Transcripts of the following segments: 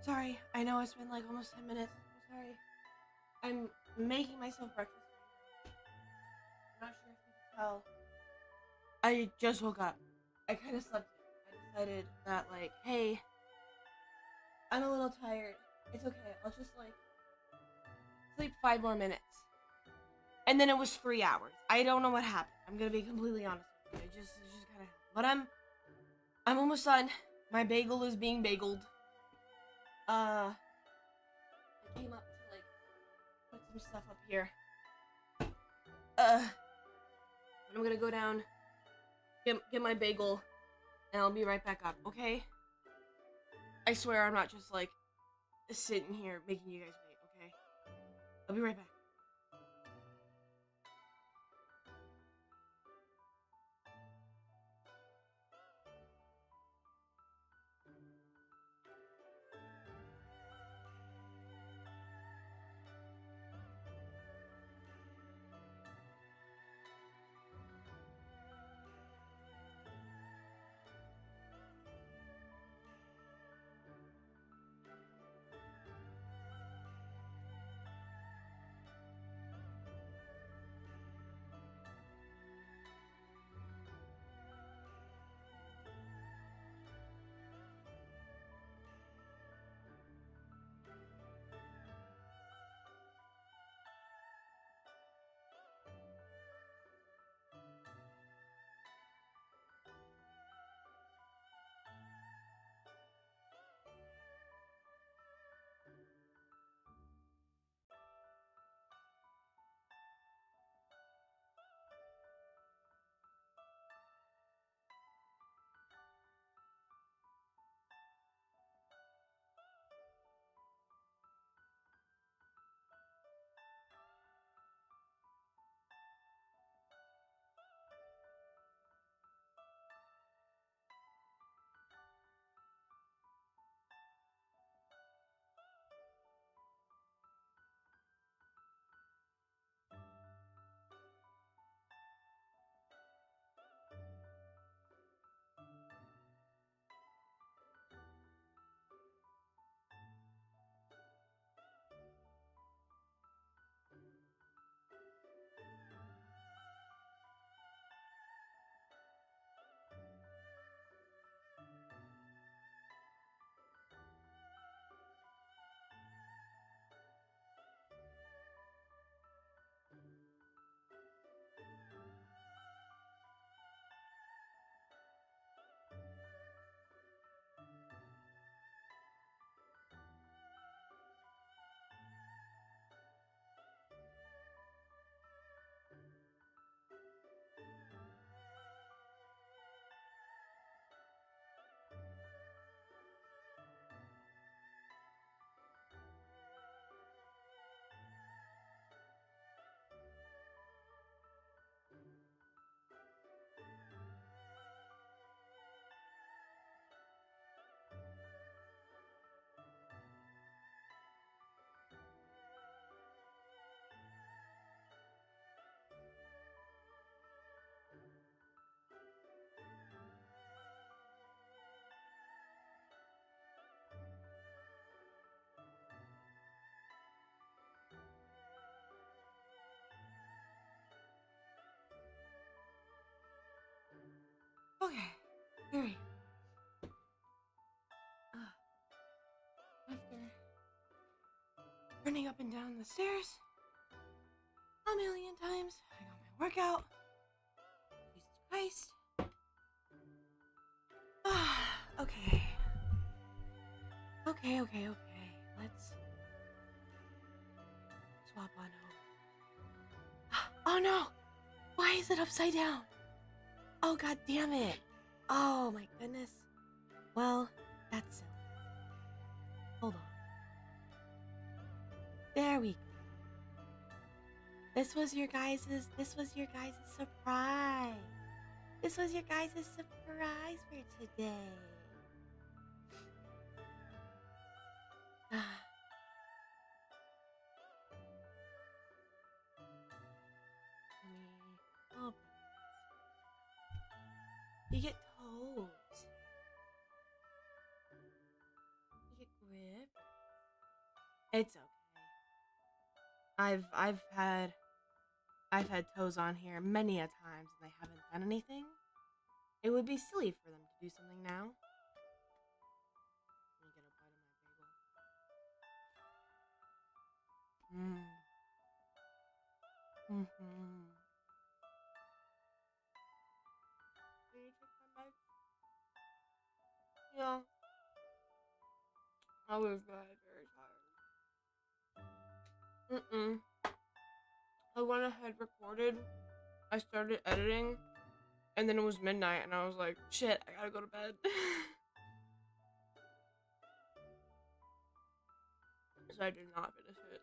Sorry, I know it's been like almost 10 minutes. I'm sorry. I'm making myself breakfast right now. I'm not sure if you can tell. I just woke up. I kind of slept in. I decided that, like, hey, I'm a little tired. It's okay. I'll just, like, sleep 5 more minutes. And then it was 3 hours. I don't know what happened. I'm gonna be completely honest with you. It just kind of happened. But I'm almost done. My bagel is being bageled. I came up to, like, put some stuff up here. I'm gonna go down, get my bagel, and I'll be right back up, okay? I swear I'm not just, like, sitting here making you guys wait, okay? I'll be right back. Okay, Harry. After running up and down the stairs a million times, I got my workout. Jesus Christ. Okay. Okay. Let's swap on over. Oh no! Why is it upside down? Oh, god damn it. Oh my goodness. Well, that's silly. Hold on. There we go. This was your guys' surprise. This was your guys' surprise for today. Oh, you get toes. You get grip. It's okay. I've had toes on here many a times and they haven't done anything. It would be silly for them to do something now. Let me get a bite of my bagel. Mm-hmm. Can you take my bag? Yeah. I was very tired. Mm-mm. I went ahead, recorded. I started editing. And then it was midnight and I was like, shit, I gotta go to bed. So I did not finish it.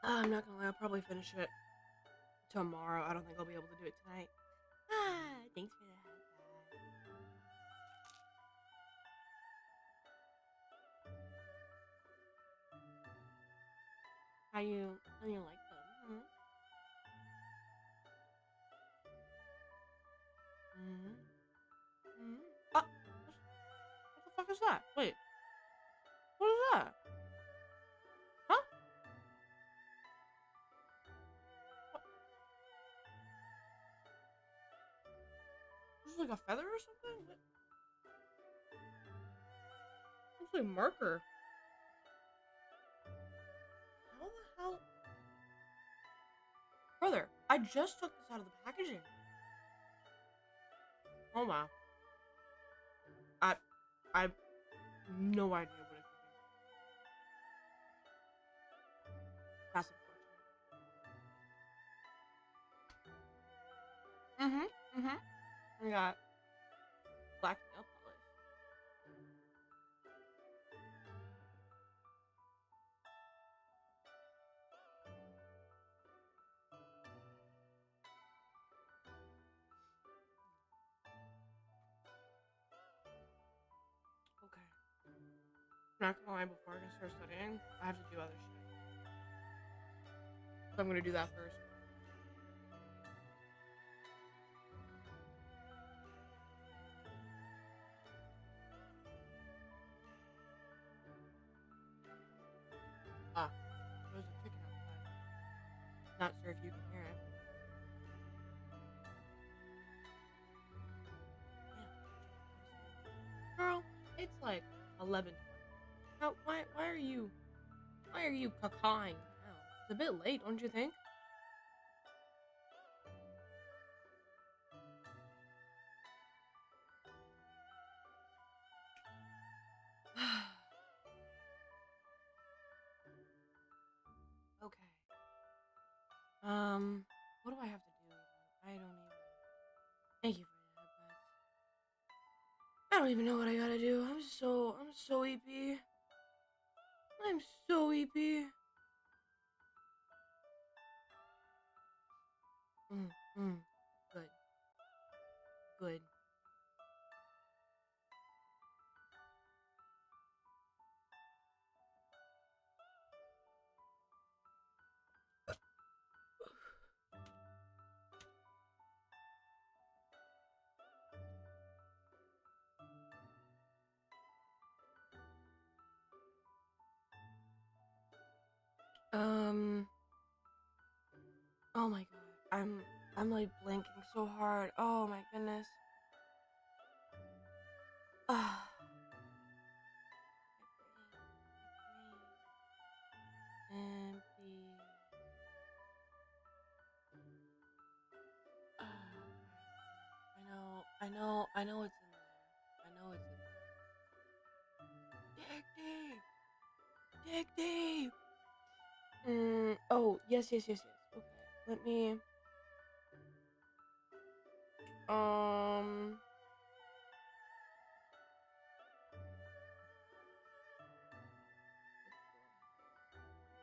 I'm not gonna lie, I'll probably finish it tomorrow. I don't think I'll be able to do it tonight. Thanks for the high five. How you like them? Mm-hmm. Mm-hmm. Ah, what the fuck is that? Wait, what is that? Huh? What? This is like a feather or something? What? Looks like marker. How the hell? Brother, I just took this out of the packaging. Oh wow. I have no idea what it could be. That's unfortunate. We got black nail polish. Okay. Not gonna lie, before I can start studying, I have to do other shit. So I'm gonna do that first. Ah, there's a chicken outside. Not sure if you can hear it. Yeah. Girl, it's like 11:20. How? Why are you cacawing now? It's a bit late, don't you think? Okay. What do I have to do even? I don't even. Thank you for the advice. I don't even know what I gotta do. I'm so EP. I'm so EP. Good. Good. Oh my god. I'm like blinking so hard. Oh my goodness. Ah. Empty. I know it's in there. I know it's in there. Dig deep. Dig deep. Oh, yes. Okay. Let me, um,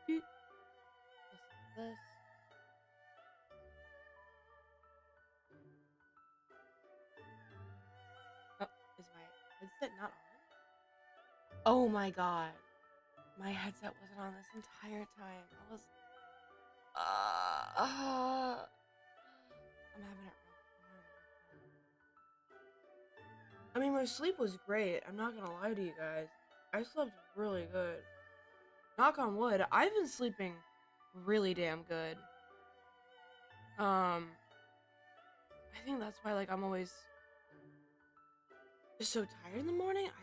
listen to this. Oh, is my headset not on? Oh my god. My headset wasn't on this entire time. I'm having it wrong. I mean, my sleep was great. I'm not gonna lie to you guys. I slept really good. Knock on wood, I've been sleeping really damn good. I think that's why, like, I'm always just so tired in the morning. I have no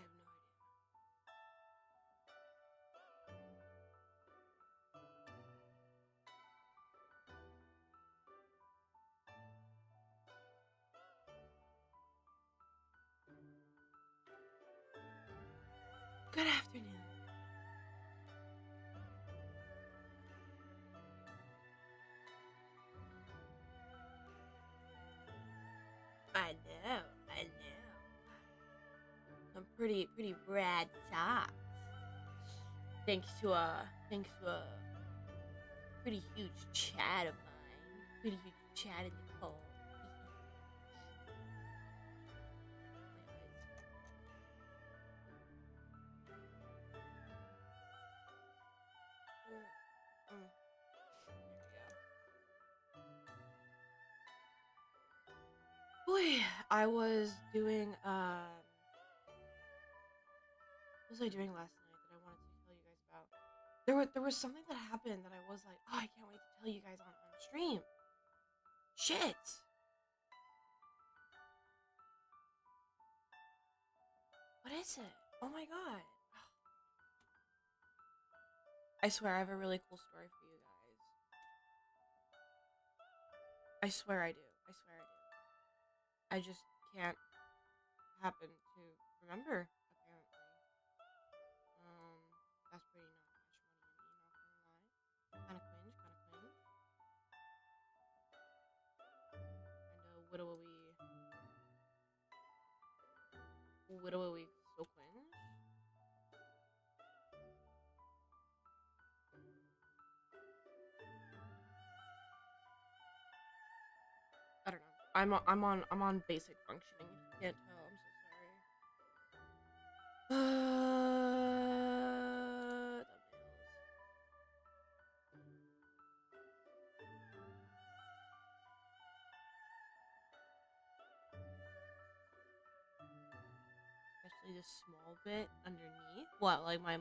idea. Good afternoon. I know. Some pretty rad socks. Thanks to a pretty huge chat of mine. Pretty huge chat in the call. Boy, I was doing what was I doing last night that I wanted to tell you guys about? There was something that happened that I was like, oh, I can't wait to tell you guys on stream. Shit. What is it? Oh my god. I swear I have a really cool story for you guys. I swear I do. I swear I do. I just can't happen to remember, apparently. That's pretty not cash money in me, not gonna lie. Kinda cringe. Widowy so cringe. I don't know. I'm on basic functioning. If you can't tell, I'm so sorry. Thumbnails. Especially this small bit underneath. What, like my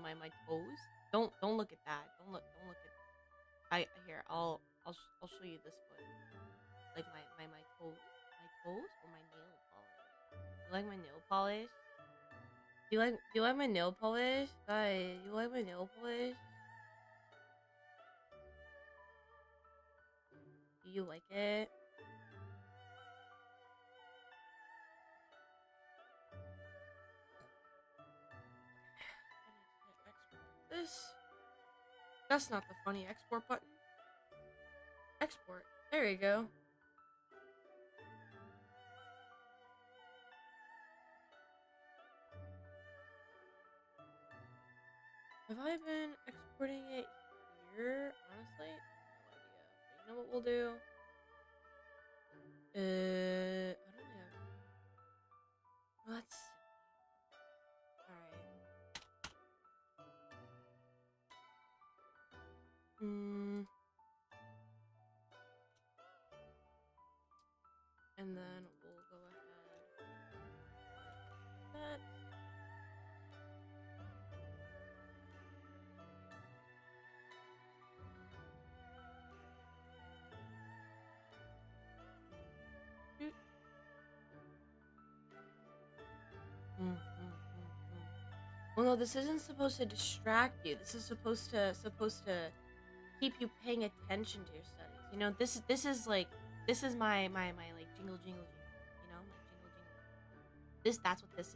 toes? Don't look at that. Don't look at. Here. I'll show you this foot. Like my toes. My toes or my nail polish. You like my nail polish? Do you like my nail polish? Guys, you like my nail polish? Do you like it? I need to export this. That's not the funny export button. Export. There you go. Have I been exporting it here? Honestly, no idea. But you know what we'll do? I don't really have. Well, that's alright. And then we'll go ahead. That. Well, no, this isn't supposed to distract you. This is supposed to keep you paying attention to your studies. You know, this is like this is my like jingle jingle jingle. You know, my jingle jingle. That's what this is.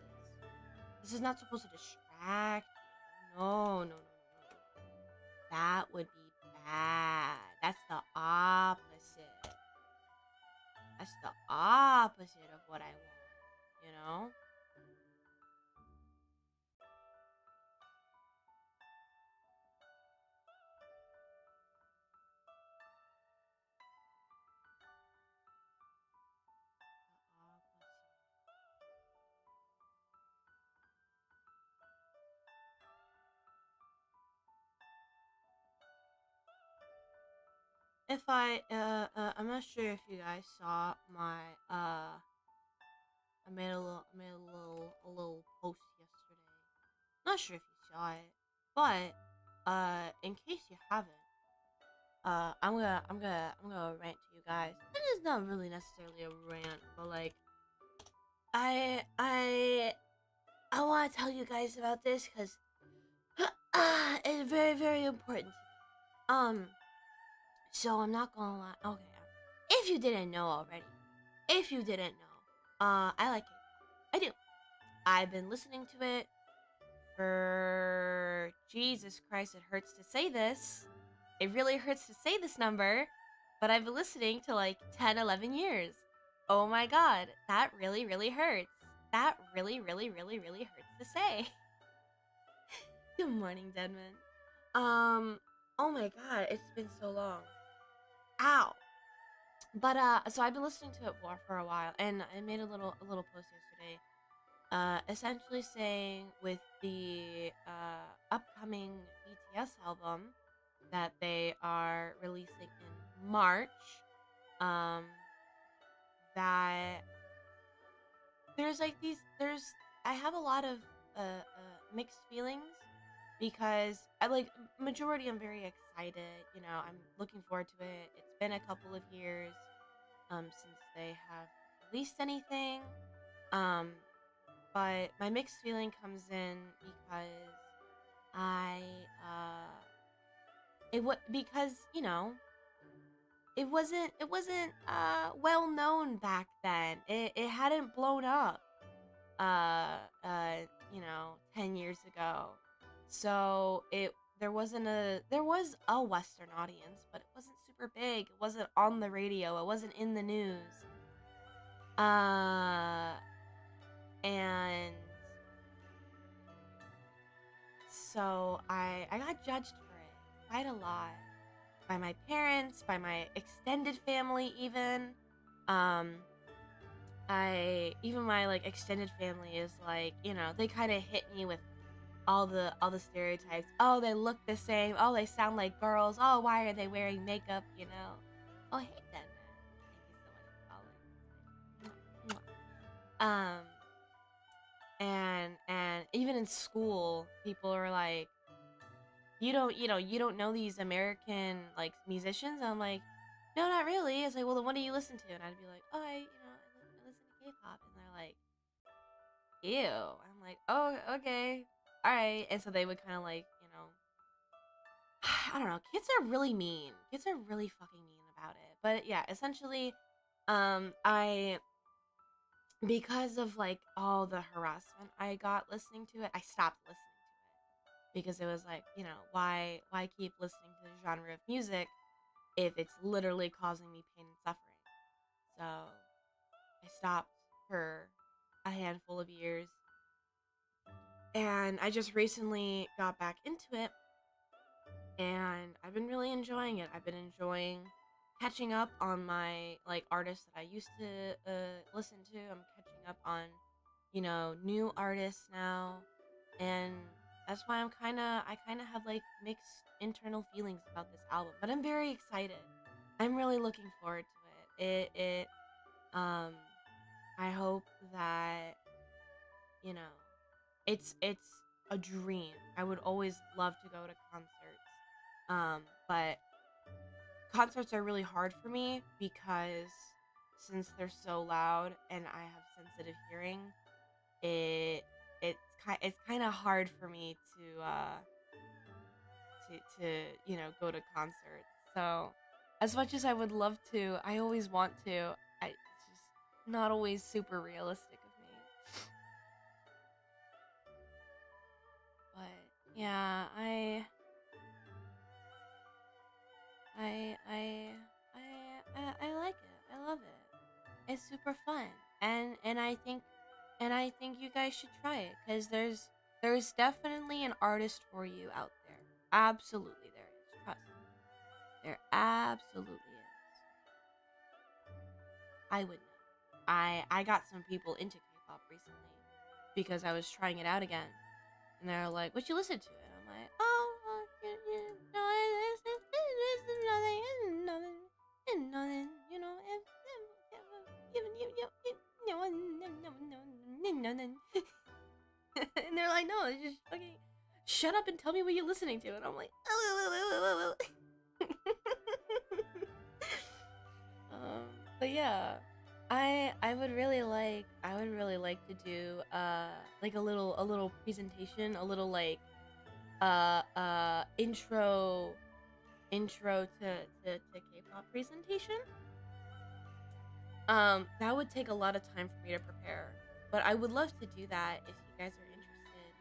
This is not supposed to distract you. No. That would be bad. That's the opposite. That's the opposite of what I want. You know? If I'm not sure if you guys saw my I made a little not sure if you saw it, but in case you haven't, I'm gonna rant to you guys. And it's not really necessarily a rant, but like, I I want to tell you guys about this because it's very, very important. Um, so I'm not gonna lie. Okay, if you didn't know already, if you didn't know, I like it. I do. I've been listening to it for Jesus Christ. It hurts to say this. It really hurts to say this number, but I've been listening to like 10, 11 years. Oh my god, that really, really hurts. That really, really, really, really hurts to say. Good morning, Denman. Oh my god, it's been so long. Ow. But so I've been listening to it for a while, and I made a little post yesterday, essentially saying with the upcoming BTS album that they are releasing in March, um, that there's like I have a lot of mixed feelings because I like majority I'm very excited. You know, I'm looking forward to it. It's been a couple of years since they have released anything. Um but my mixed feeling comes in because I because, you know, it wasn't well known back then. It hadn't blown up you know, 10 years ago. So there was a Western audience, but it wasn't super big. It wasn't on the radio. It wasn't in the news. And so I got judged for it quite a lot by my parents, by my extended family even. Even my like extended family is like, you know, they kind of hit me with all the stereotypes. Oh, they look the same. Oh, they sound like girls. Oh, why are they wearing makeup, you know? Oh, hey then. Thank you so much for calling. And even in school, people are like, you don't know these American like musicians. I'm like, no, not really. It's like, well, then what do you listen to? And I'd be like, oh, I listen to K-pop, and they're like, ew. I'm like, oh, okay, all right. And so they would kind of like, you know, I don't know. Kids are really mean. Kids are really fucking mean about it. But yeah, essentially, I because of like all the harassment I got listening to it, I stopped listening to it because it was like, you know, why keep listening to the genre of music if it's literally causing me pain and suffering? So I stopped for a handful of years, and I just recently got back into it, and I've been really enjoying it. I've been enjoying catching up on my like artists that I used to listen to. I'm catching up on, you know, new artists now, and that's why I kind of have like mixed internal feelings about this album, but I'm very excited. I'm really looking forward to it. Um I hope that, you know, it's a dream. I would always love to go to concerts. But concerts are really hard for me because since they're so loud and I have sensitive hearing, it it's kind of hard for me to you know, go to concerts. So as much as I would love to, I always want to. It's just not always super realistic of me. But yeah, I I I like it. I love it. It's super fun, and I think you guys should try it because there's definitely an artist for you out there. Absolutely, there is. Trust me, there absolutely is. I would know. I got some people into K-pop recently because I was trying it out again, and they're like, "What you listen to?" And I'm like, "Oh, no, it's nothing, it's nothing, you know, nothing." And they're like, no, just fucking shut up and tell me what you're listening to. And I'm like, but yeah, I would really like to do like a little presentation, a little like intro to K-pop presentation. That would take a lot of time for me to prepare, but I would love to do that if you guys are interested.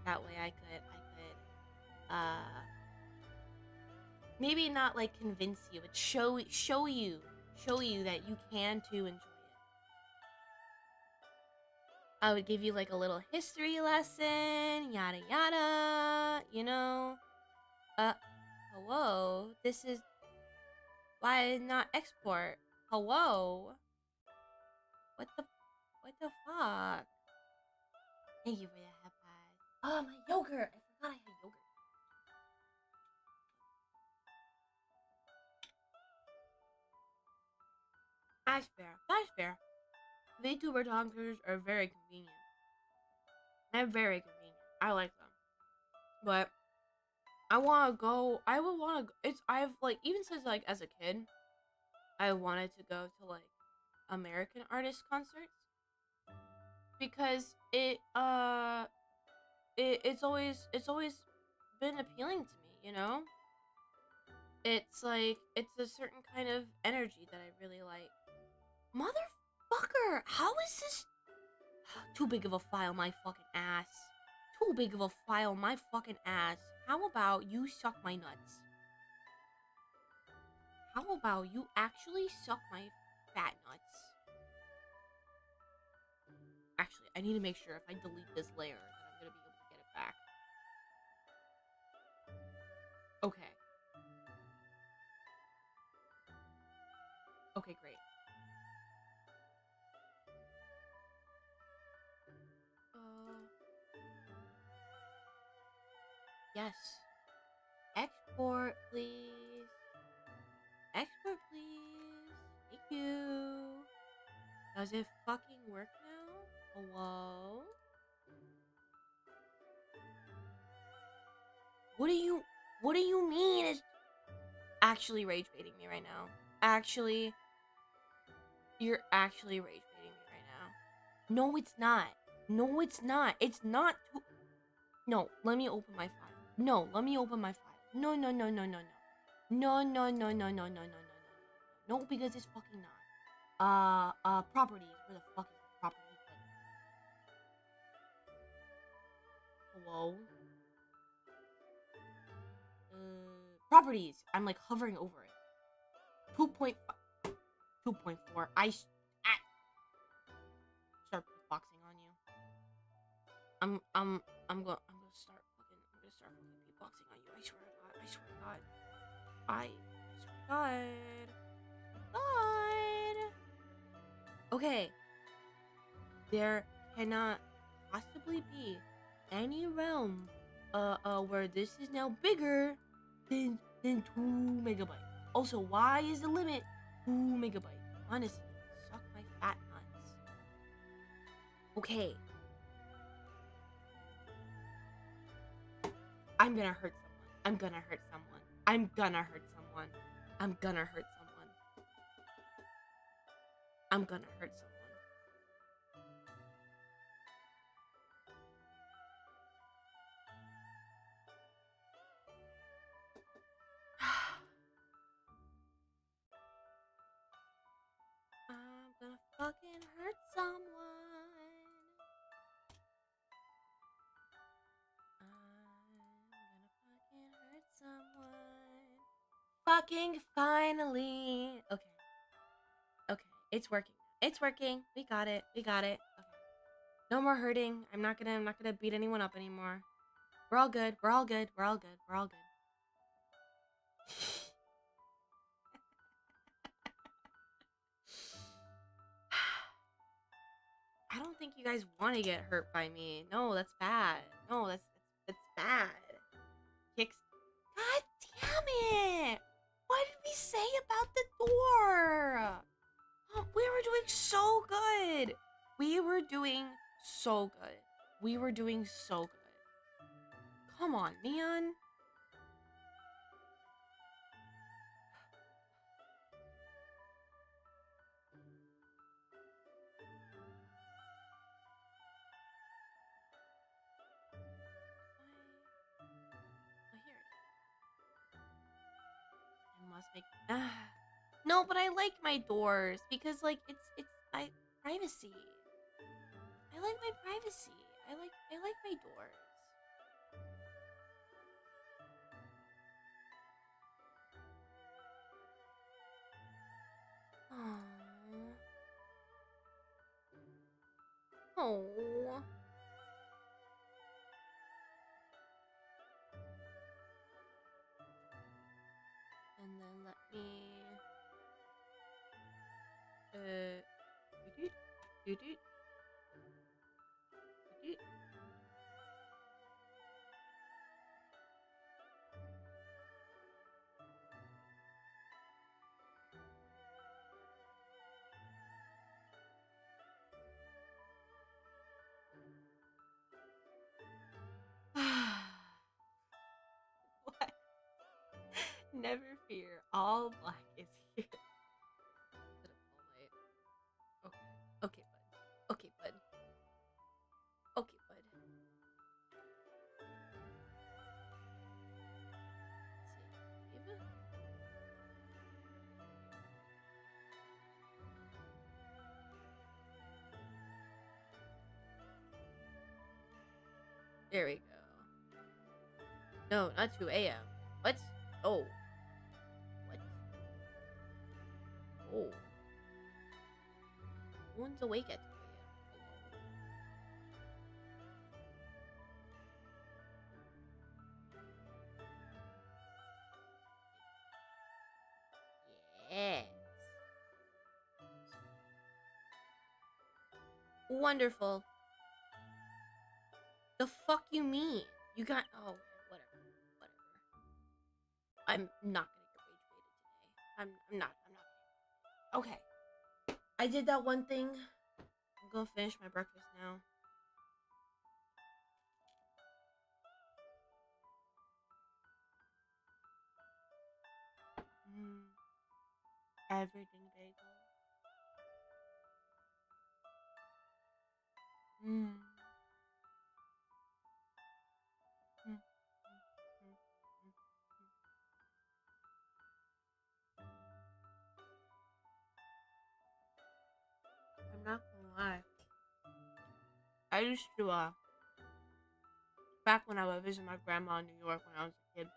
That way I could maybe not like convince you, but show you that you can too enjoy it. I would give you like a little history lesson, yada yada, you know. Hello, this is why not export? Hello, what the fuck? Thank you for that high five. Oh, my yogurt! I forgot I had yogurt. That's fair. That's fair. VTuber talkers are very convenient. They're very convenient. I like them. But I want to go. I would want to. I've like even since like as a kid, I wanted to go to like American artist concerts because it's always been appealing to me. You know, it's like it's a certain kind of energy that I really like. Motherfucker, how is this too big of a file, my fucking ass? Too big of a file, my fucking ass. How about you suck my nuts? How about you actually suck my fat nuts? Actually, I need to make sure if I delete this layer that I'm gonna be able to get it back. Okay. Okay, great. Yes. Export, please. Export, please. Thank you. Does it fucking work now? Hello? What do you mean it's actually rage baiting me right now? Actually, you're actually rage baiting me right now. No, it's not. No, it's not. It's not too... No, let me open my file. No, let me open my file. No, no, no, no, no, no. No, no, no, no, no, no, no, no, no. No, because it's fucking not. Properties. Where the fuck is the properties button? Hello? Properties. I'm like hovering over it. 2.5. 2.4. Start beatboxing on you. I'm gonna start fucking beatboxing on you. I swear to God. I swear to God. I swear to God. Okay. There cannot possibly be any realm where this is now bigger than 2 megabytes. Also, why is the limit 2 megabytes? Honestly, suck my fat nuts. Okay. I'm gonna hurt someone. I'm gonna hurt someone. I'm gonna hurt someone. I'm gonna hurt someone. I'm gonna hurt someone. I'm gonna fucking hurt someone. I'm gonna fucking hurt someone. Fucking finally. Okay. Okay. It's working. It's working. We got it. We got it. Okay. No more hurting. I'm not gonna beat anyone up anymore. We're all good. We're all good. We're all good. We're all good. I don't think you guys want to get hurt by me. No, that's bad. No, that's bad. Kicks. God damn it! What did we say about the door? Oh, we were doing so good. We were doing so good. We were doing so good. Come on, man. Here it is. I must make. No, but I like my doors because like it's my privacy. I like my privacy. I like my doors. Aww. Oh. And then let me doot, doot, doot, doot. What? Never fear, all black is here. Okay. Okay, bud. Okay, bud. Okay, bud. Save. There we go. No, not 2 a.m. What? Oh. What? Oh. No one's awake at 2 a.m. Yes. Wonderful. The fuck you mean? You got. Oh, whatever. Whatever. I'm not gonna get rage baited today. I'm not. Okay. I did that one thing. I'm gonna finish my breakfast now. Everything bagel. Mm. Mm. I'm not gonna lie. I used to back when I would visit my grandma in New York when I was a kid.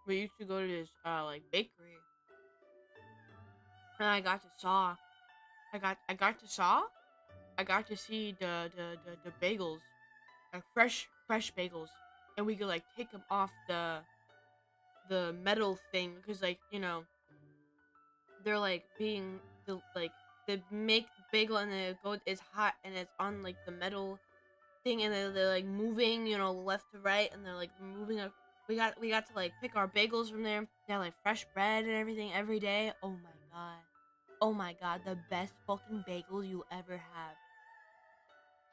We used to go to this like bakery, and I got to saw. I got to saw. I got to see the bagels, like fresh bagels, and we could like take them off the metal thing because like they're like being like they make the bagel and then it goes it's hot and it's on like the metal thing and they're like moving left to right and they're like moving up. We got to like pick our bagels from there. They had like fresh bread and everything every day. Oh my god, the best fucking bagels you'll ever have.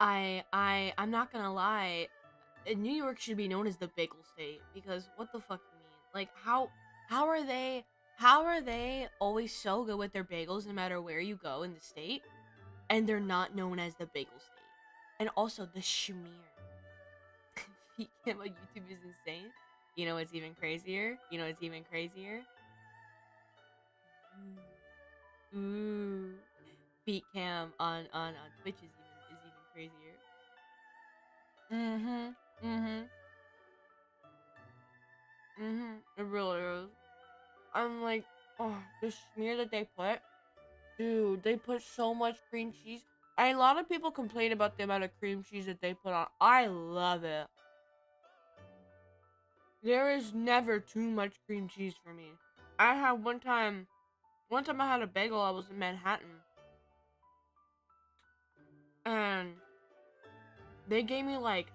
I'm not gonna lie, New York should be known as the bagel state because what the fuck you mean? Like how are they always so good with their bagels no matter where you go in the state and they're not known as the bagel state? And also the schmear. Feet on YouTube is insane. You know what's even crazier? Ooh. Feet cam on Twitch is even crazier. Mm-hmm. Mm-hmm. Mm-hmm. It really is. I'm like, oh, the smear that they put, dude, they put so much cream cheese. A lot of people complain about the amount of cream cheese that they put on. I love it. There is never too much cream cheese for me. I had one time I had a bagel. I was in Manhattan, and they gave me like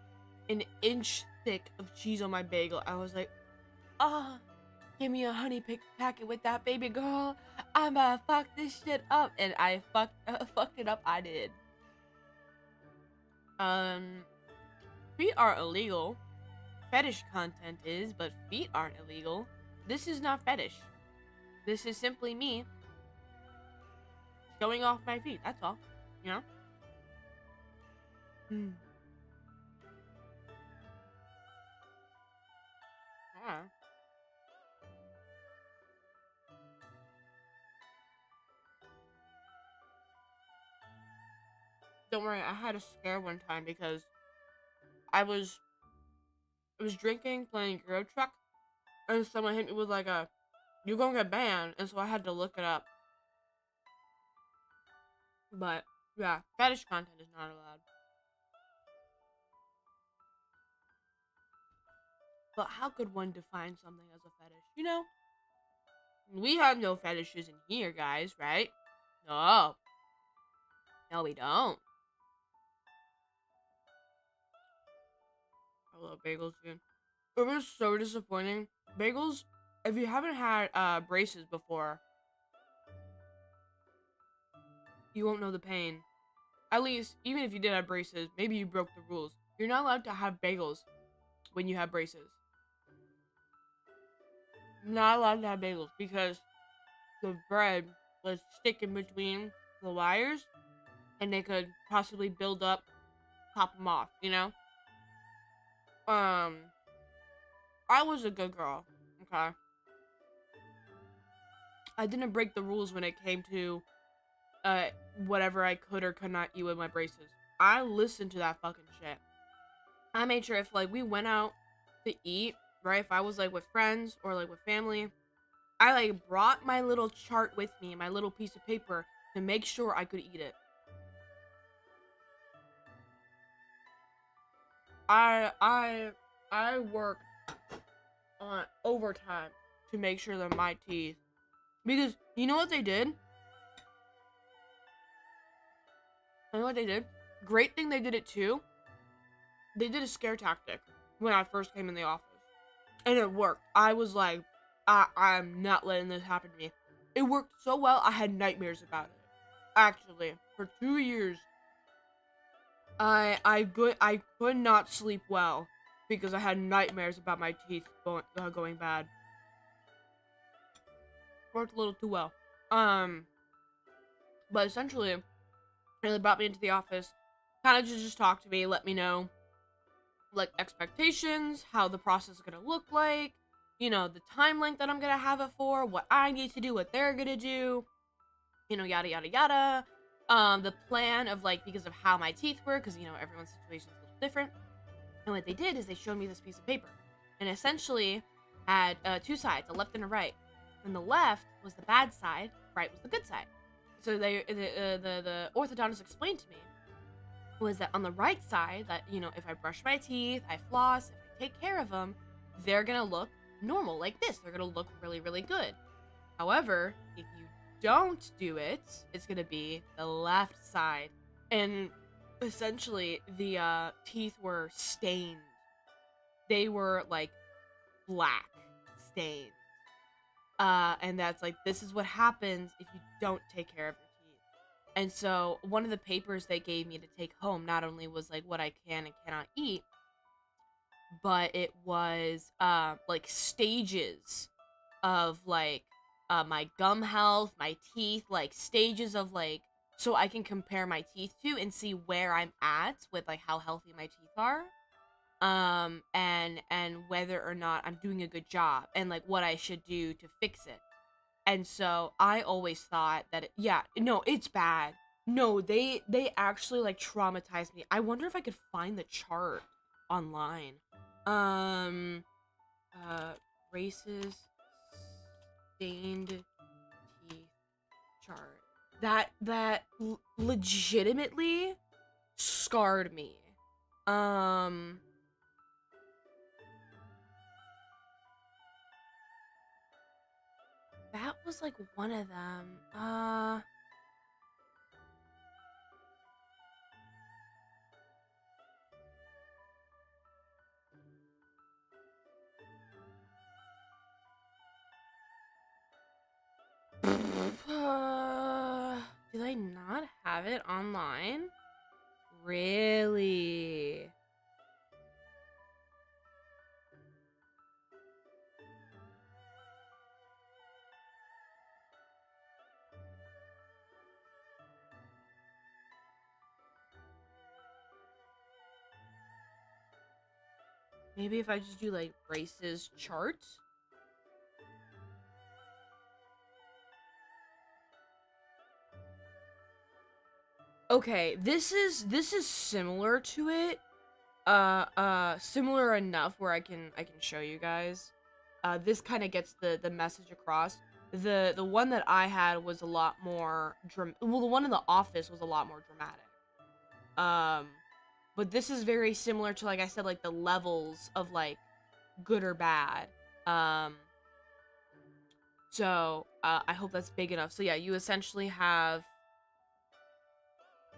an inch thick of cheese on my bagel. I was like, ah. Give me a honey packet with that, baby girl. I'ma fuck this shit up, and I fucked it up. I did. feet are illegal. Fetish content is, but feet aren't illegal. This is not fetish. This is simply me showing off my feet. That's all. You know? Hmm. Yeah. Don't worry, I had a scare one time because I was drinking, playing Euro Truck, and someone hit me with like a, "You're gonna get banned," and so I had to look it up. But yeah, fetish content is not allowed. But how could one define something as a fetish? You know, we have no fetishes in here, guys, right? No, no, we don't. I love bagels, dude. It was so disappointing. Bagels, if you haven't had braces before, you won't know the pain. At least, even if you did have braces, maybe you broke the rules. You're not allowed to have bagels when you have braces. Not allowed to have bagels because the bread was sticking between the wires and they could possibly build up, pop them off, you know? Um, I was a good girl, okay? I didn't break the rules when it came to uh whatever I could or could not eat with my braces. I listened to that fucking shit. I made sure if like we went out to eat, right? If I was like with friends or like with family, I like brought my little chart with me, my little piece of paper to make sure I could eat it. I I I worked on overtime to make sure that my teeth, because you know what they did? You know what they did? Great thing they did it too. They did a scare tactic when I first came in the office. And it worked. I was like, I'm not letting this happen to me. It worked so well, I had nightmares about it. Actually, for 2 years, I could not sleep well because I had nightmares about my teeth going bad. Worked a little too well. Um, but essentially, they brought me into the office, kind of just talk to me, let me know like expectations, how the process is gonna look like, you know, the time length that I'm gonna have it for, what I need to do, what they're gonna do, you know, yada yada yada. The plan of like because of how my teeth were, because you know everyone's situation is a little different. And what they did is they showed me this piece of paper, and essentially had two sides, a left and a right. And the left was the bad side, right was the good side. So the orthodontist explained to me was that on the right side, that you know, if I brush my teeth, I floss, if I take care of them, they're gonna look normal like this. They're gonna look really really good. However, if you don't do it, it's gonna be the left side. And essentially, the teeth were stained. They were like black stained. And that's like, this is what happens if you don't take care of your teeth. And so, one of the papers they gave me to take home not only was like what I can and cannot eat, but it was like stages of like my gum health, my teeth, like stages of like, so I can compare my teeth to and see where I'm at with like how healthy my teeth are. And whether or not I'm doing a good job and like what I should do to fix it. And so I always thought that yeah, no, it's bad. No, they actually like traumatized me. I wonder if I could find the chart online. Um uh Races stained teeth chart. That legitimately scarred me. Um that was like one of them. Did I not have it online? Really? Maybe if I just do like braces chart. Okay, this is similar to it. Similar enough where I can show you guys. This kind of gets the message across. The one that I had was a lot more well, the one in the office was a lot more dramatic. Um, but this is very similar to, like I said, like the levels of like good or bad. Um, so I hope that's big enough. So yeah, you essentially have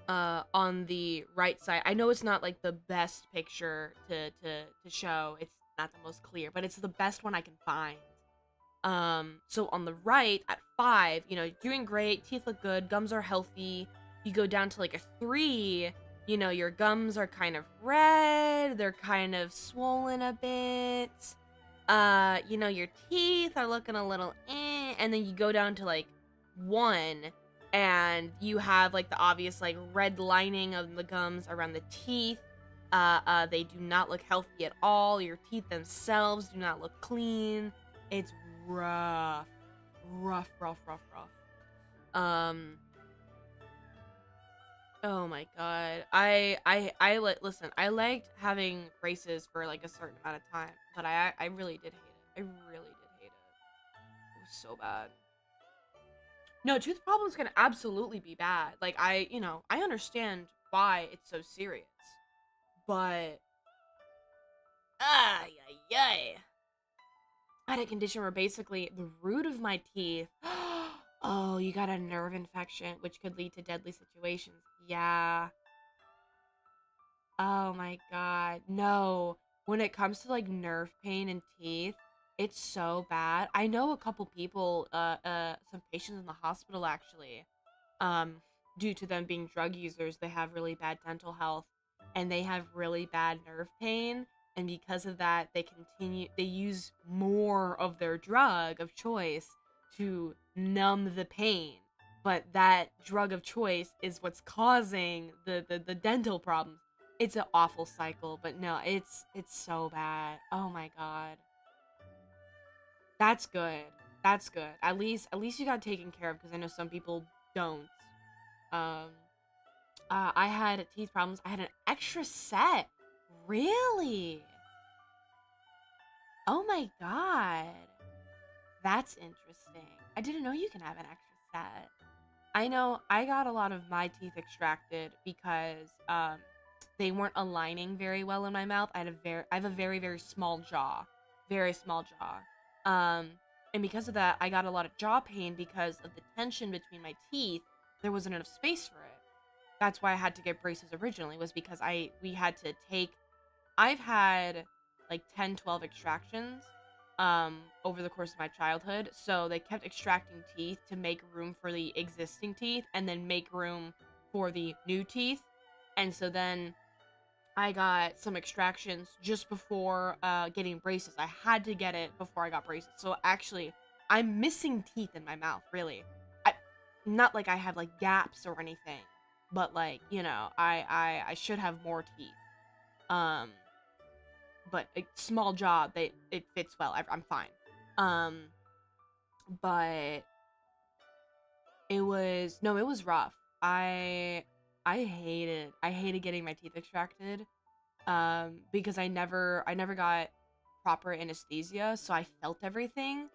on the right side. I know it's not like the best picture to show. It's not the most clear, but it's the best one I can find. So on the right at 5, you know, you're doing great, teeth look good, gums are healthy. You go down to like a 3, you know, your gums are kind of red, they're kind of swollen a bit. You know, your teeth are looking a little and then you go down to like 1 and you have like the obvious like red lining of the gums around the teeth. They do not look healthy at all. Your teeth themselves do not look clean. It's rough. Um, oh my god. Listen, I liked having braces for like a certain amount of time, but I really did hate it. I really did hate it. It was so bad. No, tooth problems can absolutely be bad. Like I understand why it's so serious. But ay ay ay. I had a condition where basically the root of my teeth. Oh, you got a nerve infection, which could lead to deadly situations. Yeah. Oh my god. No. When it comes to like nerve pain and teeth, it's so bad. I know a couple people, some patients in the hospital actually. Um, due to them being drug users, they have really bad dental health and they have really bad nerve pain. And because of that, they use more of their drug of choice to numb the pain. But that drug of choice is what's causing the dental problems. It's an awful cycle, but no, it's so bad. Oh my god. That's good. That's good. At least you got taken care of because I know some people don't. Um, I had teeth problems. I had an extra set. Really? Oh my god. That's interesting. I didn't know you can have an extra set. I know I got a lot of my teeth extracted because they weren't aligning very well in my mouth. I have a very very small jaw. Very small jaw. Um and because of that, I got a lot of jaw pain because of the tension between my teeth. There wasn't enough space for it. That's why I had to get braces originally, was because we had to take I've had like 10, 12 extractions over the course of my childhood. So they kept extracting teeth to make room for the existing teeth and then make room for the new teeth. And so then I got some extractions just before getting braces. I had to get it before I got braces. So actually, I'm missing teeth in my mouth, really. I not like I have like gaps or anything, but like, you know, I should have more teeth. Um but a small jaw, it fits well. I'm fine. Um but it was rough. I hated getting my teeth extracted because I never got proper anesthesia, so I felt everything.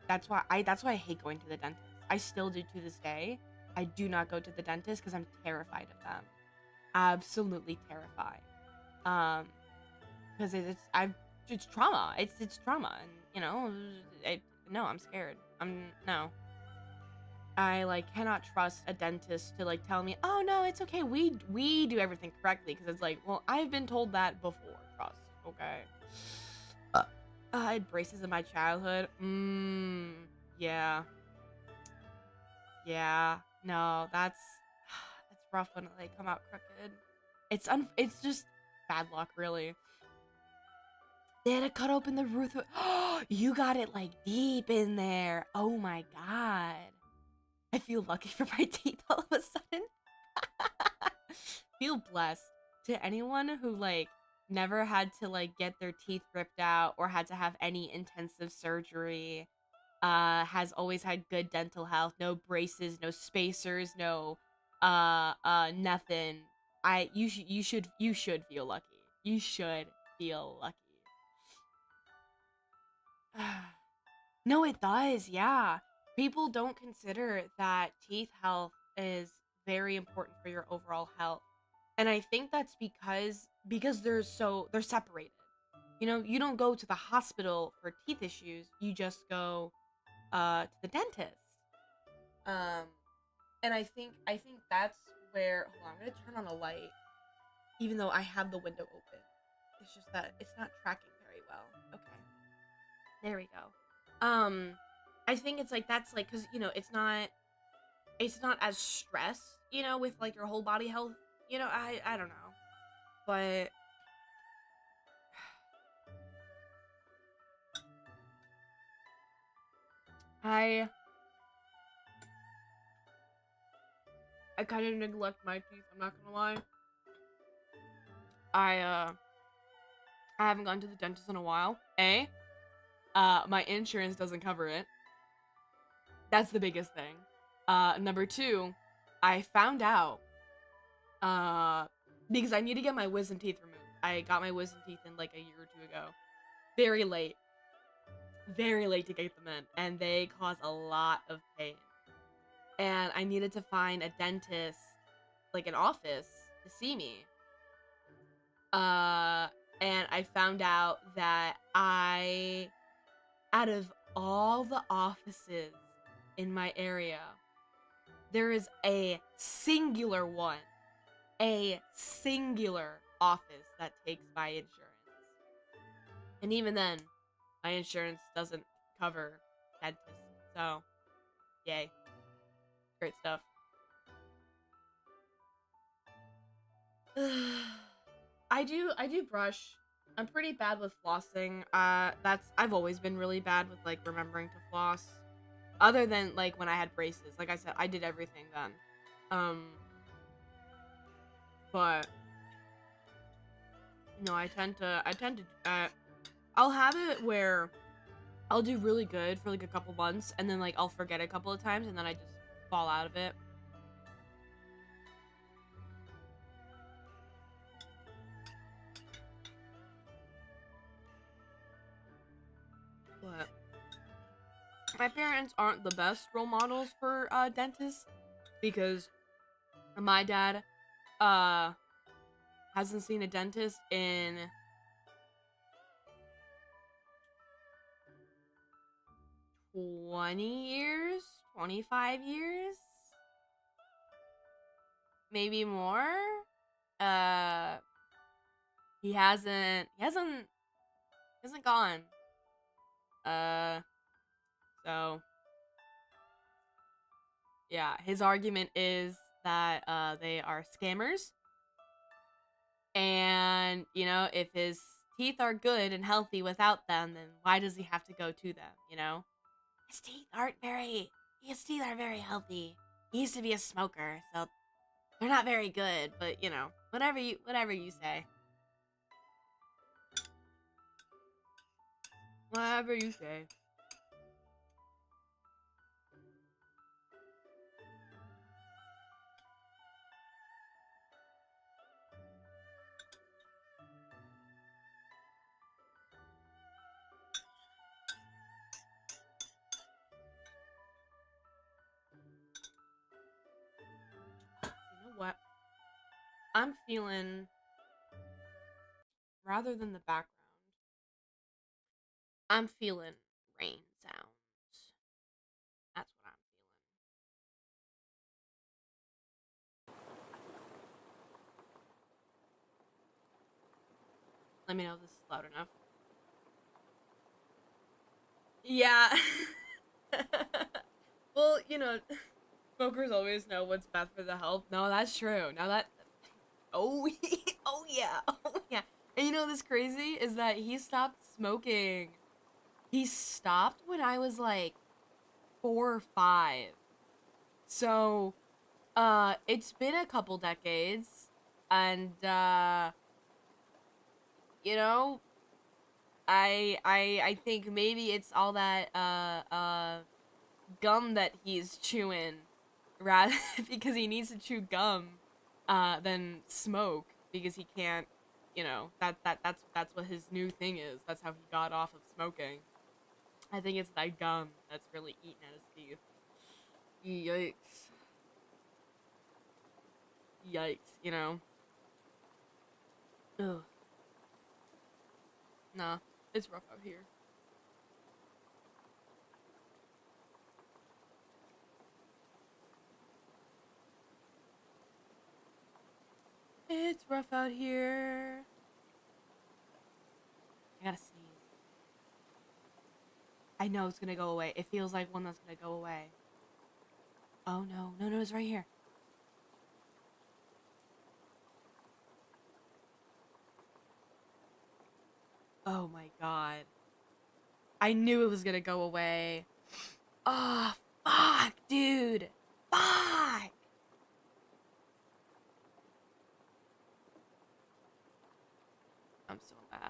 That's why I hate going to the dentist. I still do to this day. I do not go to the dentist because I'm terrified of them. Absolutely terrified. Um because it's trauma. It's trauma, and you know, no, I'm scared. No. I like cannot trust a dentist to like tell me, "Oh no, it's okay. We do everything correctly." Because it's like, well, I've been told that before. Trust, okay. I had braces in my childhood. Yeah, yeah. No, that's rough when they come out crooked. It's just bad luck, really. They had to cut open the roof. You got it like deep in there. Oh my god. I feel lucky for my teeth all of a sudden. Feel blessed. To anyone who like never had to like get their teeth ripped out or had to have any intensive surgery. Has always had good dental health, no braces, no spacers, no nothing. You should feel lucky. You should feel lucky. No, it does. Yeah. People don't consider that teeth health is very important for your overall health. And I think that's because they're separated. You know, you don't go to the hospital for teeth issues. You just go to the dentist. Um and I think that's where hold on, I'm going to turn on a light even though I have the window open. It's just that it's not tracking very well. Okay. There we go. I think it's like that's like cuz it's not as stress, with like your whole body health. I don't know. But I I kind of neglect my teeth, I'm not going to lie. I haven't gone to the dentist in a while. My insurance doesn't cover it. That's the biggest thing. Number two, I found out because I need to get my wisdom teeth removed. I got my wisdom teeth in like a year or two ago. Very late. Very late to get them in, and they cause a lot of pain. And I needed to find a dentist, like an office, to see me. And I found out that out of all the offices in my area, there is a singular office that takes my insurance. And even then, my insurance doesn't cover dentists. So, yay. Great stuff. I do brush. I'm pretty bad with flossing. I've always been really bad with like remembering to floss. Other than like when I had braces. Like I said, I did everything then. But no, I'll have it where I'll do really good for like a couple months and then like I'll forget a couple of times and then I just fall out of it. But my parents aren't the best role models for dentists because my dad hasn't seen a dentist in 20 years, 25 years, maybe more. Uh he hasn't gone. Uh so yeah, his argument is that they are scammers. And, if his teeth are good and healthy without them, then why does he have to go to them, His teeth his teeth are very healthy. He used to be a smoker, so they're not very good, but, whatever you say. Whatever you say. You know what? I'm feeling, rather than the background, I'm feeling rain sounds. That's what I'm feeling. Let me know if this is loud enough. Yeah. Well, smokers always know what's best for the health. No, that's true. Now that, oh, oh yeah, oh yeah. And this crazy is that he stopped smoking. He stopped when I was like 4 or 5. So, it's been a couple decades, and you know, I think maybe it's all that gum that he's chewing, rather because he needs to chew gum, than smoke because he can't, that's what his new thing is. That's how he got off of smoking. I think it's that gum that's really eating at his teeth. Yikes. Yikes, you know? Ugh. Nah, it's rough out here. It's rough out here. I gotta sneeze. I know it's gonna go away. It feels like one that's gonna go away. Oh no, no, no, it's right here. Oh my god. I knew it was gonna go away. Oh, fuck, dude. Fuck. I'm so mad.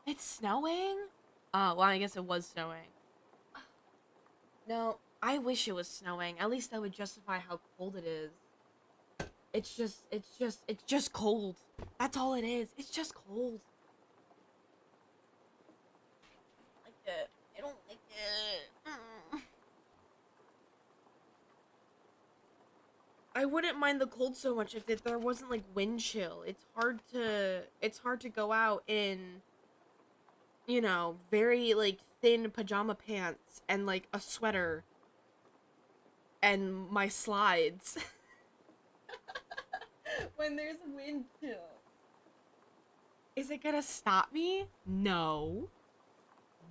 It's snowing? Well, I guess it was snowing. No, I wish it was snowing. At least that would justify how cold it is. It's just cold. That's all it is. It's just cold. I don't like it. I don't like it. I wouldn't mind the cold so much if there wasn't like wind chill. It's hard to go out in, very like thin pajama pants and like a sweater and my slides when there's wind chill. Is it gonna stop me? No.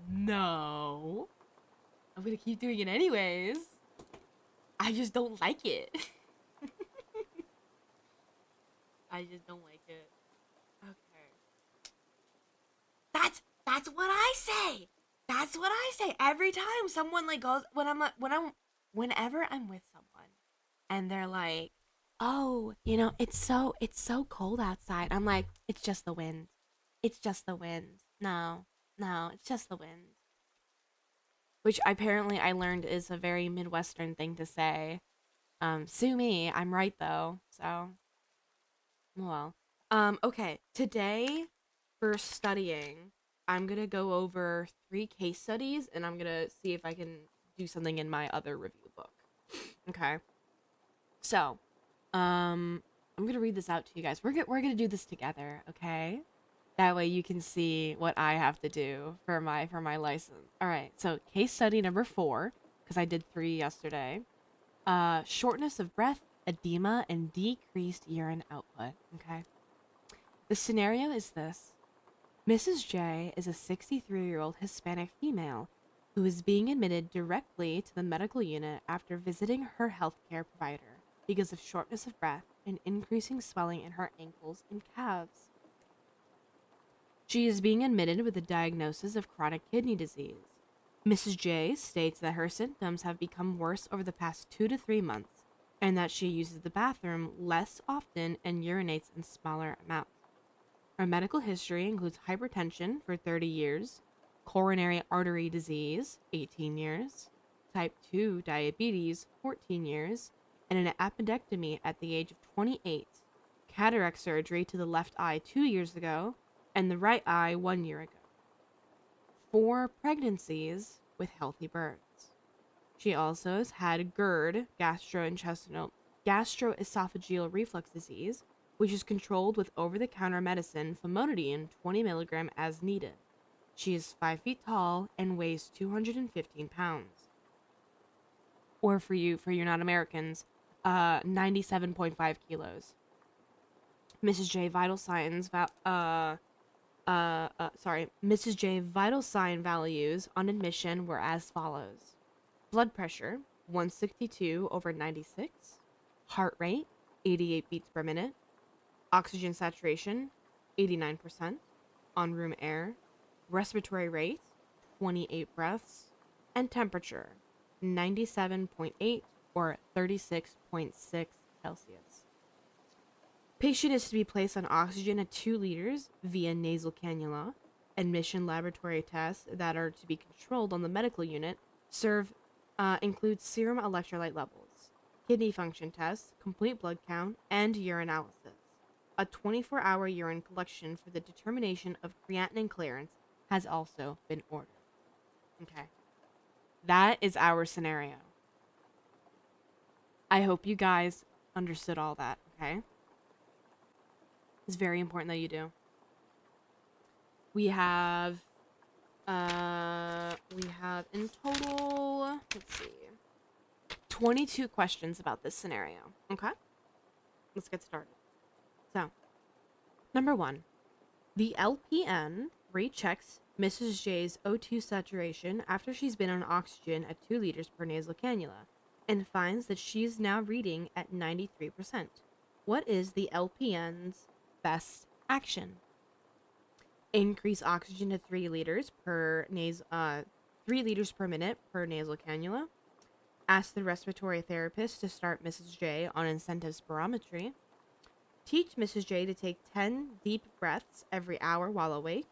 No. I'm gonna keep doing it anyways. I just don't like it. I just don't like it. Okay. That's what I say. That's what I say every time someone like goes whenever I'm with someone and they're like, "Oh, it's so cold outside." I'm like, "It's just the wind. It's just the wind. No. No, it's just the wind." Which apparently I learned is a very Midwestern thing to say. Sue me. I'm right though. So, well. Okay. Today for studying, I'm gonna go over 3 case studies and I'm gonna see if I can do something in my other review book. Okay. So, I'm gonna read this out to you guys. We're gonna do this together, okay? That way you can see what I have to do for my license. All right. So case study number 4, because I did 3 yesterday. Shortness of breath, edema, and decreased urine output. Okay. The scenario is this: Mrs. J is a 63-year-old Hispanic female who is being admitted directly to the medical unit after visiting her healthcare provider because of shortness of breath and increasing swelling in her ankles and calves. She is being admitted with a diagnosis of chronic kidney disease. Mrs. J states that her symptoms have become worse over the past 2 to 3 months and that she uses the bathroom less often and urinates in smaller amounts. Her medical history includes hypertension for 30 years, coronary artery disease, 18 years, type 2 diabetes, 14 years, and an appendectomy at the age of 28, cataract surgery to the left eye 2 years ago, and the right eye 1 year ago. 4 pregnancies with healthy births. She also has had GERD, gastroesophageal reflux disease, which is controlled with over-the-counter medicine famotidine 20 milligram as needed. She is 5 feet tall and weighs 215 pounds. Or for you not Americans, 97.5 kilos. Mrs. J vital signs Mrs. J vital sign values on admission were as follows: blood pressure 162 over 96, heart rate 88 beats per minute, oxygen saturation 89%, on room air, respiratory rate 28 breaths, and temperature 97.8 or 36.6 Celsius. Patient is to be placed on oxygen at 2 liters via nasal cannula. Admission laboratory tests that are to be controlled on the medical unit include serum electrolyte levels, kidney function tests, complete blood count, and urinalysis. A 24-hour urine collection for the determination of creatinine clearance has also been ordered. Okay. That is our scenario. I hope you guys understood all that, okay? It's very important that you do. We have in total, let's see, 22 questions about this scenario. Okay? Let's get started. So, number 1. The LPN rechecks Mrs. J's O2 saturation after she's been on oxygen at 2 liters per nasal cannula and finds that she's now reading at 93%. What is the LPN's best action? Increase oxygen to 3 liters per 3 liters per minute per nasal cannula. Ask the respiratory therapist to start Mrs. J on incentive spirometry. Teach Mrs. J to take 10 deep breaths every hour while awake.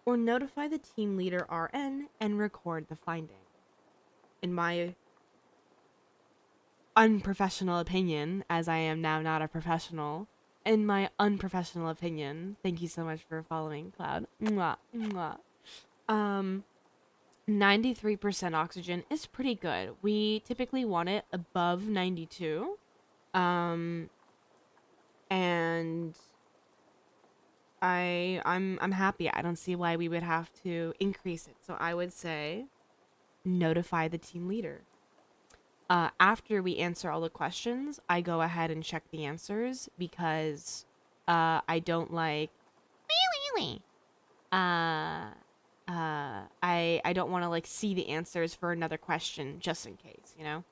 Or notify the team leader RN and record the findings. In my unprofessional opinion, as I am now not a professional, in my unprofessional opinion, thank you so much for following, Cloud. Mwah, mwah. 93% oxygen is pretty good. We typically want it above 92. And I'm happy. I don't see why we would have to increase it. So I would say notify the team leader. After we answer all the questions, I go ahead and check the answers because I don't like I don't want to like see the answers for another question just in case, you know?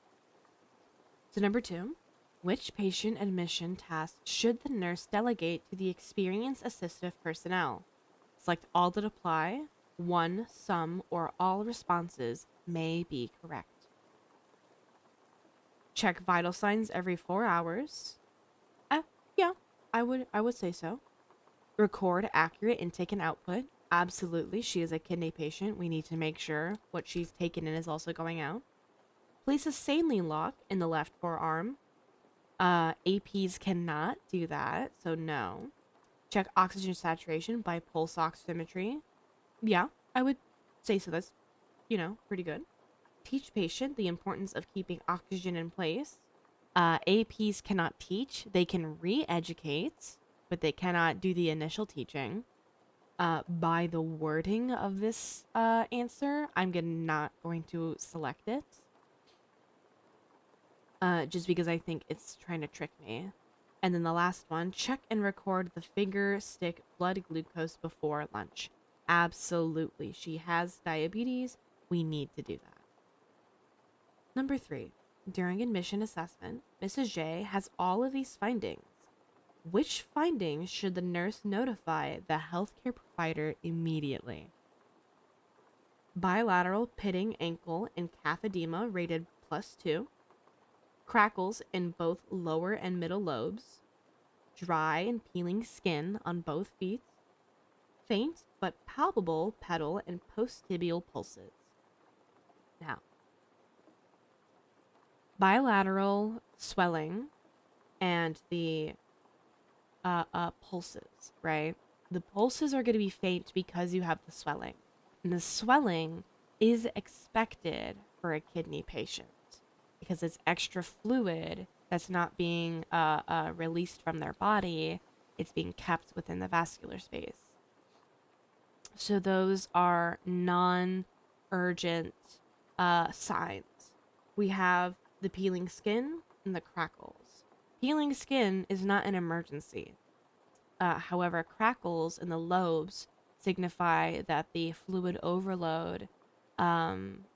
So number 2, which patient admission task should the nurse delegate to the experienced assistive personnel? Select all that apply. One, some, or all responses may be correct. Check vital signs every 4 hours. Yeah, I would say so. Record accurate intake and output. Absolutely, she is a kidney patient. We need to make sure what she's taken in is also going out. Place a saline lock in the left forearm. APs cannot do that, so no. Check oxygen saturation by pulse oximetry. Yeah, I would say so. That's, pretty good. Teach patient the importance of keeping oxygen in place. APs cannot teach. They can re-educate, but they cannot do the initial teaching. By the wording of this answer, I'm not going to select it. Just because I think it's trying to trick me. And then the last one, check and record the finger stick blood glucose before lunch. Absolutely. She has diabetes. We need to do that. Number 3, during admission assessment, Mrs. J has all of these findings. Which findings should the nurse notify the healthcare provider immediately? Bilateral pitting ankle and calf edema rated +2. Crackles in both lower and middle lobes. Dry and peeling skin on both feet. Faint but palpable pedal and post-tibial pulses. Now, bilateral swelling and the pulses, right? The pulses are going to be faint because you have the swelling. And the swelling is expected for a kidney patient because it's extra fluid that's not being released from their body. It's being kept within the vascular space. So those are non-urgent signs. We have the peeling skin and the crackles. Peeling skin is not an emergency. However, crackles in the lobes signify that the fluid overload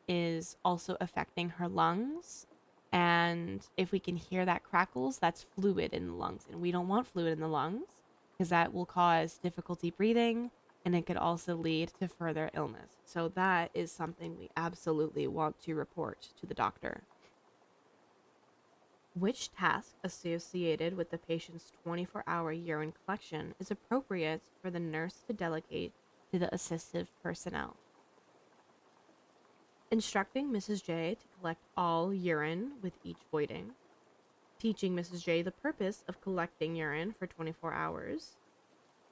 is also affecting her lungs. And if we can hear that crackles, that's fluid in the lungs. And we don't want fluid in the lungs because that will cause difficulty breathing and it could also lead to further illness. So that is something we absolutely want to report to the doctor. Which task associated with the patient's 24-hour urine collection is appropriate for the nurse to delegate to the assistive personnel? Instructing Mrs. J to collect all urine with each voiding. Teaching Mrs. J the purpose of collecting urine for 24 hours.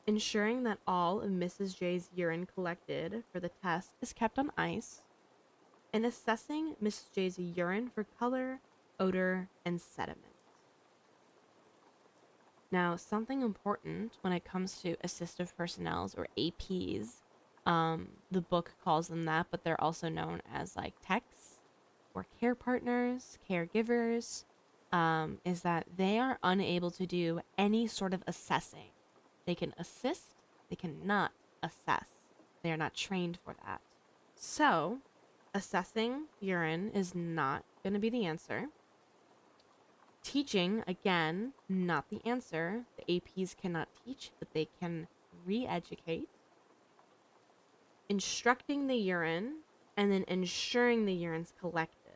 Ensuring that all of Mrs. J's urine collected for the test is kept on ice. And assessing Mrs. J's urine for color, odor, and sediment. Now, something important when it comes to assistive personnels or APs, the book calls them that, but they're also known as like techs or care partners, caregivers, is that they are unable to do any sort of assessing. They can assist, they cannot assess. They are not trained for that. So, assessing urine is not going to be the answer. Teaching, again, not the answer. The APs cannot teach, but they can re-educate. Instructing the urine, and then ensuring the urine's collected.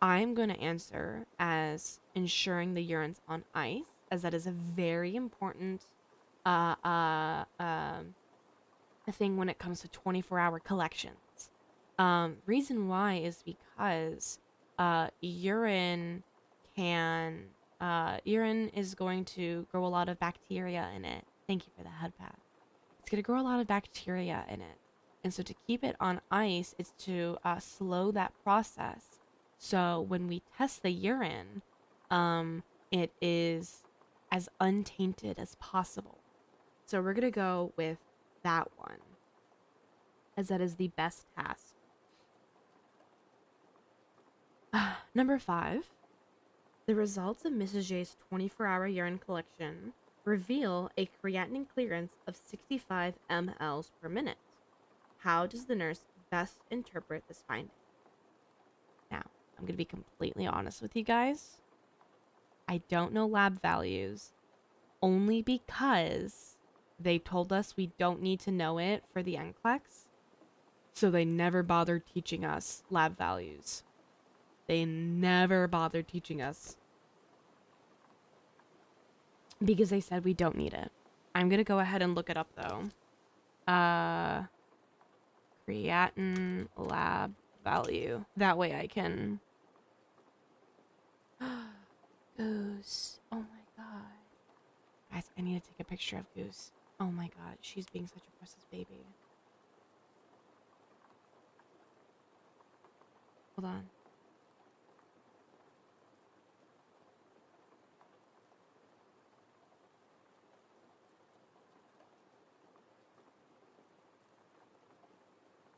I'm going to answer as ensuring the urine's on ice, as that is a very important thing when it comes to 24-hour collections. Reason why is because urine is going to grow a lot of bacteria in it. Thank you for the head pat. It's going to grow a lot of bacteria in it. And so to keep it on ice is to slow that process. So when we test the urine, it is as untainted as possible. So we're going to go with that one, as that is the best task. Number 5. The results of Mrs. J's 24-hour urine collection reveal a creatinine clearance of 65 mLs per minute. How does the nurse best interpret this finding? Now, I'm going to be completely honest with you guys. I don't know lab values, only because they told us we don't need to know it for the NCLEX. So they never bothered teaching us lab values. They never bothered teaching us. Because they said we don't need it. I'm going to go ahead and look it up, though. Creatinine lab value. That way I can... Goose. Oh my god. Guys, I need to take a picture of Goose. Oh my god, she's being such a precious baby. Hold on.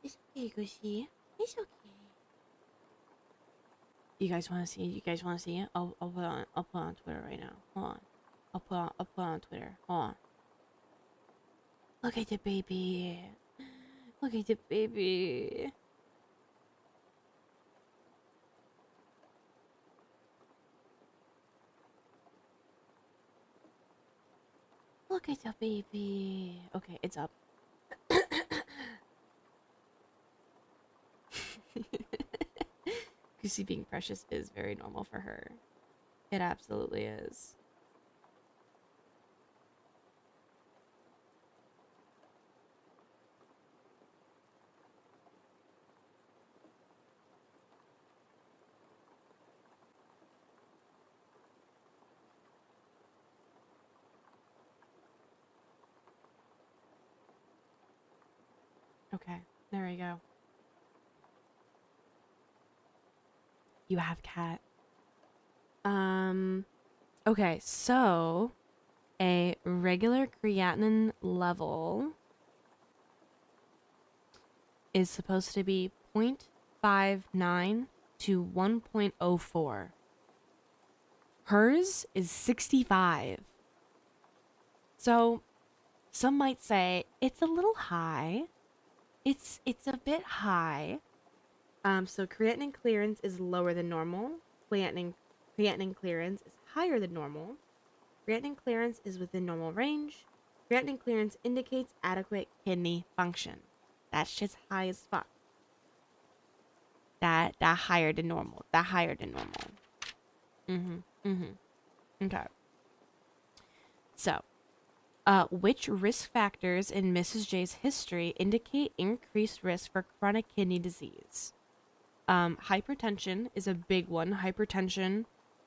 It's okay, Goosey. It's okay. You guys want to see it? You guys want to see it? I'll put it on Twitter right now. Hold on. I'll put it on Twitter. Hold on. Look at the baby. Look at the baby. Look at the baby. Okay, it's up. Goosey being precious is very normal for her. It absolutely is. Okay, there we go. You have cat. Okay, so a regular creatinine level is supposed to be 0.59 to 1.04. Hers is 65. So some might say it's a little high. It's a bit high. So creatinine clearance is lower than normal. Creatinine clearance is higher than normal. Creatinine clearance is within normal range. Creatinine clearance indicates adequate kidney function. That shit's high as fuck. That higher than normal. That higher than normal. Okay. So, which risk factors in Mrs. J's history indicate increased risk for chronic kidney disease? Hypertension is a big one. Hypertension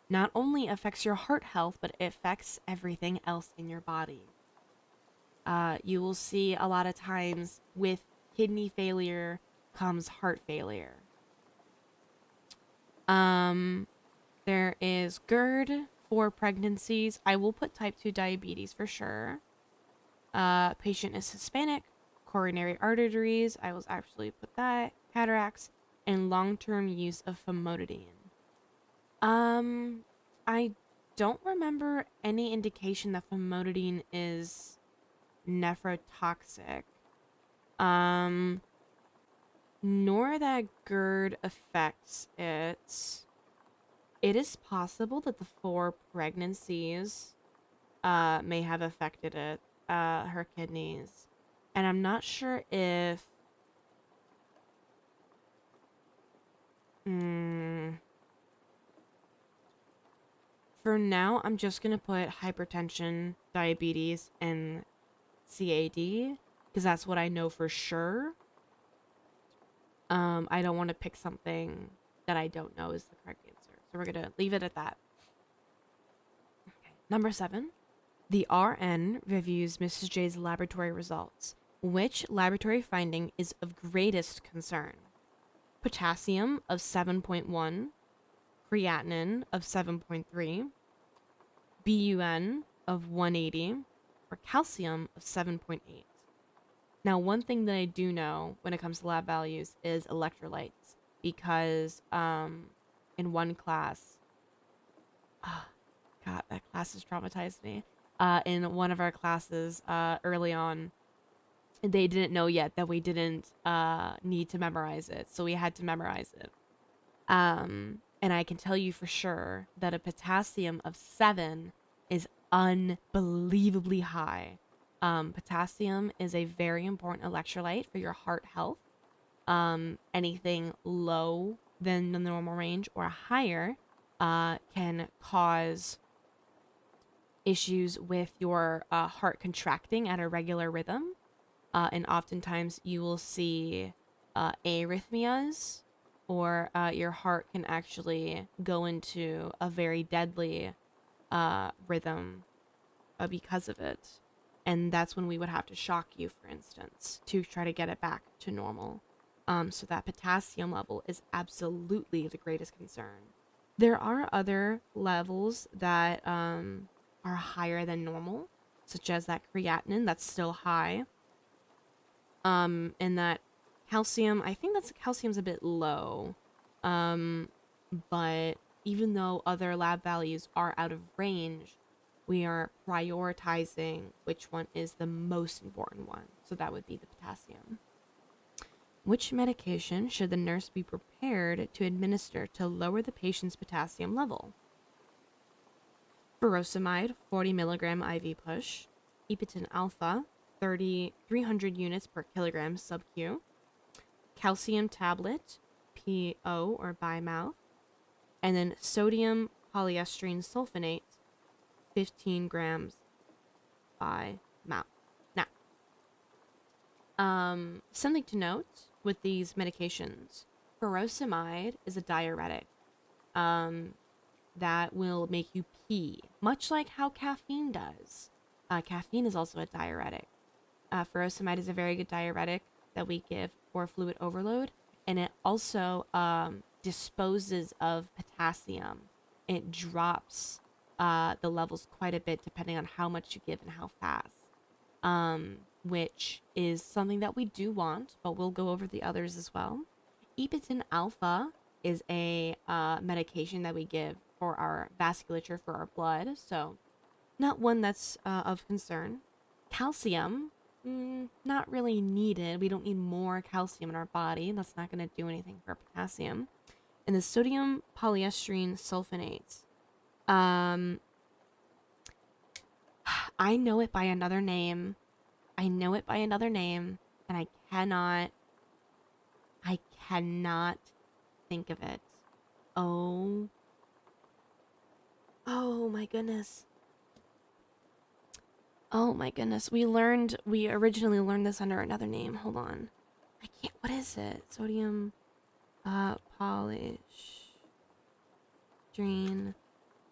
not only affects your heart health, but it affects everything else in your body. You will see a lot of times with kidney failure comes heart failure. There is GERD for pregnancies. I will put type 2 diabetes for sure. Patient is Hispanic, coronary arteries. I will actually put that. Cataracts and long-term use of famotidine. I don't remember any indication that famotidine is nephrotoxic. Nor that GERD affects it. It is possible that the 4 pregnancies may have affected it, her kidneys. And I'm not sure if for now, I'm just gonna put hypertension, diabetes, and CAD because that's what I know for sure. I don't want to pick something that I don't know is the correct answer. So we're gonna leave it at that. Okay. Number 7. The RN reviews Mrs. J's laboratory results. Which laboratory finding is of greatest concern? Potassium of 7.1, creatinine of 7.3, BUN of 180, or calcium of 7.8. Now, one thing that I do know when it comes to lab values is electrolytes, because in one class, God, that class has traumatized me. In one of our classes early on, they didn't know yet that we didn't need to memorize it, so we had to memorize it. And I can tell you for sure that a potassium of 7 is unbelievably high. Potassium is a very important electrolyte for your heart health. Anything low than the normal range or higher can cause issues with your heart contracting at a regular rhythm. And oftentimes you will see arrhythmias, or your heart can actually go into a very deadly rhythm because of it. And that's when we would have to shock you, for instance, to try to get it back to normal. So that potassium level is absolutely the greatest concern. There are other levels that are higher than normal, such as that creatinine that's still high. And that calcium, I think that's calcium's a bit low. But even though other lab values are out of range, we are prioritizing which one is the most important one. So that would be the potassium. Which medication should the nurse be prepared to administer to lower the patient's potassium level? Furosemide, 40 milligram IV push. Epitin alpha, 300 units per kilogram sub-Q. Calcium tablet, PO or by mouth. And then sodium polyestrine sulfonate, 15 grams by mouth. Now, something to note with these medications, furosemide is a diuretic. That will make you pee, much like how caffeine does. Caffeine is also a diuretic. Furosemide is a very good diuretic that we give for fluid overload, and it also disposes of potassium. It drops the levels quite a bit depending on how much you give and how fast, which is something that we do want, but we'll go over the others as well. Epitin alpha is a medication that we give for our vasculature for our blood, so not one that's of concern. Calcium, not really needed. We don't need more calcium in our body. That's not going to do anything for potassium. And the sodium polyestrine sulfonates. I know it by another name. And I cannot think of it. Oh Oh my goodness. Oh my goodness. We originally learned this under another name. Hold on. I can't, what is it? Sodium, polystyrene,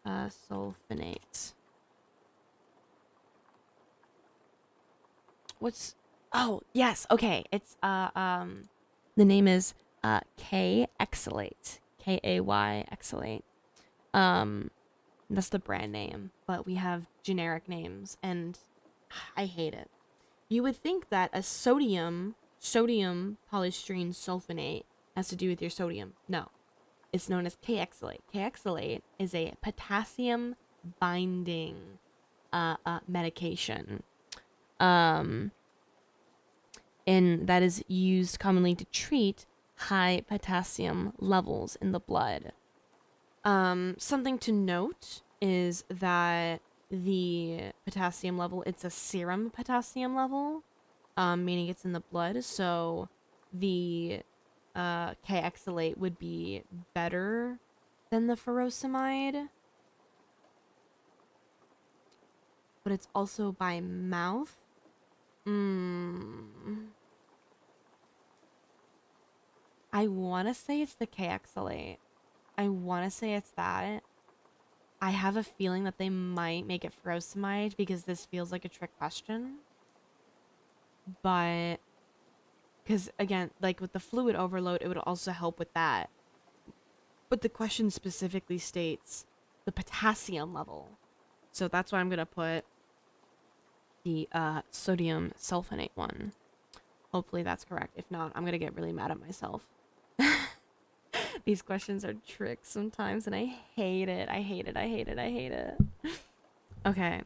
sulfonate. What's, oh, yes. Okay. It's, the name is, K-exalate. K-A-Y exalate. That's the brand name, but we have generic names, and I hate it. You would think that a sodium polystyrene sulfonate has to do with your sodium. No, it's known as K-exalate. K-exalate is a potassium binding medication, um, and that is used commonly to treat high potassium levels in the blood. Something to note is that the potassium level, it's a serum potassium level, meaning it's in the blood. So the K-exalate would be better than the furosemide, but it's also by mouth. I want to say it's the K-exalate. I want to say it's that. I have a feeling that they might make it furosemide because this feels like a trick question. But, because again, like with the fluid overload, it would also help with that. But the question specifically states the potassium level. So that's why I'm going to put the sodium sulfonate one. Hopefully that's correct. If not, I'm going to get really mad at myself. These questions are tricks sometimes, and I hate it. I hate it. I hate it. I hate it. Okay.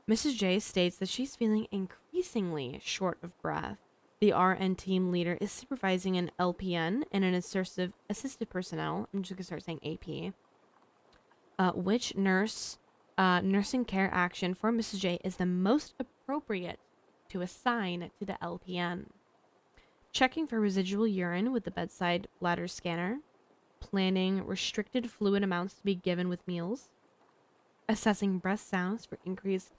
Mrs. J states that she's feeling increasingly short of breath. The RN team leader is supervising an LPN and an assistive personnel. I'm just going to start saying AP. Which nursing care action for Mrs. J is the most appropriate to assign to the LPN? Checking for residual urine with the bedside bladder scanner. Planning restricted fluid amounts to be given with meals. Assessing breath sounds for increased...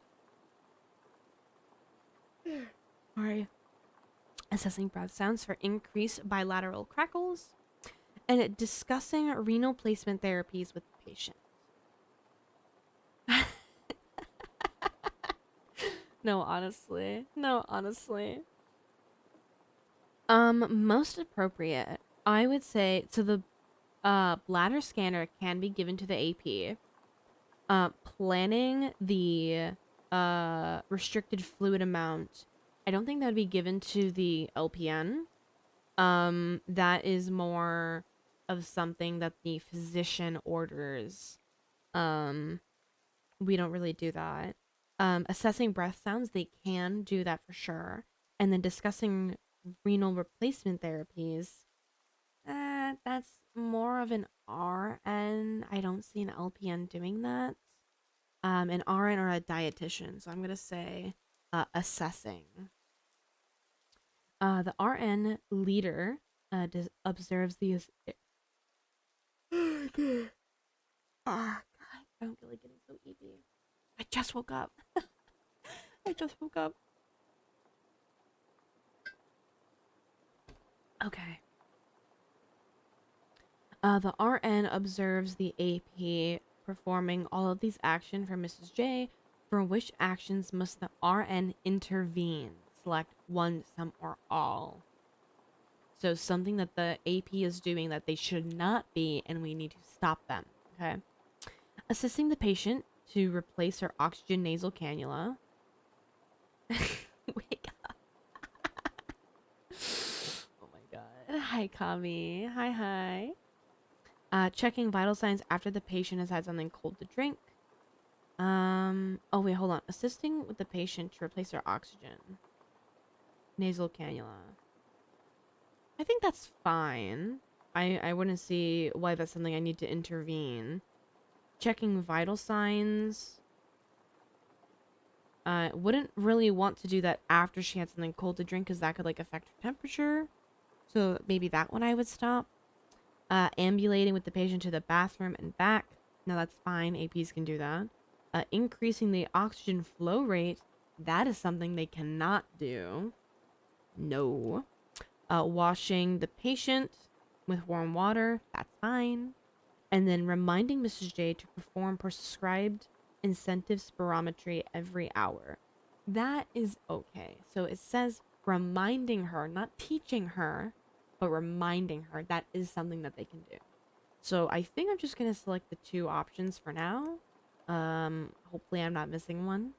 Sorry. Assessing breath sounds for increased bilateral crackles. And discussing renal placement therapies with the patient. No, honestly. No, honestly. Most appropriate. I would say, so the bladder scanner can be given to the AP. Planning the restricted fluid amount, I don't think that would be given to the LPN. That is more of something that the physician orders. We don't really do that. Assessing breath sounds, they can do that for sure. And then discussing renal replacement therapies, that's more of an RN. I don't see an LPN doing that. An RN or a dietitian. So I'm gonna say assessing. The RN leader observes the. Ah, God, I'm really getting so eepy. I just woke up. I just woke up. Okay. The RN observes the AP performing all of these actions for Mrs. J. For which actions must the RN intervene? Select one, some, or all. So something that the AP is doing that they should not be, and we need to stop them. Okay. Assisting the patient to replace her oxygen nasal cannula. Wake up. Oh my god. Hi, Kami. Hi. Checking vital signs after the patient has had something cold to drink. Oh wait, hold on. Assisting with the patient to replace their oxygen. Nasal cannula. I think that's fine. I wouldn't see why that's something I need to intervene. Checking vital signs. Wouldn't really want to do that after she had something cold to drink because that could like affect her temperature. So maybe that one I would stop. Ambulating with the patient to the bathroom and back. Now that's fine. APs can do that. Increasing the oxygen flow rate, that is something they cannot do. No. Washing the patient with warm water, that's fine. And then reminding Mrs. J to perform prescribed incentive spirometry every hour. That is okay. So it says reminding her, not teaching her, but reminding her. That is something that they can do. So I think I'm just going to select the 2 options for now. Hopefully I'm not missing one.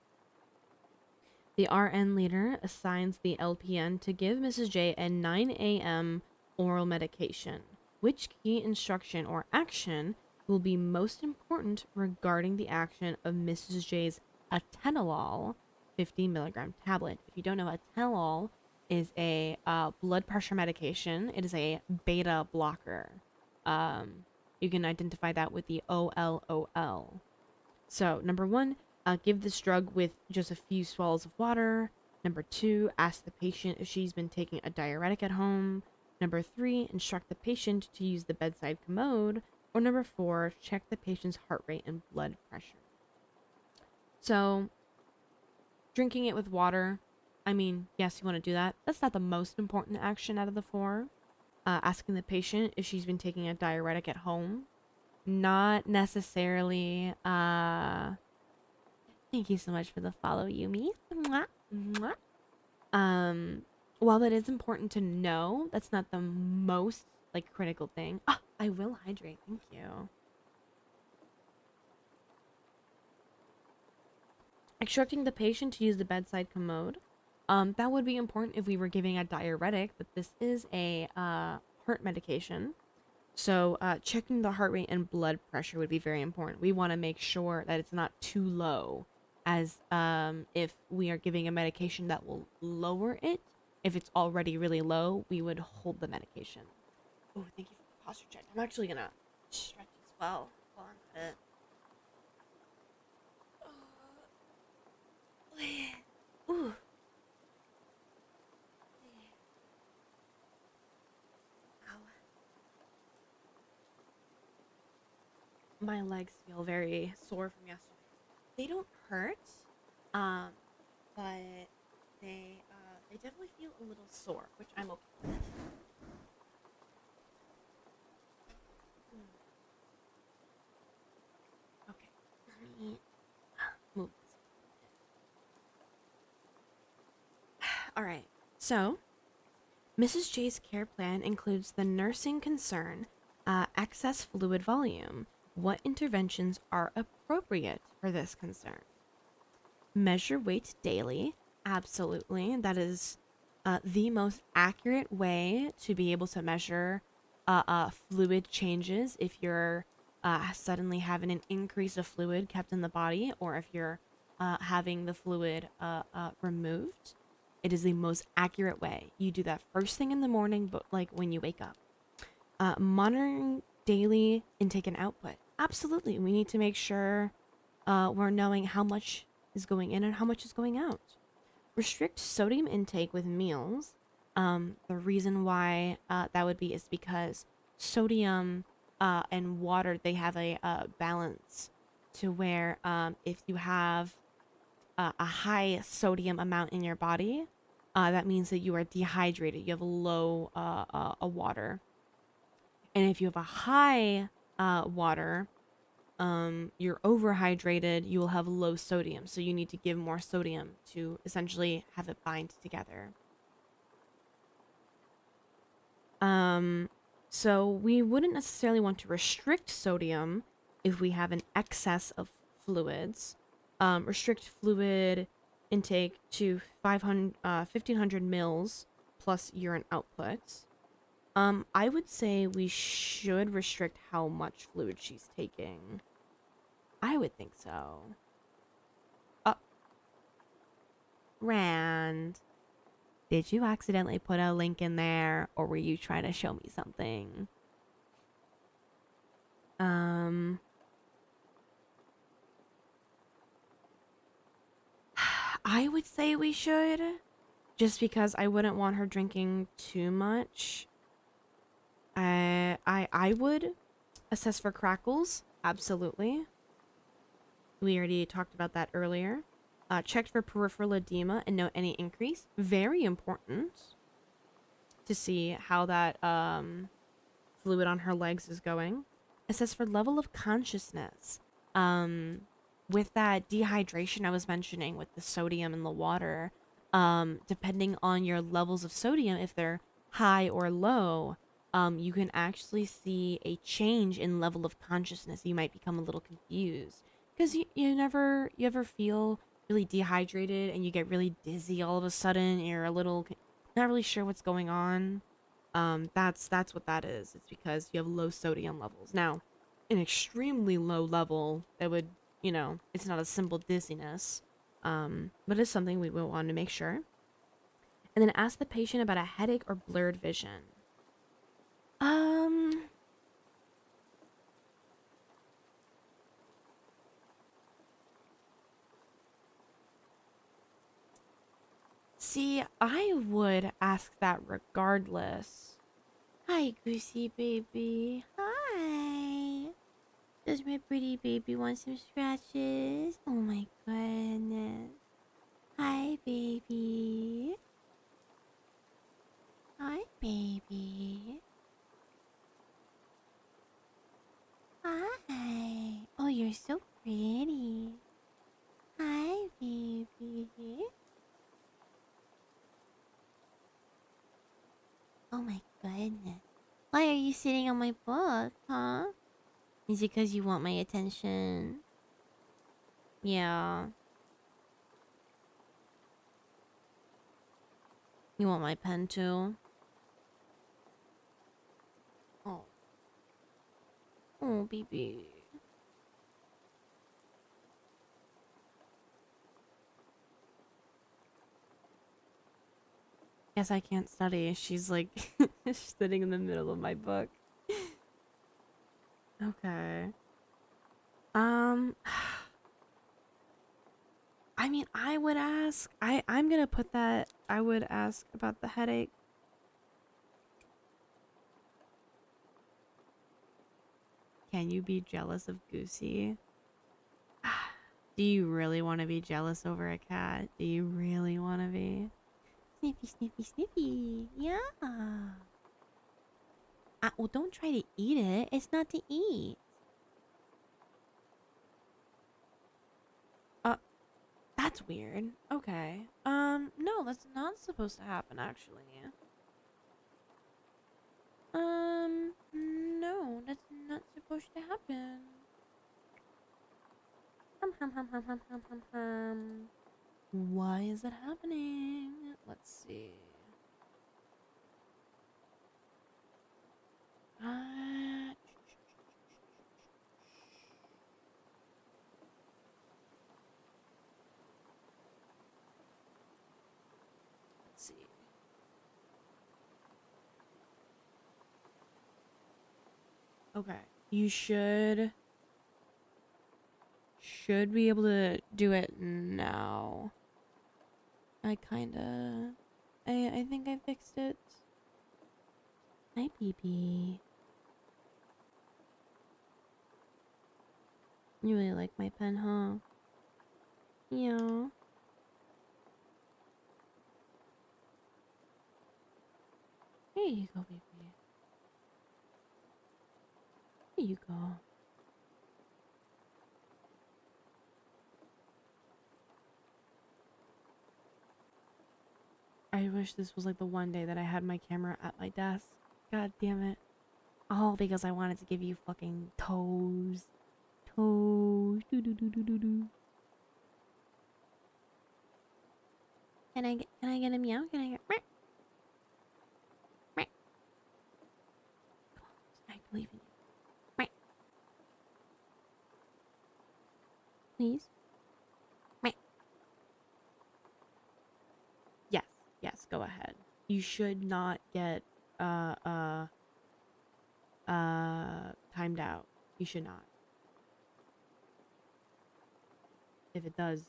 The RN leader assigns the LPN to give Mrs. J a 9 a.m. oral medication. Which key instruction or action will be most important regarding the action of Mrs. J's atenolol 50 milligram tablet? If you don't know, atenolol is a blood pressure medication. It is a beta blocker. You can identify that with the OLOL. So, number 1, give this drug with just a few swallows of water. Number 2, ask the patient if she's been taking a diuretic at home. Number 3, instruct the patient to use the bedside commode. Or number 4, check the patient's heart rate and blood pressure. So, drinking it with water, I mean, yes, you want to do that. That's not the most important action out of the 4. Asking the patient if she's been taking a diuretic at home. Not necessarily, thank you so much for the follow, Yumi. Mwah, mwah. While that is important to know, that's not the most, like, critical thing. Ah, I will hydrate, thank you. Instructing the patient to use the bedside commode. That would be important if we were giving a diuretic, but this is a, heart medication. So checking the heart rate and blood pressure would be very important. We want to make sure that it's not too low, as if we are giving a medication that will lower it. If it's already really low, we would hold the medication. Oh, thank you for the posture check. I'm actually going to stretch as well while I'm at it. Ooh. My legs feel very sore from yesterday. They don't hurt, but they definitely feel a little sore, which I'm okay with. Okay, let me move this. All right, so Mrs. J's care plan includes the nursing concern, excess fluid volume. What interventions are appropriate for this concern? Measure weight daily. Absolutely. That is the most accurate way to be able to measure fluid changes if you're suddenly having an increase of fluid kept in the body, or if you're having the fluid removed. It is the most accurate way. You do that first thing in the morning, but like when you wake up. Monitoring daily intake and output. Absolutely. We need to make sure we're knowing how much is going in and how much is going out. Restrict sodium intake with meals. The reason why that would be is because sodium and water, they have a balance to where if you have a high sodium amount in your body, that means that you are dehydrated. You have low water. And if you have a high water, you're overhydrated, you will have low sodium. So you need to give more sodium to essentially have it bind together. So we wouldn't necessarily want to restrict sodium if we have an excess of fluids. Restrict fluid intake to 1500 mils plus urine output. I would say we should restrict how much fluid she's taking. I would think so. Rand, did you accidentally put a link in there, or were you trying to show me something? I would say we should, just because I wouldn't want her drinking too much. I would assess for crackles. Absolutely. We already talked about that earlier. Checked for peripheral edema and note any increase. Very important to see how that fluid on her legs is going. Assess for level of consciousness. With that dehydration I was mentioning with the sodium in the water, depending on your levels of sodium, if they're high or low, you can actually see a change in level of consciousness. You might become a little confused because you ever feel really dehydrated and you get really dizzy all of a sudden. You're a little not really sure what's going on. That's what that is. It's because you have low sodium levels. Now, an extremely low level that would, it's not a simple dizziness, but it's something we will want to make sure. And then ask the patient about a headache or blurred vision. Um, See, I would ask that regardless. Hi, Goosey baby. Hi. Does my pretty baby want some scratches? Oh my goodness. Hi, baby. Hi, baby. Hi. Oh, you're so pretty. Hi, baby. Oh my goodness. Why are you sitting on my book, huh? Is it because you want my attention? Yeah. You want my pen too? Oh. Oh, baby. Guess I can't study. She's like sitting in the middle of my book. Okay. Um I mean, I would ask. I'm gonna put that. I would ask about the headache. Can you be jealous of Goosey? Do you really want to be jealous over a cat? Do you really want to be? Sniffy, sniffy, sniffy. Yeah. Well, don't try to eat it. It's not to eat. Uh, that's weird. Okay. No, that's not supposed to happen, actually. No, that's not supposed to happen. Why is it happening? Let's see. Let's see. Okay. You should be able to do it now. I think I fixed it. Hi, BB. You really like my pen, huh? Yeah. Here you go, baby. Here you go. I wish this was like the one day that I had my camera at my desk. God damn it. All because I wanted to give you fucking toes. Toes. Do do do do do do. Can I get a meow? Can I get meow? Meow. Come on, I believe in you. Meow. Please. Meow. Yes, yes, go ahead. You should not get uh uh timed out. You should not. If it does,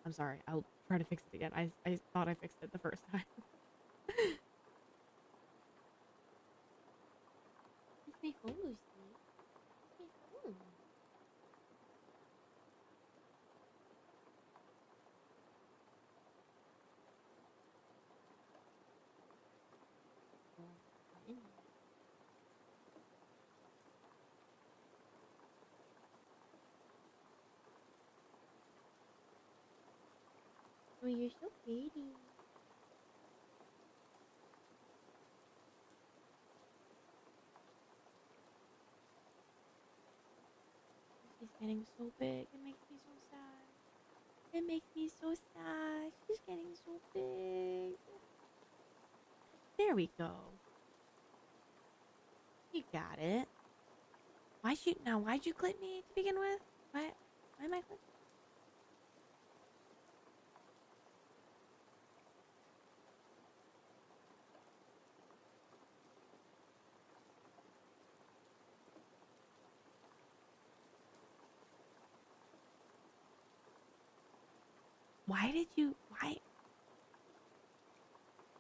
I'm sorry. I'll try to fix it again. I thought I fixed it the first time. It's my home, Lucy. It's my home. Oh, you're so pretty. She's getting so big. It makes me so sad. It makes me so sad. She's getting so big. There we go. You got it. Why'd you clip me to begin with? Why am I clipped?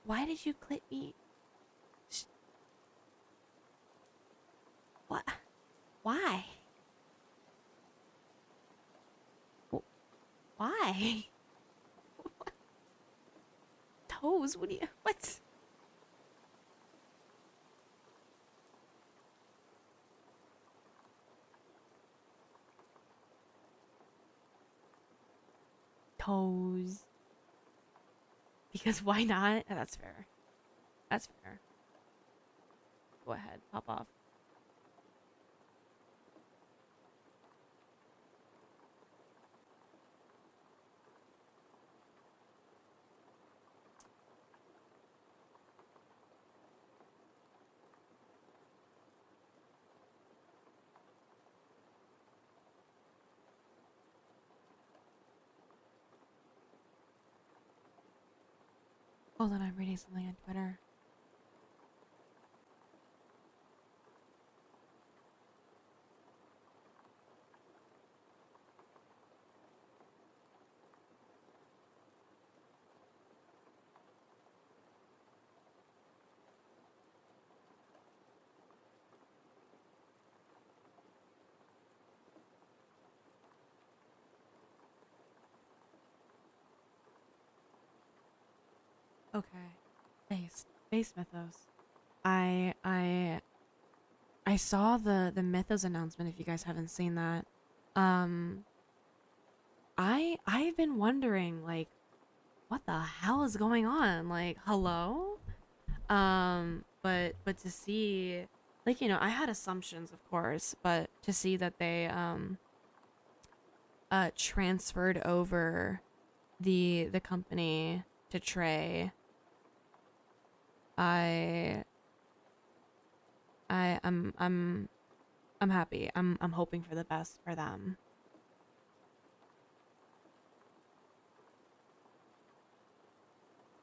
Why did you clip me? What? Why? Why? Toes? What? Toes. Because why not? That's fair. That's fair. Go ahead, pop off. Hold on, I'm reading something on Twitter. Okay. Base mythos. I saw the mythos announcement if you guys haven't seen that. Um I've been wondering like what the hell is going on? Like, hello? But to see like, I had assumptions of course, but to see that they transferred over the company to Trey, I I'm happy. I'm hoping for the best for them.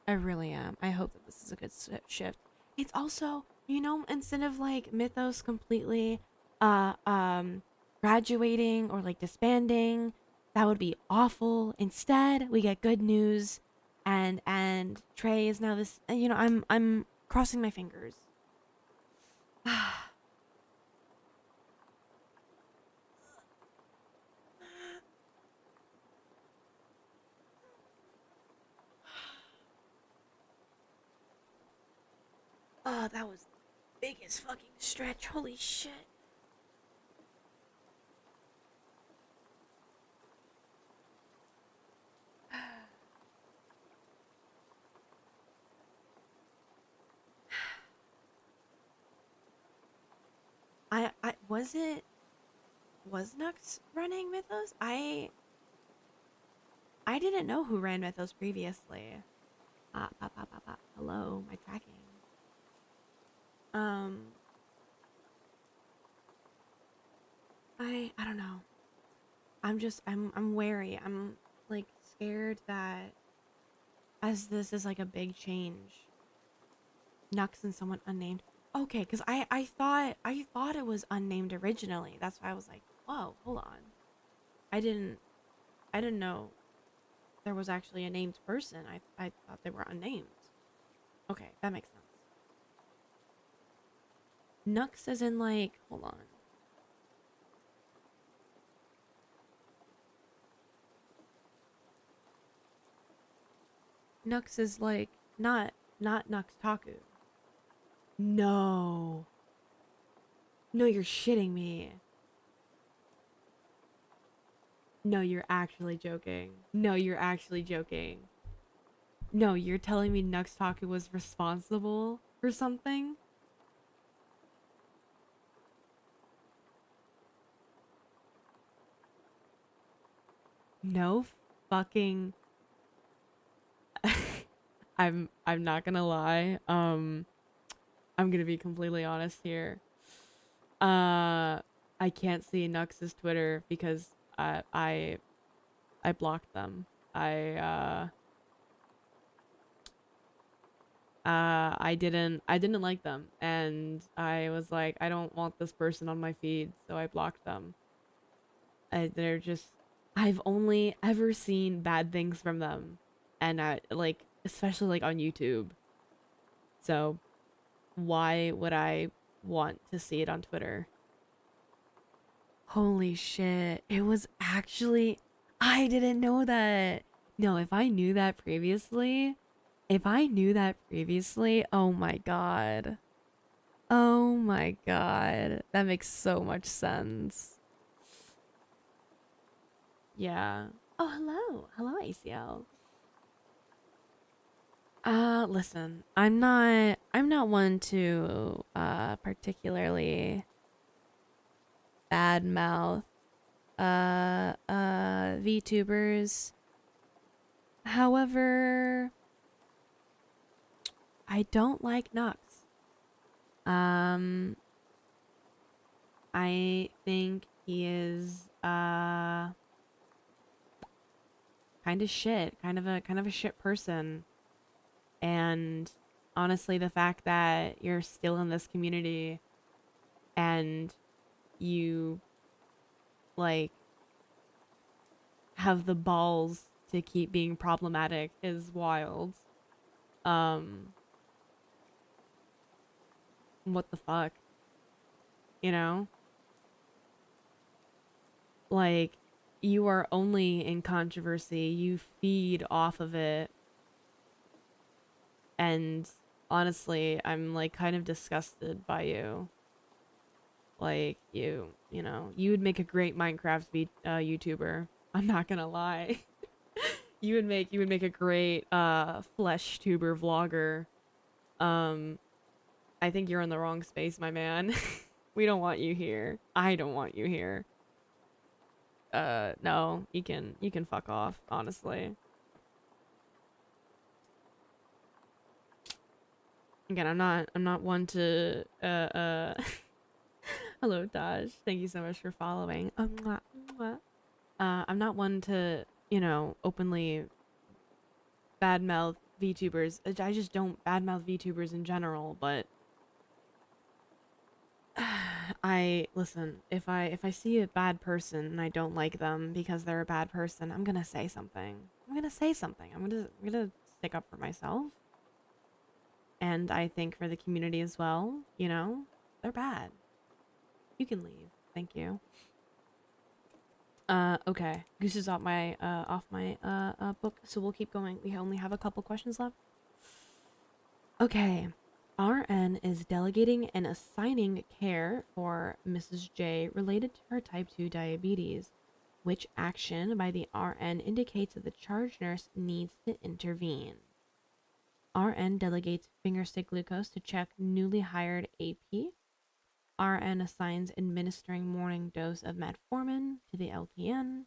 I really am. I hope that this is a good shift. It's also, instead of like Mythos completely uh um graduating or like disbanding, that would be awful. Instead, we get good news and Trey is now this, I'm crossing my fingers. Oh, that was the biggest fucking stretch. Holy shit. I was Nux running Mythos? I didn't know who ran Mythos previously. Hello, my tracking. Um, I don't know. I'm wary. I'm like scared that as this is like a big change, Nux and someone unnamed. Okay, because I thought it was unnamed originally. That's why I was like, whoa, hold on. I didn't I didn't know there was actually a named person. I thought they were unnamed. Okay, that makes sense. Nux as in like, hold on. Nux is like not Nux Taku. No. No, you're shitting me. No, you're actually joking. No, you're actually joking. No, you're telling me Nux Taku was responsible for something? No fucking I'm not gonna lie. I'm gonna be completely honest here. Uh I can't see Nux's Twitter because I blocked them. I didn't like them, and I was like, I don't want this person on my feed, so I blocked them. They're just, I've only ever seen bad things from them, and like, especially like on YouTube. So why would I want to see it on Twitter? Holy shit. It was actually, I didn't know that. No, if I knew that previously, oh my god. Oh my god. That makes so much sense. Yeah. Oh, hello. Hello, ACL. Listen, I'm not one to particularly badmouth VTubers. However, I don't like Nux. Um I think he is kind of shit, kind of a shit person. And honestly, the fact that you're still in this community and you like have the balls to keep being problematic is wild. Um what the fuck, you know? Like, you are only in controversy, you feed off of it, and honestly, I'm like kind of disgusted by you. Like, you know, you would make a great Minecraft YouTuber. I'm not gonna lie. You would make a great flesh tuber vlogger. Um, I think you're in the wrong space, my man. We don't want you here. I don't want you here. No, you can fuck off, honestly. Again, I'm not one to hello Daj. Thank you so much for following. Mwah, mwah. I'm not one to, openly badmouth VTubers. I just don't badmouth VTubers in general, but I listen, if I see a bad person and I don't like them because they're a bad person, I'm gonna say something. I'm gonna say something. I'm gonna stick up for myself. And I think for the community as well, they're bad. You can leave. Thank you. Okay. Goose is off my book, so we'll keep going. We only have a couple questions left. Okay. RN is delegating and assigning care for Mrs. J related to her type 2 diabetes. Which action by the RN indicates that the charge nurse needs to intervene? RN delegates fingerstick glucose to check newly hired AP. RN assigns administering morning dose of metformin to the LPN.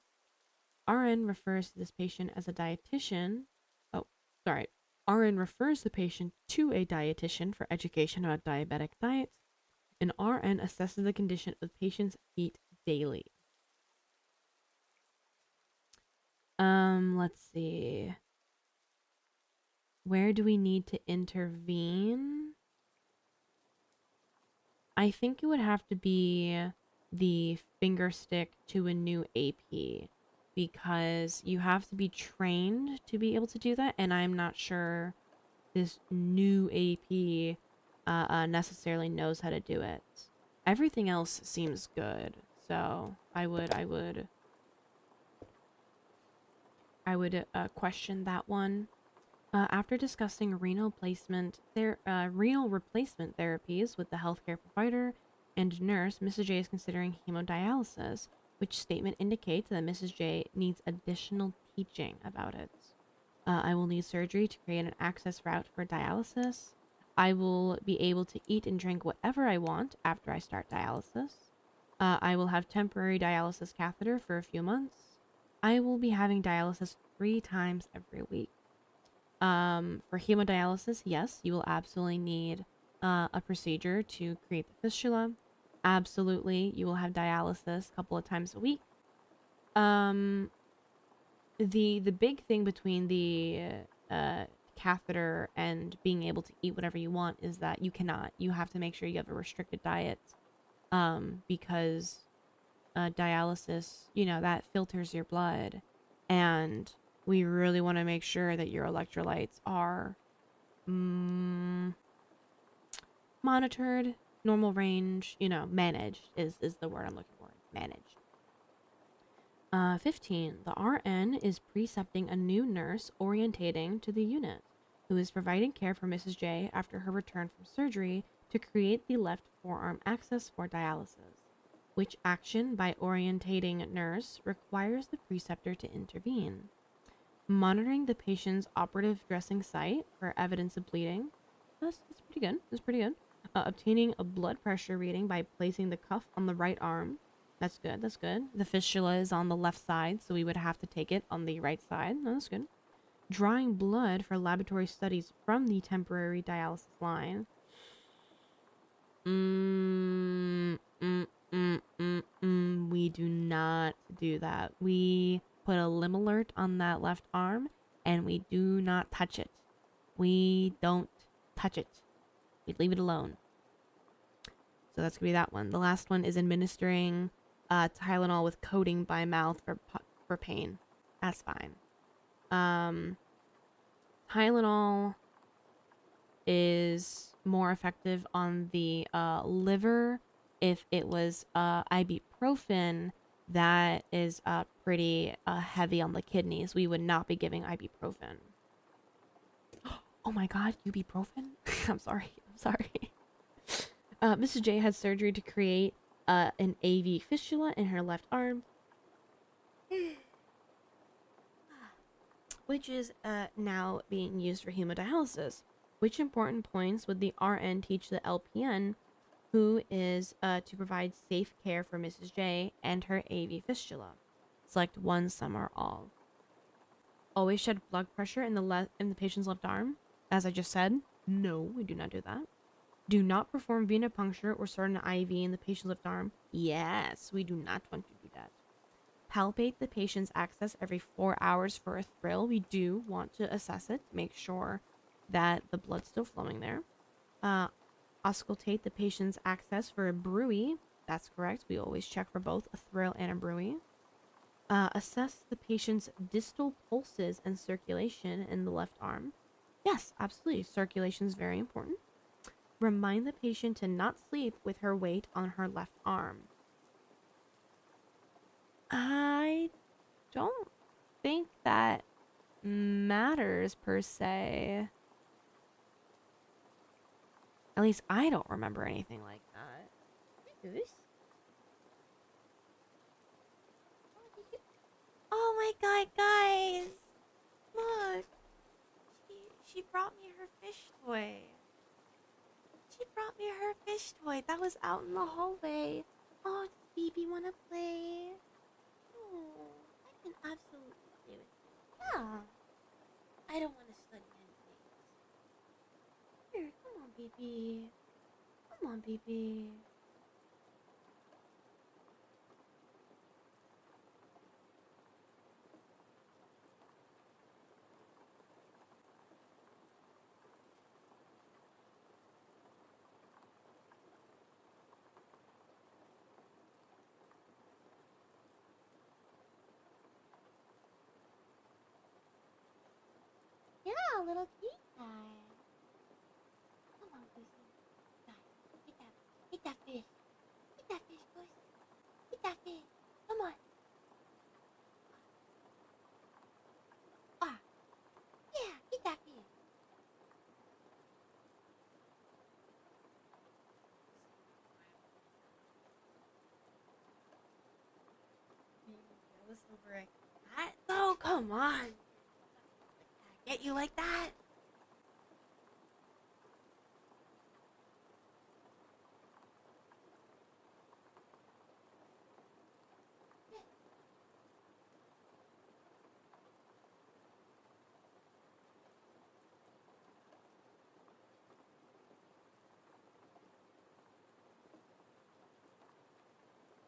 RN refers to this patient as a dietitian. Oh, sorry. RN refers the patient to a dietitian for education about diabetic diets. And RN assesses the condition of patients' feet daily. Let's see. Where do we need to intervene? I think it would have to be the finger stick to a new AP because you have to be trained to be able to do that, and I'm not sure this new AP necessarily knows how to do it. Everything else seems good, so I would question that one. After discussing renal replacement therapies with the healthcare provider and nurse, Mrs. J is considering hemodialysis, which statement indicates that Mrs. J needs additional teaching about it. I will need surgery to create an access route for dialysis. I will be able to eat and drink whatever I want after I start dialysis. I will have temporary dialysis catheter for a few months. I will be having dialysis 3 times every week. For hemodialysis, yes, you will absolutely need a procedure to create the fistula. Absolutely, you will have dialysis a couple of times a week. Um, the big thing between the catheter and being able to eat whatever you want is that you cannot. You have to make sure you have a restricted diet, because dialysis, that filters your blood, and we really want to make sure that your electrolytes are monitored, normal range, managed is the word I'm looking for. Managed. 15. The RN is precepting a new nurse orientating to the unit, who is providing care for Mrs. J after her return from surgery to create the left forearm access for dialysis, which action by orientating nurse requires the preceptor to intervene. Monitoring the patient's operative dressing site for evidence of bleeding. That's pretty good. That's pretty good. Obtaining a blood pressure reading by placing the cuff on the right arm. That's good. That's good. The fistula is on the left side, so we would have to take it on the right side. No, that's good. Drawing blood for laboratory studies from the temporary dialysis line. We do not do that. We put a limb alert on that left arm, and we do not touch it. We don't touch it. We leave it alone. So that's gonna be that one. The last one is administering Tylenol with coating by mouth for pain. That's fine. Tylenol is more effective on the liver. If it was ibuprofen, that is pretty heavy on the kidneys. We would not be giving ibuprofen. Oh my god, ibuprofen? I'm sorry. Mrs. J had surgery to create an AV fistula in her left arm, which is now being used for hemodialysis. Which important points would the RN teach the LPN, who is to provide safe care for Mrs. J and her AV fistula? Select one, some, or all. Always check blood pressure in the patient's left arm. As I just said, no, we do not do that. Do not perform venipuncture or start an IV in the patient's left arm. Yes, we do not want to do that. Palpate the patient's access every 4 hours for a thrill. We do want to assess it, make sure that the blood's still flowing there. Auscultate the patient's access for a bruit. That's correct. We always check for both a thrill and a bruit. Assess the patient's distal pulses and circulation in the left arm. Yes, absolutely. Circulation is very important. Remind the patient to not sleep with her weight on her left arm. I don't think that matters per se. At least I don't remember anything like that. Oh my god, guys! Look! She brought me her fish toy. She brought me her fish toy that was out in the hallway. Oh, does Phoebe want to play? Oh, I can absolutely play with you. Yeah. I don't want to study anything. Here, come on, baby. Come on, baby. Yeah, little tea time. Come on, Lucy. Guys, get that fish. Get that fish, Puss. Get that fish. Come on. Ah, yeah, get that fish. Being jealous over a cat? Oh, come on. Get you like that?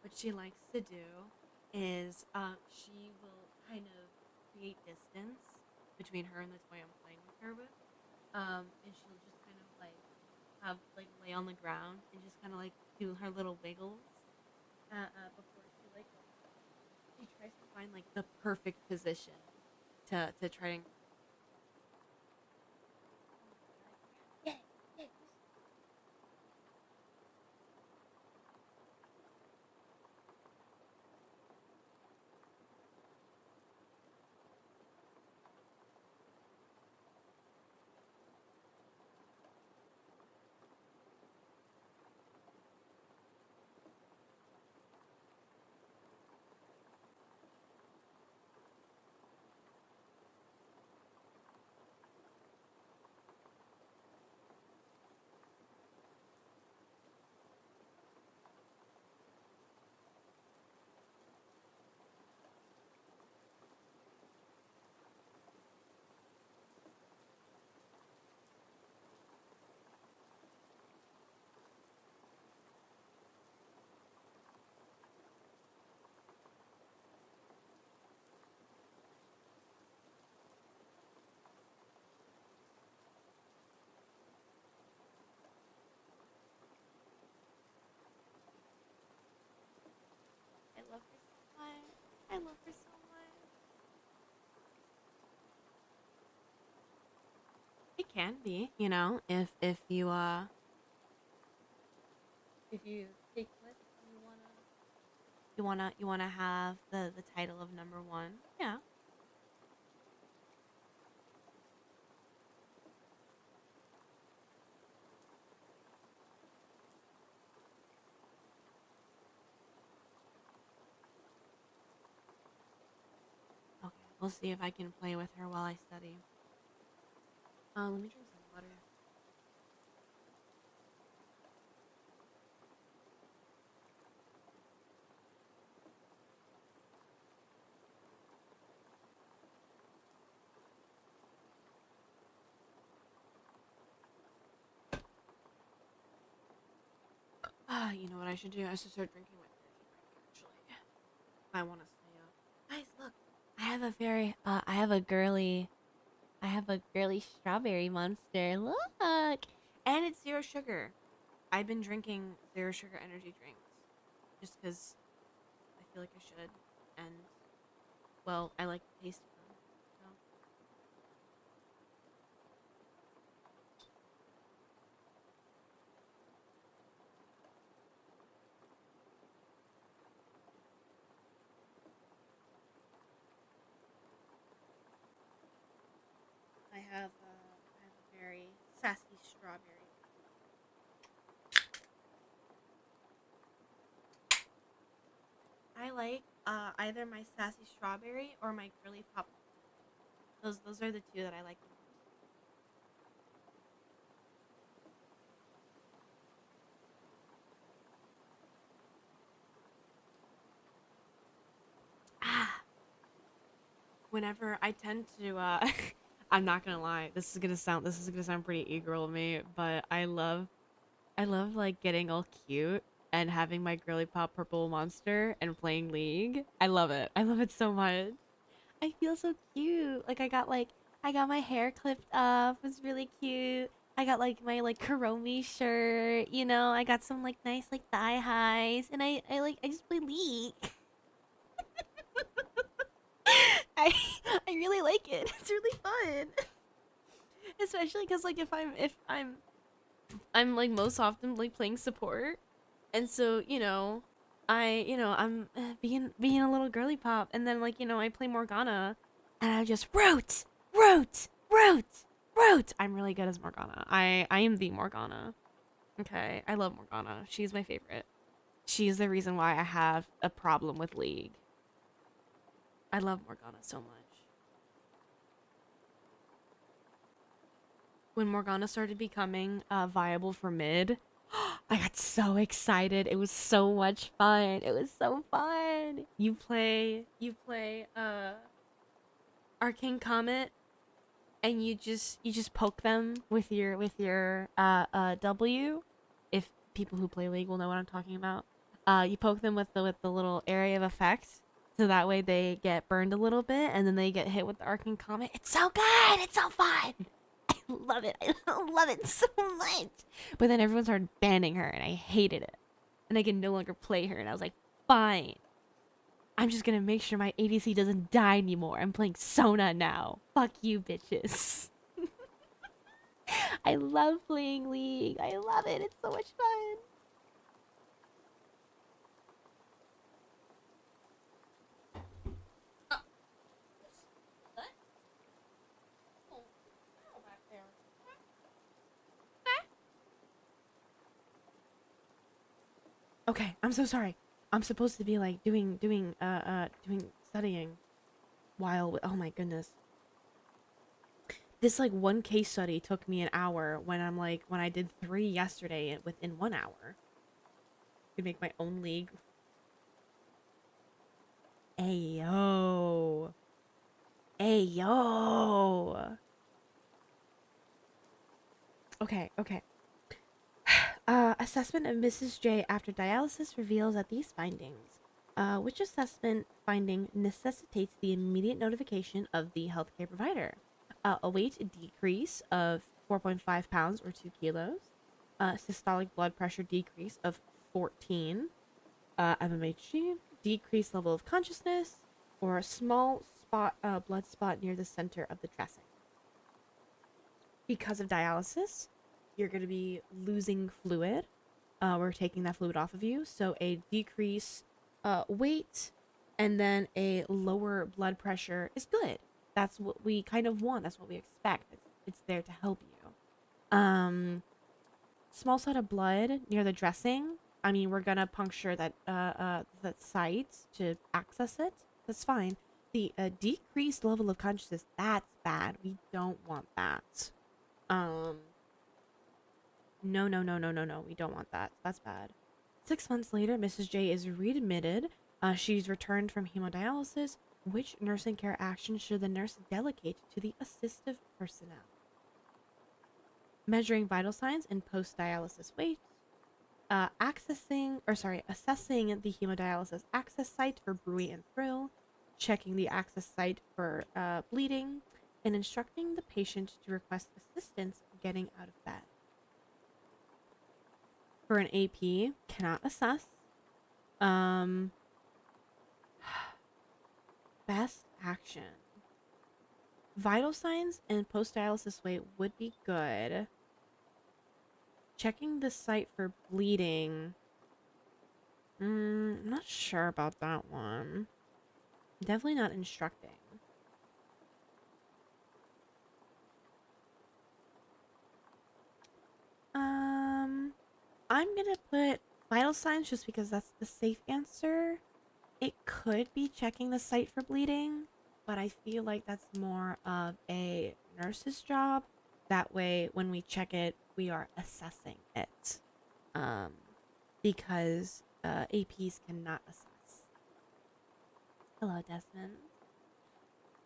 What she likes to do is she will kind of create distance between her and the toy I'm playing with her with. And she'll just kind of like have like lay on the ground and just kind of like do her little wiggles before she like she tries to find like the perfect position to try and yeah, yeah. I love her so much. I love her so much. It can be, you know, if you take what you wanna have the title of number one. Yeah. Okay. We'll see if I can play with her while I study. Let me drink some water. Ah, you know what I should do? I should start drinking my energy drink. Actually, I want to stay up. Guys, look! I have a girly strawberry monster. Look, and it's zero sugar. I've been drinking zero sugar energy drinks just because I feel like I should, and well, I like the taste of them. So I have a very sassy strawberry. I like either my sassy strawberry or my girly pop. Those are the two that I like the most. Ah, whenever I tend to I'm not gonna lie, this is gonna sound pretty e-girl of me, but I love like getting all cute and having my girly pop purple monster and playing League. I love it. I love it so much. I feel so cute. I got my hair clipped up. It's really cute. I got like my like Kuromi shirt, you know. I got some like nice like thigh highs, and I just play League. I I really like it. It's really fun, especially because like if I'm like most often like playing support, and so I'm being a little girly pop, and then like I play Morgana, and I just root. I'm really good as Morgana. I am the Morgana. Okay, I love Morgana. She's my favorite. She's the reason why I have a problem with League. I love Morgana so much. when Morgana started becoming viable for mid, I got so excited. It was so much fun. It was so fun. You play Arcane Comet and you just poke them with your W. If people who play League will know what I'm talking about. You poke them with the little area of effects, so that way they get burned a little bit, and then they get hit with the Arcane Comet. It's so good. It's so fun. I love it. I love it so much. But then everyone started banning her, and I hated it. And I could no longer play her, and I was like, fine. I'm just gonna make sure my ADC doesn't die anymore. I'm playing Sona now. Fuck you, bitches. I love playing League. I love it. It's so much fun. Okay, I'm so sorry. I'm supposed to be like doing studying while oh my goodness. This like one case study took me an hour when I did 3 yesterday within 1 hour. To make my own league. Ayo. Ayo. Okay, okay. Assessment of Mrs. J after dialysis reveals that these findings. Which assessment finding necessitates the immediate notification of the healthcare provider? A weight decrease of 4.5 pounds or 2 kilos. Systolic blood pressure decrease of 14. MMHG, decreased level of consciousness, or a small blood spot near the center of the dressing. Because of dialysis, you're going to be losing fluid. We're taking that fluid off of you. So a decrease weight and then a lower blood pressure is good. That's what we kind of want. That's what we expect. It's there to help you. Small side of blood near the dressing. I mean, we're gonna puncture that site to access it. That's fine. The decreased level of consciousness, that's bad. We don't want that. No, no, no, no, no, no. We don't want that. That's bad. 6 months later, Mrs. J is readmitted. She's returned from hemodialysis. Which nursing care action should the nurse delegate to the assistive personnel? Measuring vital signs and post-dialysis weight. Assessing the hemodialysis access site for bruit and thrill. Checking the access site for bleeding. And instructing the patient to request assistance getting out of bed. For an AP, cannot assess. Best action. Vital signs and post-dialysis weight would be good. Checking the site for bleeding. I'm not sure about that one. Definitely not instructing. I'm gonna put vital signs just because that's the safe answer. It could be checking the site for bleeding, but I feel like that's more of a nurse's job. That way, when we check it, we are assessing it. Because APs cannot assess. Hello, Desmond.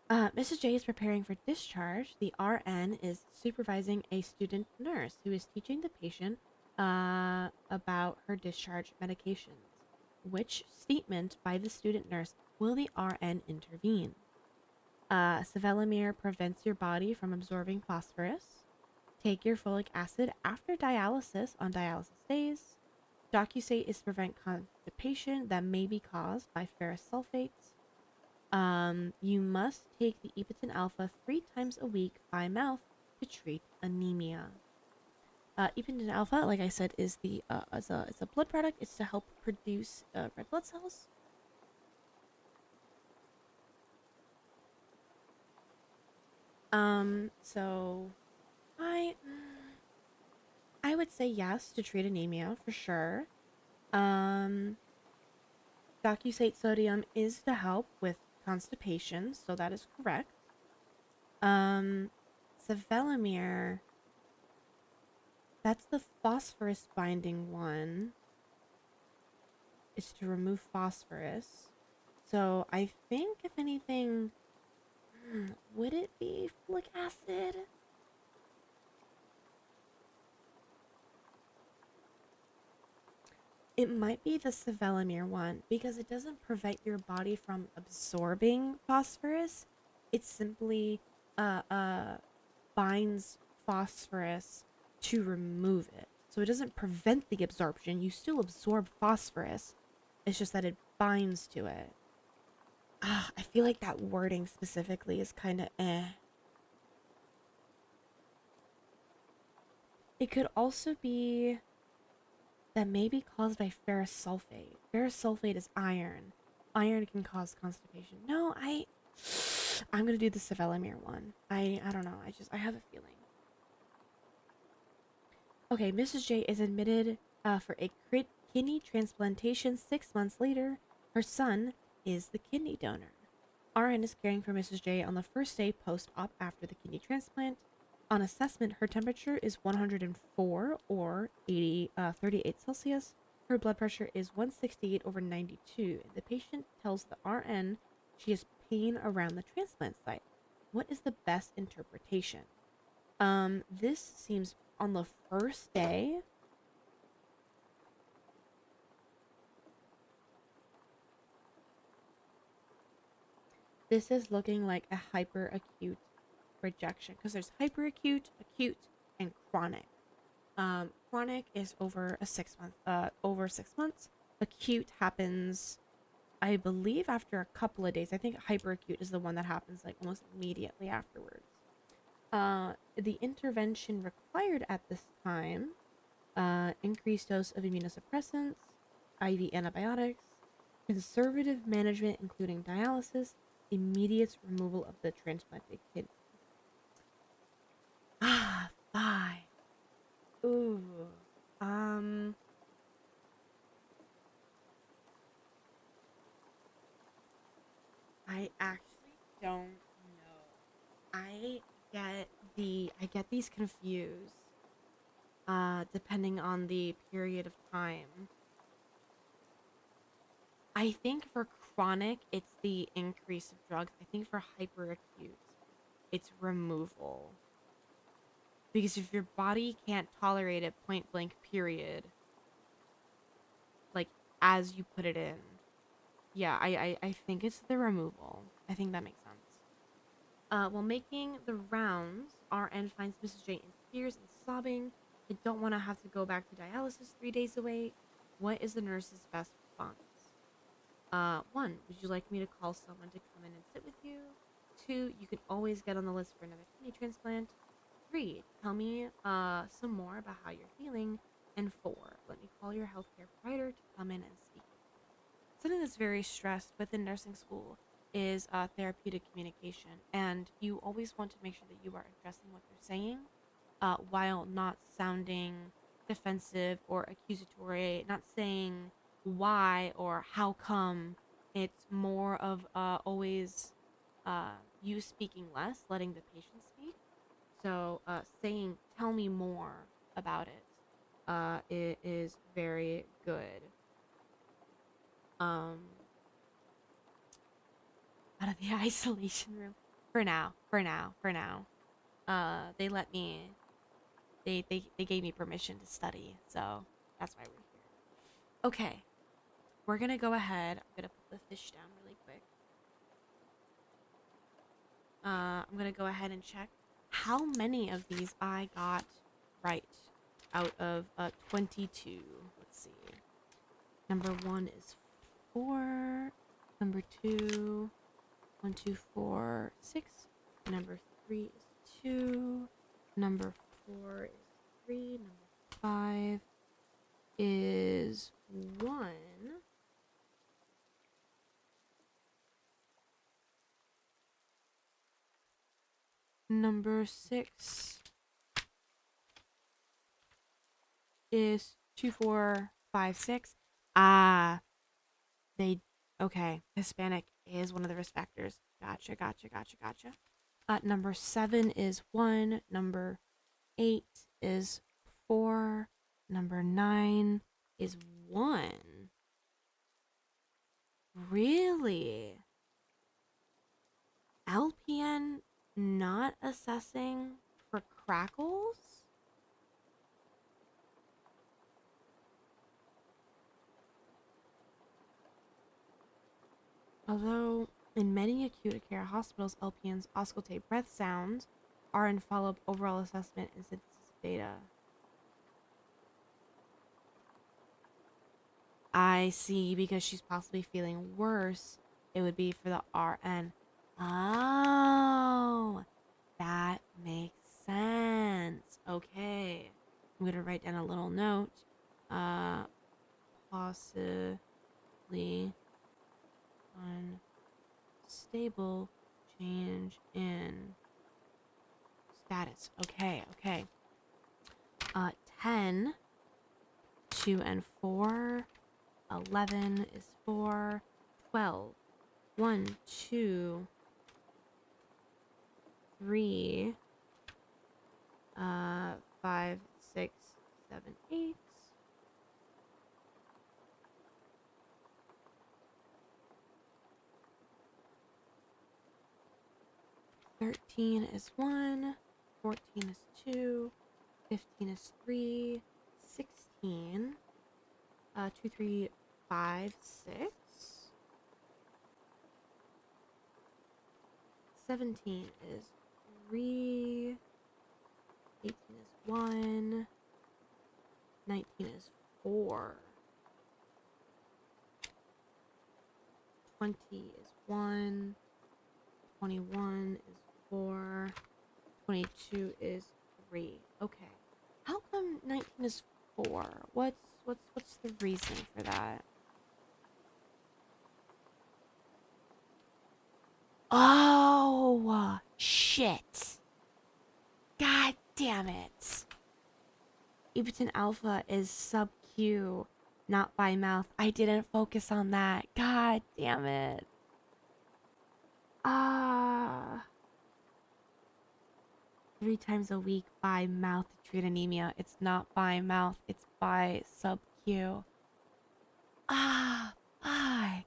Mrs. J is preparing for discharge. The RN is supervising a student nurse who is teaching the patient about her discharge medications. Which statement by the student nurse will the RN intervene? Sevelamer prevents your body from absorbing phosphorus. Take your folic acid after dialysis on dialysis days. Docusate is to prevent constipation that may be caused by ferrous sulfate. You must take the Epiton alpha 3 times a week by mouth to treat anemia. Epiton alpha, like I said, is it's a blood product. It's to help produce red blood cells. So I would say yes to treat anemia for sure. Docusate sodium is to help with constipation, so that is correct. Sevelamer That's the phosphorus binding one. It's to remove phosphorus. So I think if anything, would it be folic acid? It might be the sevelamer one because it doesn't prevent your body from absorbing phosphorus. It simply uh, uh, binds phosphorus to remove it. So it doesn't prevent the absorption. You still absorb phosphorus. It's just that it binds to it. I feel like that wording specifically is kind of eh. It could also be that may be caused by ferrous sulfate. Ferrous sulfate is iron. Iron can cause constipation. No, I'm gonna do the sevelamer one. I don't know. I have a feeling. Okay, Mrs. J is admitted for a kidney transplantation 6 months later. Her son is the kidney donor. RN is caring for Mrs. J on the first day post-op after the kidney transplant. On assessment, her temperature is 104 or 38 Celsius. Her blood pressure is 168/92. The patient tells the RN she has pain around the transplant site. What is the best interpretation? This seems on the first day. This is looking like a hyperacute rejection because there's hyperacute, acute, and chronic. Chronic is over 6 months. Acute happens, I believe, after a couple of days. I think hyperacute is the one that happens like almost immediately afterwards. The intervention required at this time, increased dose of immunosuppressants, IV antibiotics, conservative management including dialysis, immediate removal of the transplanted kidney. Fine. Ooh. I actually don't know. I get these confused depending on the period of time. I think for chronic it's the increase of drugs. I think for hyperacute it's removal. Because if your body can't tolerate it point blank period, like as you put it in, yeah, I think it's the removal. I think that makes sense. While making the rounds, RN finds Mrs. J in tears and sobbing. I don't want to have to go back to dialysis 3 days away. What is the nurse's best response? 1, would you like me to call someone to come in and sit with you? 2, you can always get on the list for another kidney transplant. 3, tell me some more about how you're feeling. And 4, let me call your healthcare provider to come in and speak with you. Something that's very stressed within nursing school is therapeutic communication, and you always want to make sure that you are addressing what they're saying while not sounding defensive or accusatory, not saying why or how come. It's more of always you speaking less, letting the patient speak. So saying, tell me more about it, it is very good. Um, out of the isolation room for now. They let me. They gave me permission to study, so that's why we're here. Okay, we're gonna go ahead. I'm gonna put the fish down really quick. I'm gonna go ahead and check how many of these I got right out of 22. Let's see. Number 1 is 4. Number 2, 1, 2, 4, 6. Number 3 is 2. Number 4 is 3. Number 5 is 1. Number 6 is 2, 4, 5, 6. Okay. Hispanic is one of the risk factors. Gotcha. Number 7 is 1. Number 8 is 4. Number 9 is 1. Really? LPN not assessing for crackles? Although in many acute care hospitals, LPNs auscultate breath sounds, RN follow-up overall assessment and synthesis of data. I see, because she's possibly feeling worse, it would be for the RN. Oh, that makes sense. Okay. I'm going to write down a little note. Possibly unstable change in status. Okay, okay. 10, 2 and 4. 11 is 4. 12. 1, 2, 3. 5, 6, 7, 8. 13 is 1. 14 is 2. 15 is 3. 16. 2, 3, 5, 6. 17 is 3. 18 is 1. 19 is 4. 20 is 1. 21 is 4. 22 is 3. Okay. How come 19 is 4? What's the reason for that? Oh, shit. God damn it. Ibutin alpha is sub-Q, not by mouth. I didn't focus on that. God damn it. Ah. 3 times a week by mouth to treat anemia. It's not by mouth, it's by sub-Q. Ah, fuck.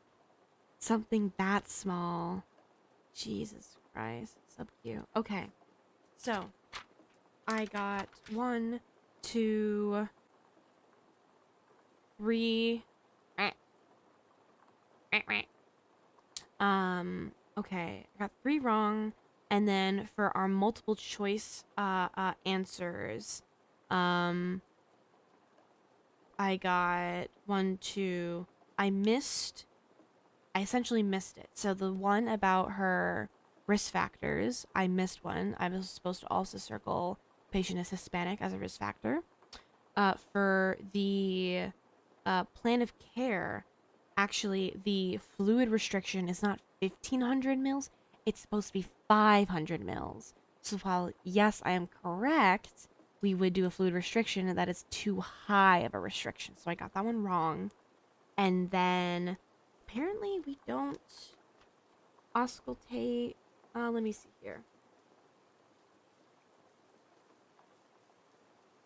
Something that small. Jesus Christ. Sub-Q. Okay. So, I got 1, 2, 3. Okay. I got 3 wrong. And then for our multiple choice answers, I got 1, 2. I essentially missed it. So the one about her risk factors, I missed one. I was supposed to also circle patient is Hispanic as a risk factor. For the plan of care, actually, the fluid restriction is not 1,500 mils. It's supposed to be 500 mils. So while, yes, I am correct, we would do a fluid restriction, and that is too high of a restriction. So I got that one wrong. And then apparently we don't auscultate. Let me see here.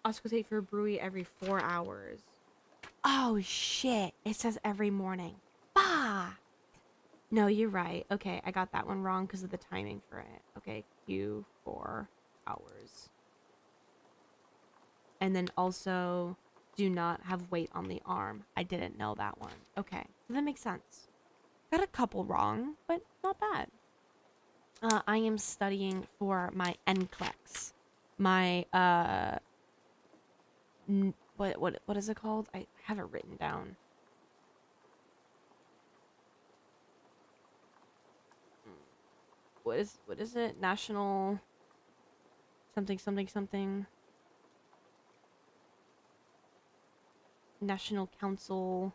Auscultate for bruit every 4 hours. Oh shit! It says every morning. Bah! No, you're right. Okay, I got that one wrong because of the timing for it. Okay, Q 4 hours. And then also, do not have weight on the arm. I didn't know that one. Okay, so that makes sense. Got a couple wrong, but not bad. I am studying for my NCLEX. My, what is it called? I have it written down. What is it? National something. National Council.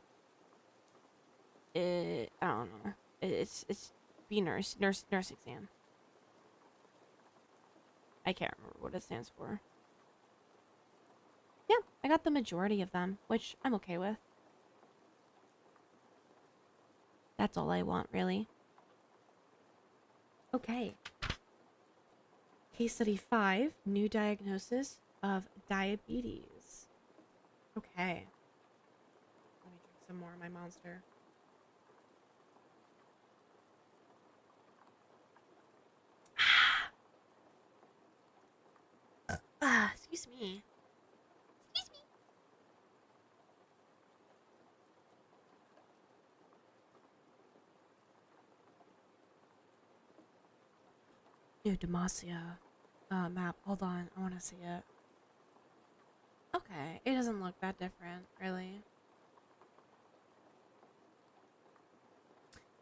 I don't know. It's be nurse exam. I can't remember what it stands for. Yeah, I got the majority of them, which I'm okay with. That's all I want, really. Okay. Case study 5, new diagnosis of diabetes. Okay. Let me drink some more of my monster. Excuse me. Excuse me. Dude, Demacia. Map. Hold on. I want to see it. Okay. It doesn't look that different, really.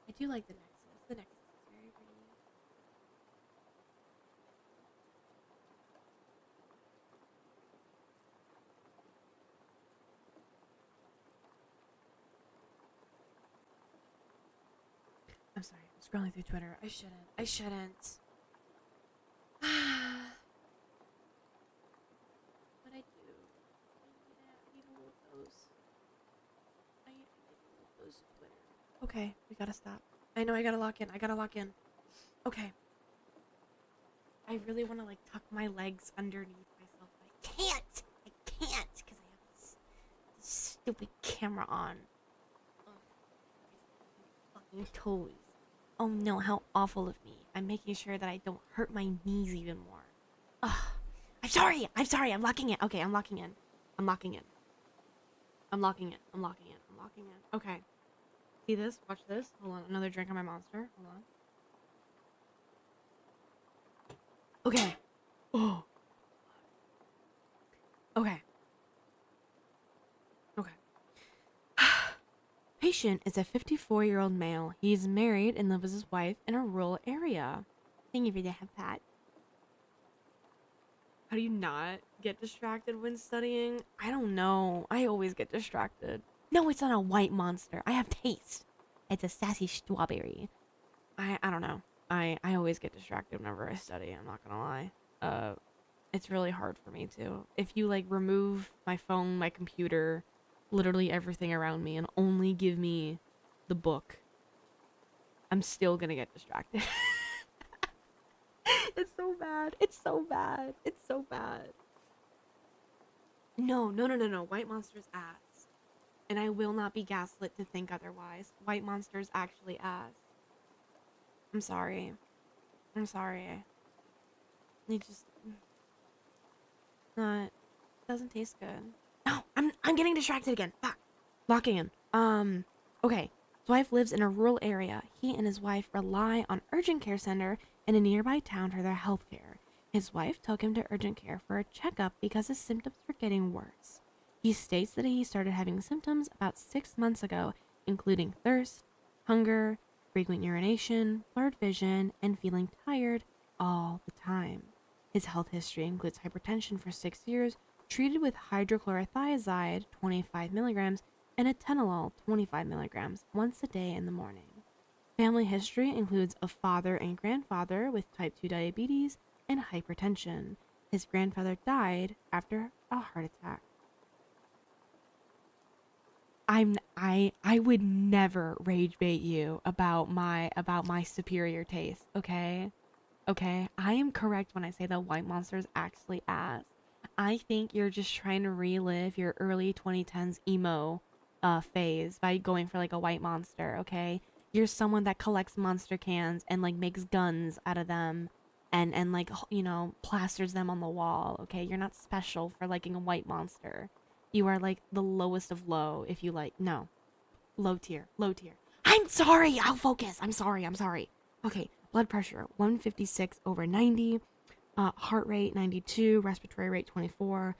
I do like the Nexus. The Nexus is very pretty. I'm sorry. I'm scrolling through Twitter. I shouldn't. I shouldn't. What I do? I need to load those. I need to load those to Twitter. Okay, we gotta stop. I know I gotta lock in. I gotta lock in. Okay. I really want to like tuck my legs underneath myself, but I can't. I can't because I have this stupid camera on. Ugh. Fucking toes. Oh no, how awful of me. I'm making sure that I don't hurt my knees even more. Ugh. I'm sorry. I'm sorry. I'm locking in. Okay, I'm locking in. I'm locking in. I'm locking in. I'm locking in. I'm locking in. Okay. See this? Watch this. Hold on. Another drink of my monster. Hold on. Okay. Oh. Okay. Okay. Patient is a 54-year-old male. He's married and lives with his wife in a rural area. Thank you for that, Pat. How do you not get distracted when studying? I don't know. I always get distracted. No, it's not a white monster. I have taste. It's a sassy strawberry. I don't know. I always get distracted whenever I study. I'm not gonna lie. It's really hard for me too. If you like remove my phone, my computer, literally everything around me, and only give me the book, I'm still gonna get distracted. It's so bad. It's so bad. It's so bad. No, no, no, no, no. White Monster's ass. And I will not be gaslit to think otherwise. White Monster's actually ass. I'm sorry. I'm sorry. It just not doesn't taste good. No, I'm getting distracted again. Fuck. Locking in. Okay. His wife lives in a rural area. He and his wife rely on urgent care center in a nearby town for their health care. His wife took him to urgent care for a checkup because his symptoms were getting worse. He states that he started having symptoms about 6 months ago, including thirst, hunger, frequent urination, blurred vision, and feeling tired all the time. His health history includes hypertension for 6 years, treated with hydrochlorothiazide 25 milligrams and atenolol 25 milligrams once a day in the morning. Family history includes a father and grandfather with type 2 diabetes and hypertension. His grandfather died after a heart attack. I would never rage bait you about my superior taste, okay? Okay? I am correct when I say that White Monster is actually ass. I think you're just trying to relive your early 2010s emo phase by going for like a White Monster, okay? You're someone that collects monster cans and like makes guns out of them and like plasters them on the wall, okay? You're not special for liking a White Monster. You are like the lowest of low if you like no. Low tier. Low tier. I'm sorry. I'll focus. I'm sorry. I'm sorry. Okay. Blood pressure 156 over 90. Heart rate 92. Respiratory rate 24.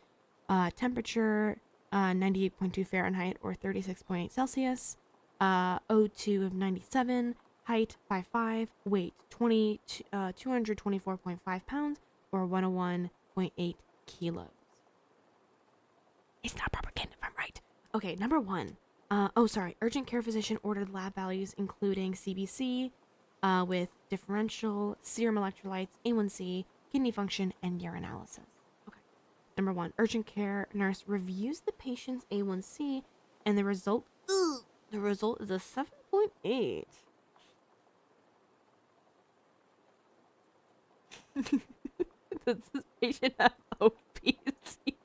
Temperature 98.2 Fahrenheit or 36.8 Celsius. O2 of 97. Height 5'5". Weight 224.5 pounds or 101.8 kilos. It's not propaganda if I'm right. Okay, number one. Urgent care physician ordered lab values including CBC with differential, serum electrolytes, A1C, kidney function, and urinalysis. Okay. Number one. Urgent care nurse reviews the patient's A1C, and the result is a 7.8. Does this patient have obesity?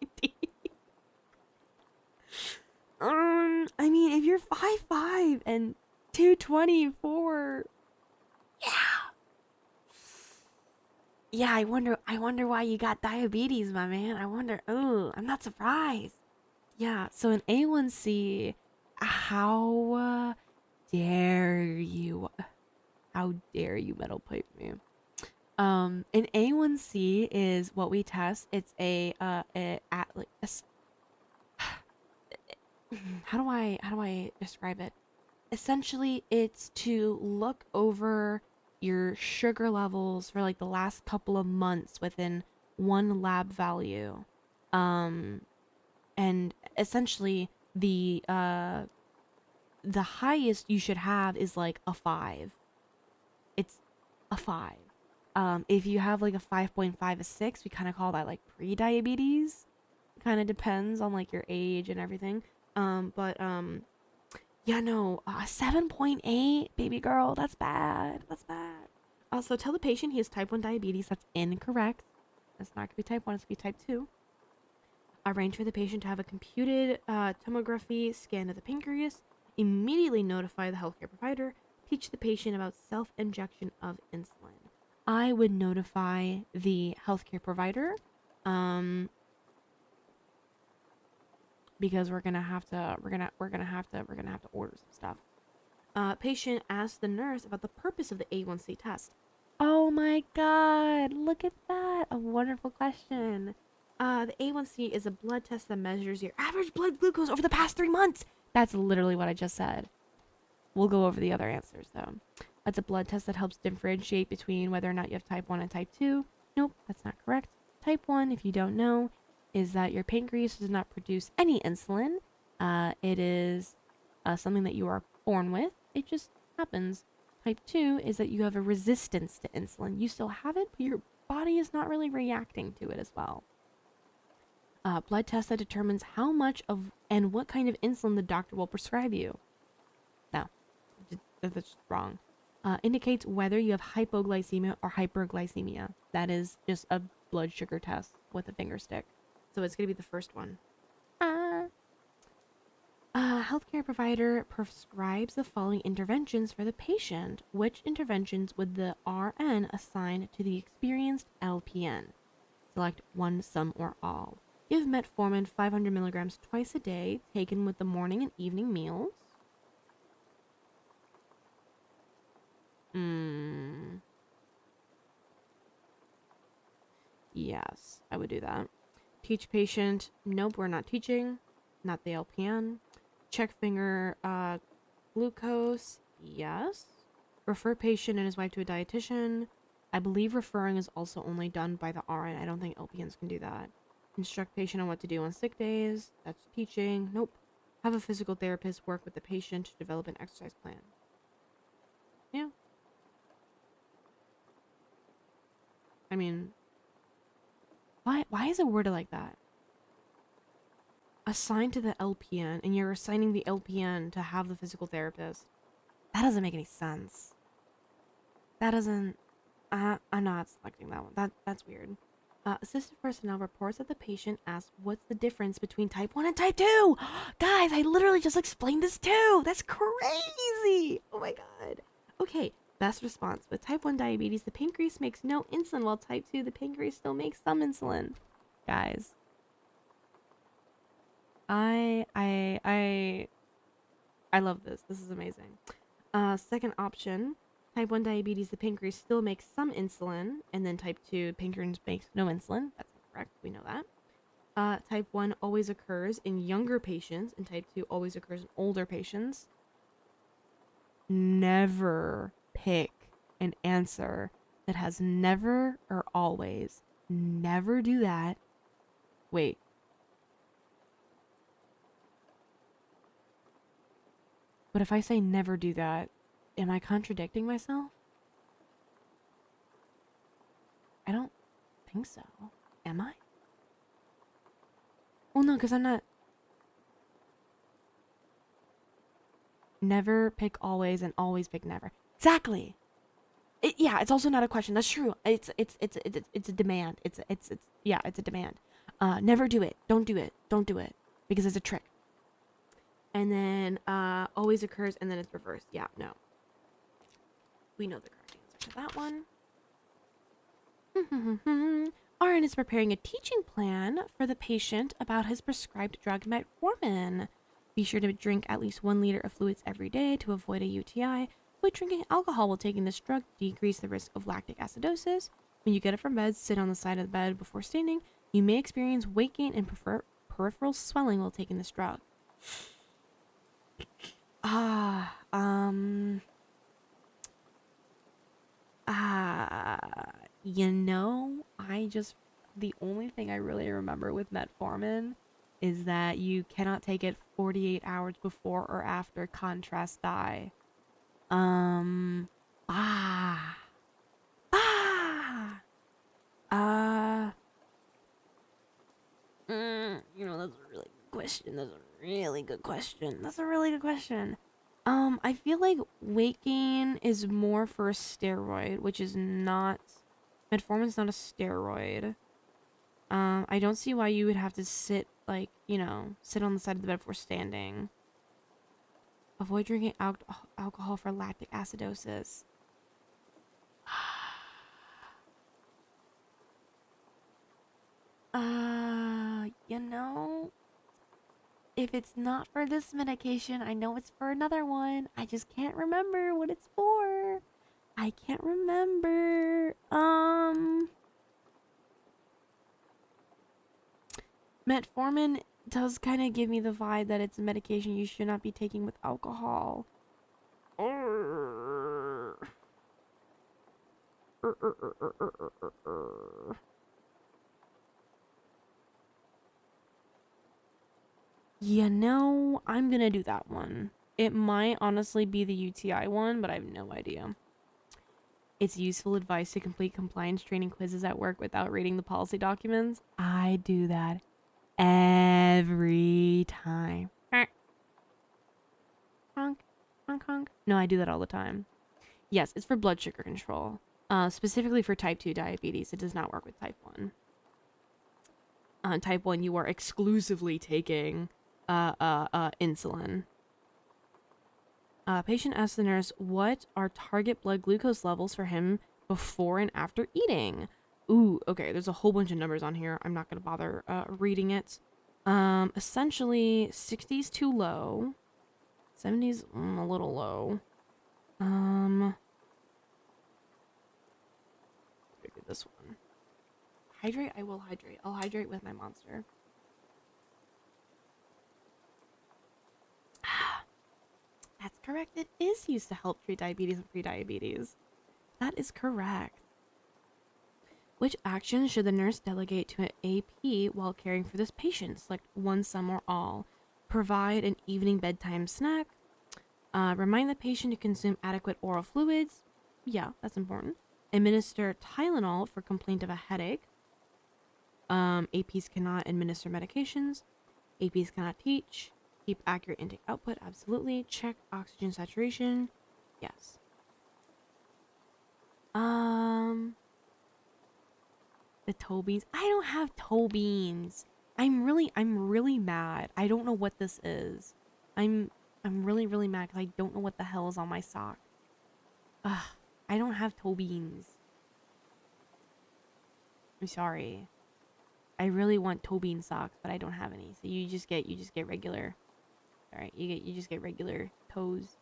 24. Yeah. Yeah, I wonder why you got diabetes, my man. I wonder. Oh, I'm not surprised. Yeah, so an A1C, how dare you? How dare you metal pipe me? An A1C is what we test. It's a at like how do I describe it? Essentially, it's to look over your sugar levels for like the last couple of months within one lab value. Um, and essentially the highest you should have is like a 5. It's a 5. If you have like a 5.5, a 6, we kind of call that like pre-diabetes. Kind of depends on like your age and everything. But yeah, no, 7.8, baby girl, that's bad. That's bad. Also, tell the patient he has type 1 diabetes. That's incorrect. That's not gonna be type 1, it's gonna be type 2. Arrange for the patient to have a computed tomography scan of the pancreas. Immediately notify the healthcare provider. Teach the patient about self-injection of insulin. I would notify the healthcare provider, because we're gonna have to order some stuff. Patient asks the nurse about the purpose of the A1C test. Oh my god, look at that! A wonderful question. The A1C is a blood test that measures your average blood glucose over the past 3 months. That's literally what I just said. We'll go over the other answers though. It's a blood test that helps differentiate between whether or not you have type 1 and type 2. Nope, that's not correct. Type 1, if you don't know, is that your pancreas does not produce any insulin. It is something that you are born with. It just happens. Type 2 is that you have a resistance to insulin. You still have it, but your body is not really reacting to it as well. Blood test that determines how much of and what kind of insulin the doctor will prescribe you. No, that's wrong. Indicates whether you have hypoglycemia or hyperglycemia. That is just a blood sugar test with a finger stick. So it's going to be the first one. Healthcare provider prescribes the following interventions for the patient. Which interventions would the RN assign to the experienced LPN? Select one, some, or all. Give metformin 500 milligrams twice a day, taken with the morning and evening meals. Yes, I would do that. Teach patient. Nope, we're not teaching. Not the LPN. Check finger glucose. Yes. Refer patient and his wife to a dietitian. I believe referring is also only done by the RN. I don't think LPNs can do that. Instruct patient on what to do on sick days. That's teaching. Nope. Have a physical therapist work with the patient to develop an exercise plan. Yeah. I mean, why is it worded like that? Assigned to the LPN, and you're assigning the LPN to have the physical therapist. That doesn't make any sense. That doesn't... I'm not selecting that one. That's weird. Assistant personnel reports that the patient asks what's the difference between type 1 and type 2. Guys, I literally just explained this too. That's crazy. Oh my god. Okay, best response. With type 1 diabetes, the pancreas makes no insulin, while type 2, the pancreas still makes some insulin. Guys. I love this. This is amazing. Second option. Type 1 diabetes, the pancreas still makes some insulin, and then type 2, pancreas makes no insulin. That's incorrect. We know that. Type 1 always occurs in younger patients, and type 2 always occurs in older patients. Never pick an answer that has never or always. Never do that. Wait. But if I say never do that, am I contradicting myself? I don't think so. Am I? Well, no, because I'm not... Never pick always and always pick never. Exactly! Yeah, it's also not a question. That's true. It's a demand. It's a demand. Never do it. Don't do it. Don't do it. Because it's a trick. And then, always occurs, and then it's reversed. Yeah, no. We know the correct answer to that one. RN is preparing a teaching plan for the patient about his prescribed drug metformin. Be sure to drink at least 1 liter of fluids every day to avoid a UTI. Avoid drinking alcohol while taking this drug to decrease the risk of lactic acidosis. When you get up from bed, sit on the side of the bed before standing. You may experience weight gain and peripheral swelling while taking this drug. You know, the only thing I really remember with metformin is that you cannot take it 48 hours before or after contrast dye. Um, ah, ah, uh, you know, that's a really good question. That's a really good question. That's a really good question. I feel like weight gain is more for a steroid, which is not, metformin's not a steroid. I don't see why you would have to sit, like, you know, sit on the side of the bed before standing. Avoid drinking alcohol for lactic acidosis. You know, if it's not for this medication, I know it's for another one. I just can't remember what it's for. I can't remember. Metformin does kind of give me the vibe that it's a medication you should not be taking with alcohol. You know, I'm gonna do that one. It might honestly be the UTI one, but I have no idea. It's useful advice to complete compliance training quizzes at work without reading the policy documents. I do that every time. Honk, honk, honk. No, I do that all the time. Yes, it's for blood sugar control. Specifically for type 2 diabetes. It does not work with type 1. Type 1, you are exclusively taking insulin. Patient asks the nurse, what are target blood glucose levels for him before and after eating? Ooh, okay, there's a whole bunch of numbers on here. I'm not going to bother reading it. Essentially, 60's too low. 70's a little low. Look at this one. Hydrate? I will hydrate. I'll hydrate with my monster. That's correct. It is used to help treat diabetes and prediabetes. That is correct. Which action should the nurse delegate to an AP while caring for this patient? Select one, some, or all. Provide an evening bedtime snack. Remind the patient to consume adequate oral fluids. Yeah, that's important. Administer Tylenol for complaint of a headache. APs cannot administer medications. APs cannot teach. Keep accurate intake output. Absolutely. Check oxygen saturation. Yes. The toe beans. I don't have toe beans. I'm really mad. I don't know what this is. I'm really mad because I don't know what the hell is on my sock. Ugh. I don't have toe beans. I'm sorry. I really want toe bean socks, but I don't have any. So you just get regular. All right, you just get regular toes.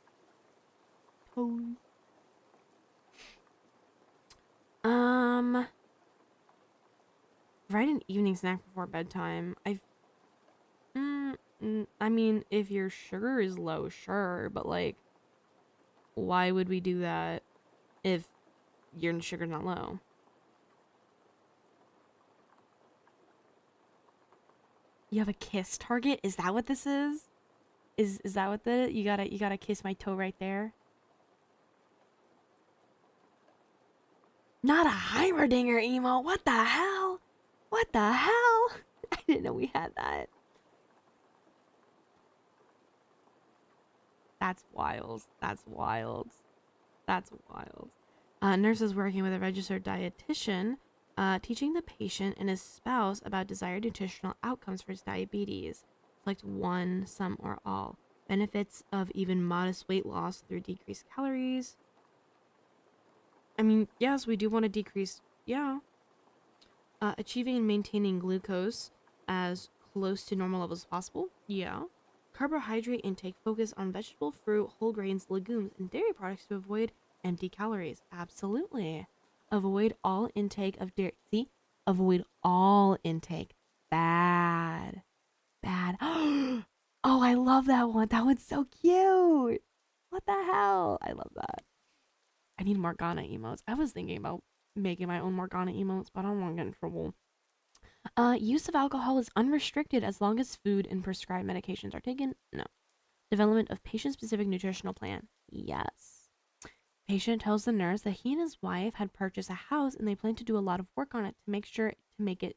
Write an evening snack before bedtime. I mean, if your sugar is low, sure, but like, why would we do that if your sugar's not low? You have a kiss target? Is that what this is? Is that what you gotta kiss my toe right there? Not a Heimerdinger emo. What the hell? What the hell? I didn't know we had that. That's wild. That's wild. That's wild. Nurse is working with a registered dietitian, teaching the patient and his spouse about desired nutritional outcomes for his diabetes. Select one, some, or all. Benefits of even modest weight loss through decreased calories. I mean, yes, we do want to decrease. Yeah. Achieving and maintaining glucose as close to normal levels as possible. Yeah. Carbohydrate intake focus on vegetable, fruit, whole grains, legumes, and dairy products to avoid empty calories. Absolutely. Avoid all intake of dairy. See? Avoid all intake. Bad. Bad. Oh, I love that one. That one's so cute. What the hell? I love that. I need Morgana emotes. I was thinking about making my own Morgana emotes, but I don't want to get in trouble. Use of alcohol is unrestricted as long as food and prescribed medications are taken. No. Development of patient-specific nutritional plan. Yes. Patient tells the nurse that he and his wife had purchased a house and they plan to do a lot of work on it to make sure to make it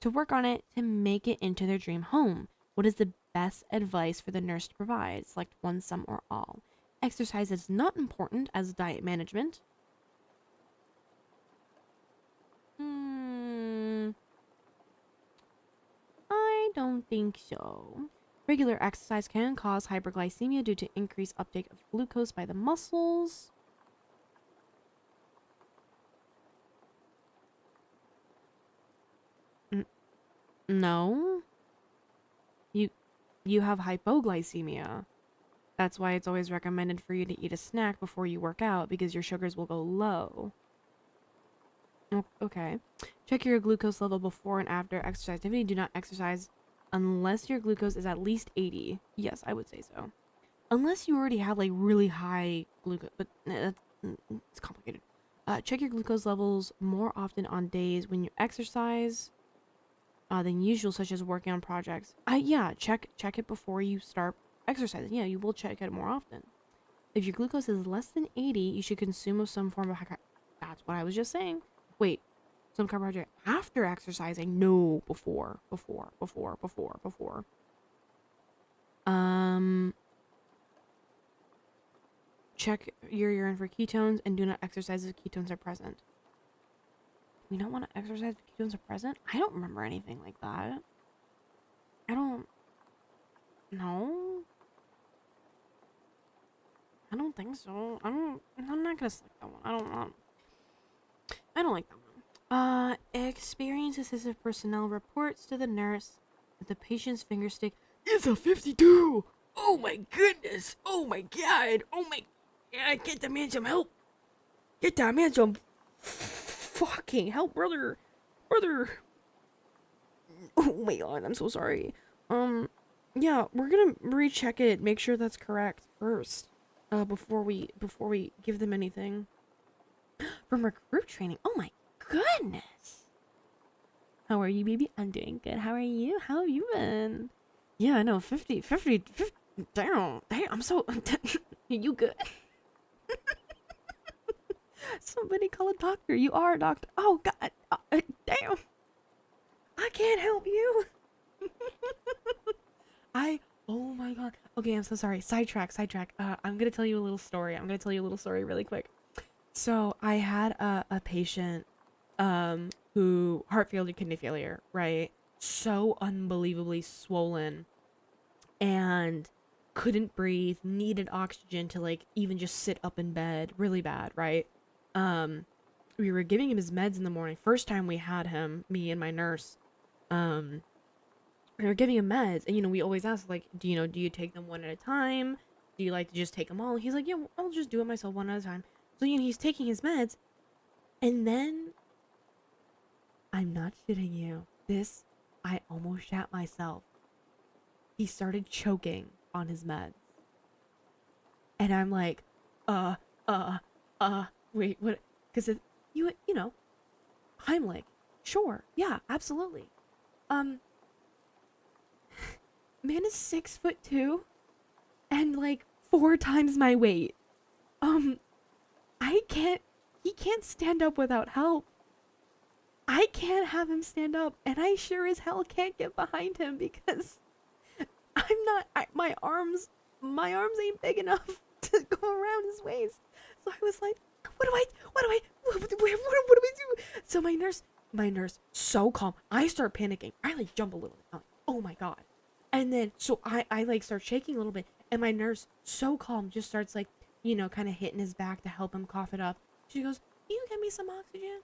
to work on it to make it into their dream home. What is the best advice for the nurse to provide? Select one, some, or all. Exercise is not important as diet management. I don't think so. Regular exercise can cause hyperglycemia due to increased uptake of glucose by the muscles. No. You you have hypoglycemia. That's why it's always recommended for you to eat a snack before you work out because your sugars will go low. Okay. Check your glucose level before and after exercise activity. Do not exercise unless your glucose is at least 80. Yes, I would say so. Unless you already have like really high glucose, but it's complicated. Check your glucose levels more often on days when you exercise than usual, such as working on projects. Yeah, check it before you start exercising. Yeah, you will check it more often. If your glucose is less than 80, you should consume some form of That's what I was just saying. Wait, some carbohydrate after exercising? No, before. Um, check your urine for ketones and do not exercise if ketones are present. We don't want to exercise if ketones are present? I don't remember anything like that. I don't... No? I don't think so. I'm not gonna select that one. I don't like that one. Experienced assistive personnel reports to the nurse that the patient's finger stick is a 52! Oh my goodness! Oh my god! Oh my... Get the man some help! Get that man some fucking help, brother! Brother! Oh my god, I'm so sorry. Yeah, we're gonna recheck it, make sure that's correct first. Before we give them anything. From recruit training. Oh my goodness. How are you, baby? I'm doing good. How are you? How have you been? Yeah, I know. 50. Damn, I'm so... You good? Somebody call a doctor. You are a doctor. Oh, God. Damn. I can't help you. Oh my God. Okay, I'm so sorry. Sidetrack. I'm gonna tell you a little story. Really quick. So I had a patient who heart failure, kidney failure, right? So unbelievably swollen and couldn't breathe, needed oxygen to like even just sit up in bed, really bad, right? We were giving him his meds in the morning. First time we had him, me and my nurse, we were giving him meds, and we always ask like, do you take them one at a time? Do you like to just take them all? And he's like, yeah, I'll just do it myself one at a time. So he's taking his meds, and then I'm not shitting you. I almost shat myself. He started choking on his meds. And I'm like, wait, what? Because Heimlich. Sure. Yeah, absolutely. Man is 6'2" and like 4 times my weight. He can't stand up without help. I can't have him stand up, and I sure as hell can't get behind him because my arms ain't big enough to go around his waist. So I was like, what do I do? So my nurse, so calm. I start panicking. I like jump a little bit. I'm like, oh my God. And then, so I like start shaking a little bit, and my nurse, so calm, just starts like, you know, kind of hitting his back to help him cough it up. She goes, "Can you get me some oxygen?"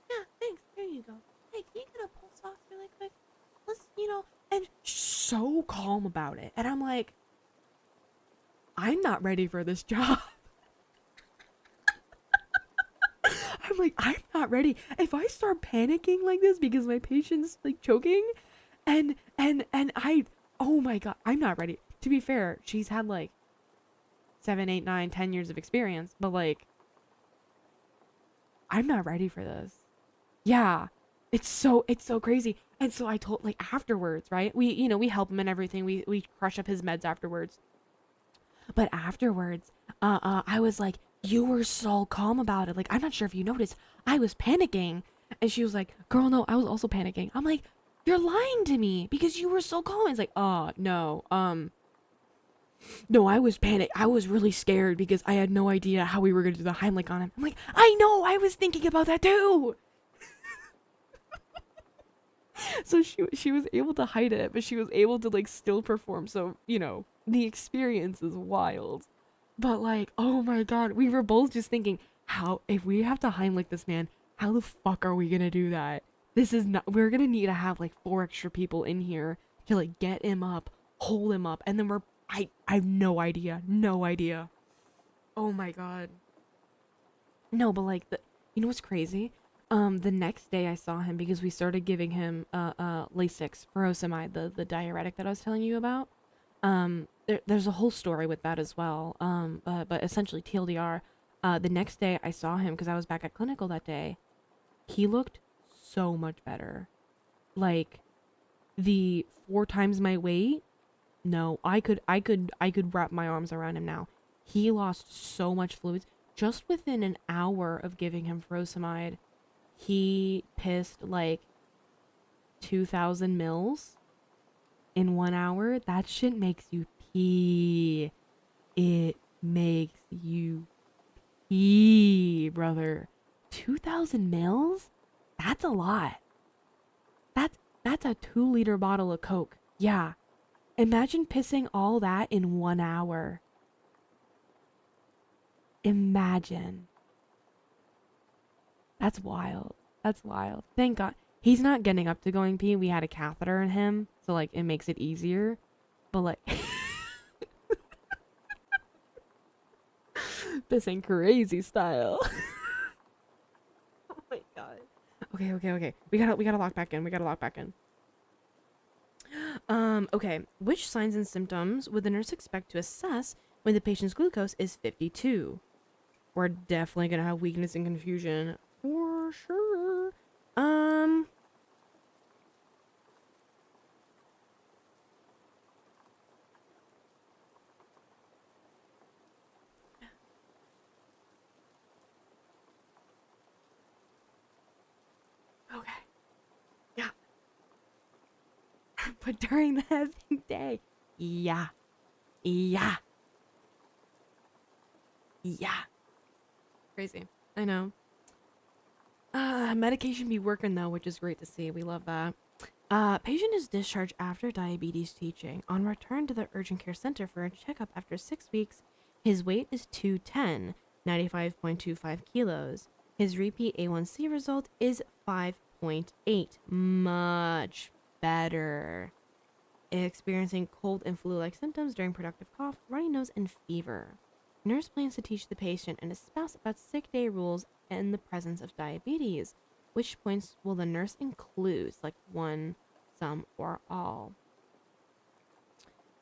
"Yeah, thanks. Here you go. Hey, can you get a pulse ox really quick? Let's, you know," and so calm about it. And I'm like, I'm not ready for this job. I'm like, I'm not ready. If I start panicking like this because my patient's like choking, and I, oh my god, I'm not ready. To be fair, she's had like 7, 8, 9, 10 years of experience, but like, I'm not ready for this. Yeah, it's so crazy. And so I told, like, afterwards, right? We, you know, we help him and everything. We crush up his meds afterwards. But afterwards, I was like, "You were so calm about it. Like, I'm not sure if you noticed, I was panicking." And she was like, "Girl, no, I was also panicking." I'm like, "You're lying to me because you were so calm." It's like, "Oh, no. No, I was panicked. I was really scared because I had no idea how we were going to do the Heimlich on him." I'm like, "I know. I was thinking about that too." So she was able to hide it, but she was able to like still perform. So, you know, the experience is wild. But like, oh my god, we were both just thinking, how, if we have to Heimlich this man, how the fuck are we gonna do that? This is not, we're gonna need to have like 4 extra people in here to like get him up, hold him up, and then I have no idea. No idea. Oh my god. No, but like you know what's crazy? The next day I saw him because we started giving him Lasix furosemide, the diuretic that I was telling you about. There's a whole story with that as well. But essentially TLDR. The next day I saw him because I was back at clinical that day. He looked so much better. Like the 4 times my weight. No, I could wrap my arms around him now. He lost so much fluids just within an hour of giving him furosemide. He pissed like 2,000 mils in 1 hour. That shit makes you pee. It makes you pee, brother. 2,000 mils? That's a lot. That's a 2-liter bottle of Coke. Yeah. Imagine pissing all that in 1 hour. Imagine. That's wild. That's wild. Thank God. He's not getting up to going pee. We had a catheter in him, so like it makes it easier. But like pissing crazy style. Oh my god. Okay. We gotta lock back in. We gotta lock back in. Okay. Which signs and symptoms would the nurse expect to assess when the patient's glucose is 52? We're definitely gonna have weakness and confusion for sure. Okay. Yeah. But during the effing day. Yeah. Yeah. Yeah. Crazy. I know. Medication be working though, which is great to see. We love that. Patient is discharged after diabetes teaching. On return to the urgent care center for a checkup after 6 weeks, his weight is 210, 95.25 kilos. His repeat A1C result is 5.8. Much better. Experiencing cold and flu-like symptoms during productive cough, runny nose, and fever. Nurse plans to teach the patient and his spouse about sick day rules in the presence of diabetes. Which points will the nurse include? Select one, some, or all.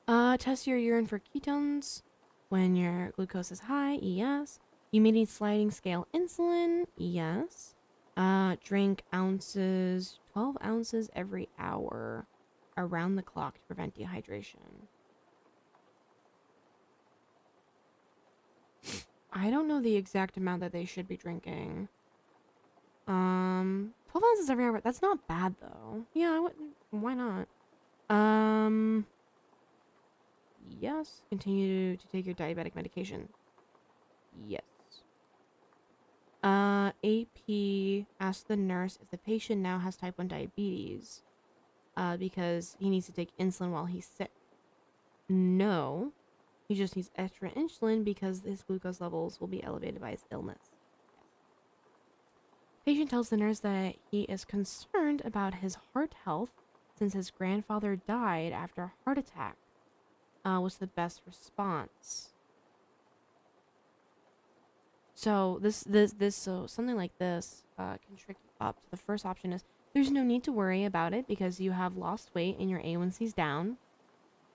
Test your urine for ketones when your glucose is high. Yes. You may need sliding scale insulin. Yes. Drink 12 ounces every hour around the clock to prevent dehydration. I don't know the exact amount that they should be drinking. 12 ounces every hour. That's not bad though. Yeah, why not? Yes. Continue to take your diabetic medication. Yes. AP asked the nurse if the patient now has type 1 diabetes. Because he needs to take insulin while he's sick. No. He just needs extra insulin because his glucose levels will be elevated by his illness. Patient tells the nurse that he is concerned about his heart health since his grandfather died after a heart attack. Was the best response. So so something like this can trick you up. So the first option is there's no need to worry about it because you have lost weight and your A1C's down.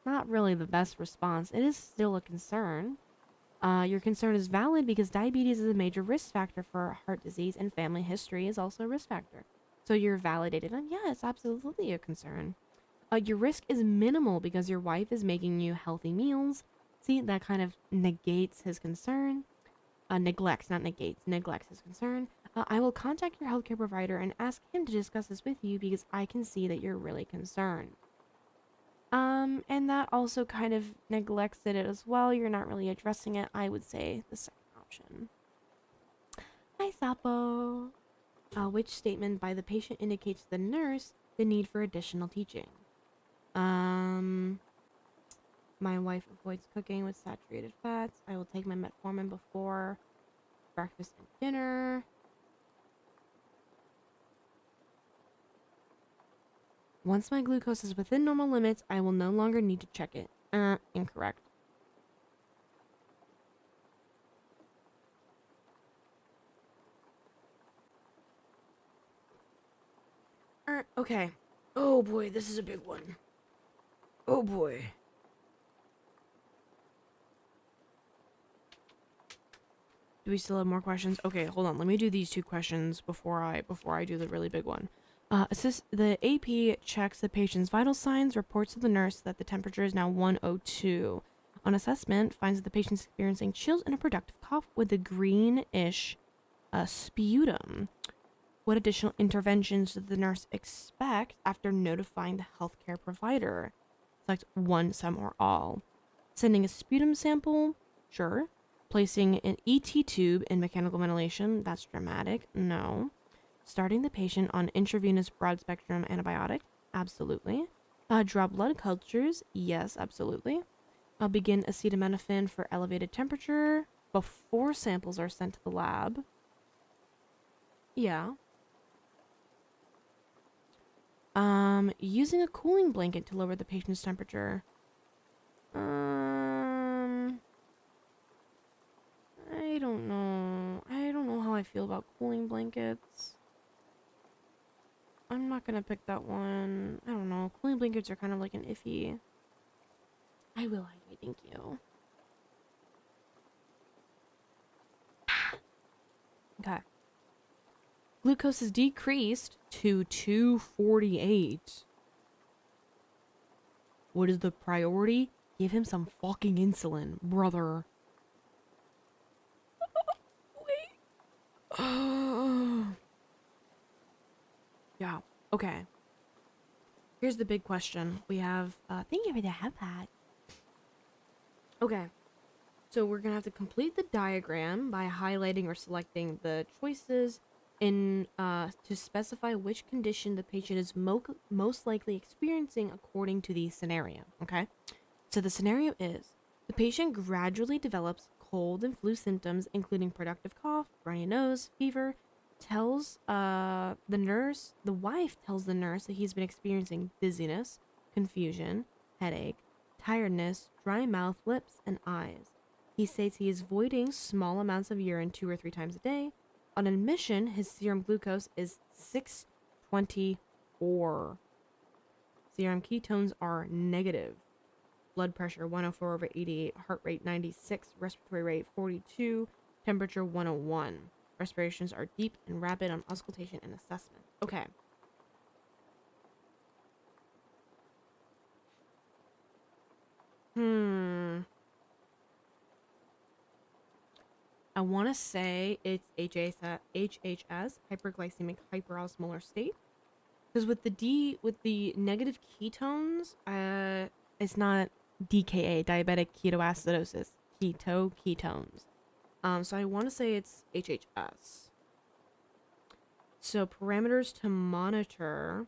Not really the best response. It is still a concern. Your concern is valid because diabetes is a major risk factor for heart disease and family history is also a risk factor. So you're validated and yeah, it's absolutely a concern. Your risk is minimal because your wife is making you healthy meals. See, that kind of negates his concern. Neglects, not negates, neglects his concern. I will contact your healthcare provider and ask him to discuss this with you because I can see that you're really concerned. And that also kind of neglects it as well. You're not really addressing it. I would say the second option. Hi, Sapo. Which statement by the patient indicates to the nurse the need for additional teaching? My wife avoids cooking with saturated fats. I will take my metformin before breakfast and dinner. Once my glucose is within normal limits, I will no longer need to check it. Incorrect. Okay. Oh boy, this is a big one. Oh boy. Do we still have more questions? Okay, hold on. Let me do these two questions before I do the really big one. The AP checks the patient's vital signs, reports to the nurse that the temperature is now 102. On assessment, finds that the patient's experiencing chills and a productive cough with a greenish sputum. What additional interventions does the nurse expect after notifying the healthcare provider? Select one, some, or all. Sending a sputum sample? Sure. Placing an ET tube in mechanical ventilation? That's dramatic. No. Starting the patient on intravenous broad-spectrum antibiotic? Absolutely. Draw blood cultures? Yes, absolutely. I'll begin acetaminophen for elevated temperature before samples are sent to the lab. Yeah. Using a cooling blanket to lower the patient's temperature. I don't know. I don't know how I feel about cooling blankets. I'm not gonna pick that one. I don't know. Cooling blankets are kind of like an iffy. I will hydrate, thank you. Okay. Glucose is decreased to 248. What is the priority? Give him some fucking insulin, brother. Wait. Yeah. Okay. Here's the big question. We have, thank you for the hat. Okay. So we're gonna have to complete the diagram by highlighting or selecting the choices in, to specify which condition the patient is most likely experiencing according to the scenario, okay? So the scenario is, the patient gradually develops cold and flu symptoms, including productive cough, runny nose, fever, the wife tells the nurse that he's been experiencing dizziness, confusion, headache, tiredness, dry mouth, lips, and eyes. He states he is voiding small amounts of urine 2 or 3 times a day. On admission, his serum glucose is 624. Serum ketones are negative. Blood pressure 104/88, heart rate 96, respiratory rate 42, temperature 101. Respirations are deep and rapid on auscultation and assessment. Okay. I want to say it's HHS, hyperglycemic hyperosmolar state. Because with the negative ketones, it's not DKA, diabetic ketoacidosis, ketones. So I want to say it's HHS. So parameters to monitor,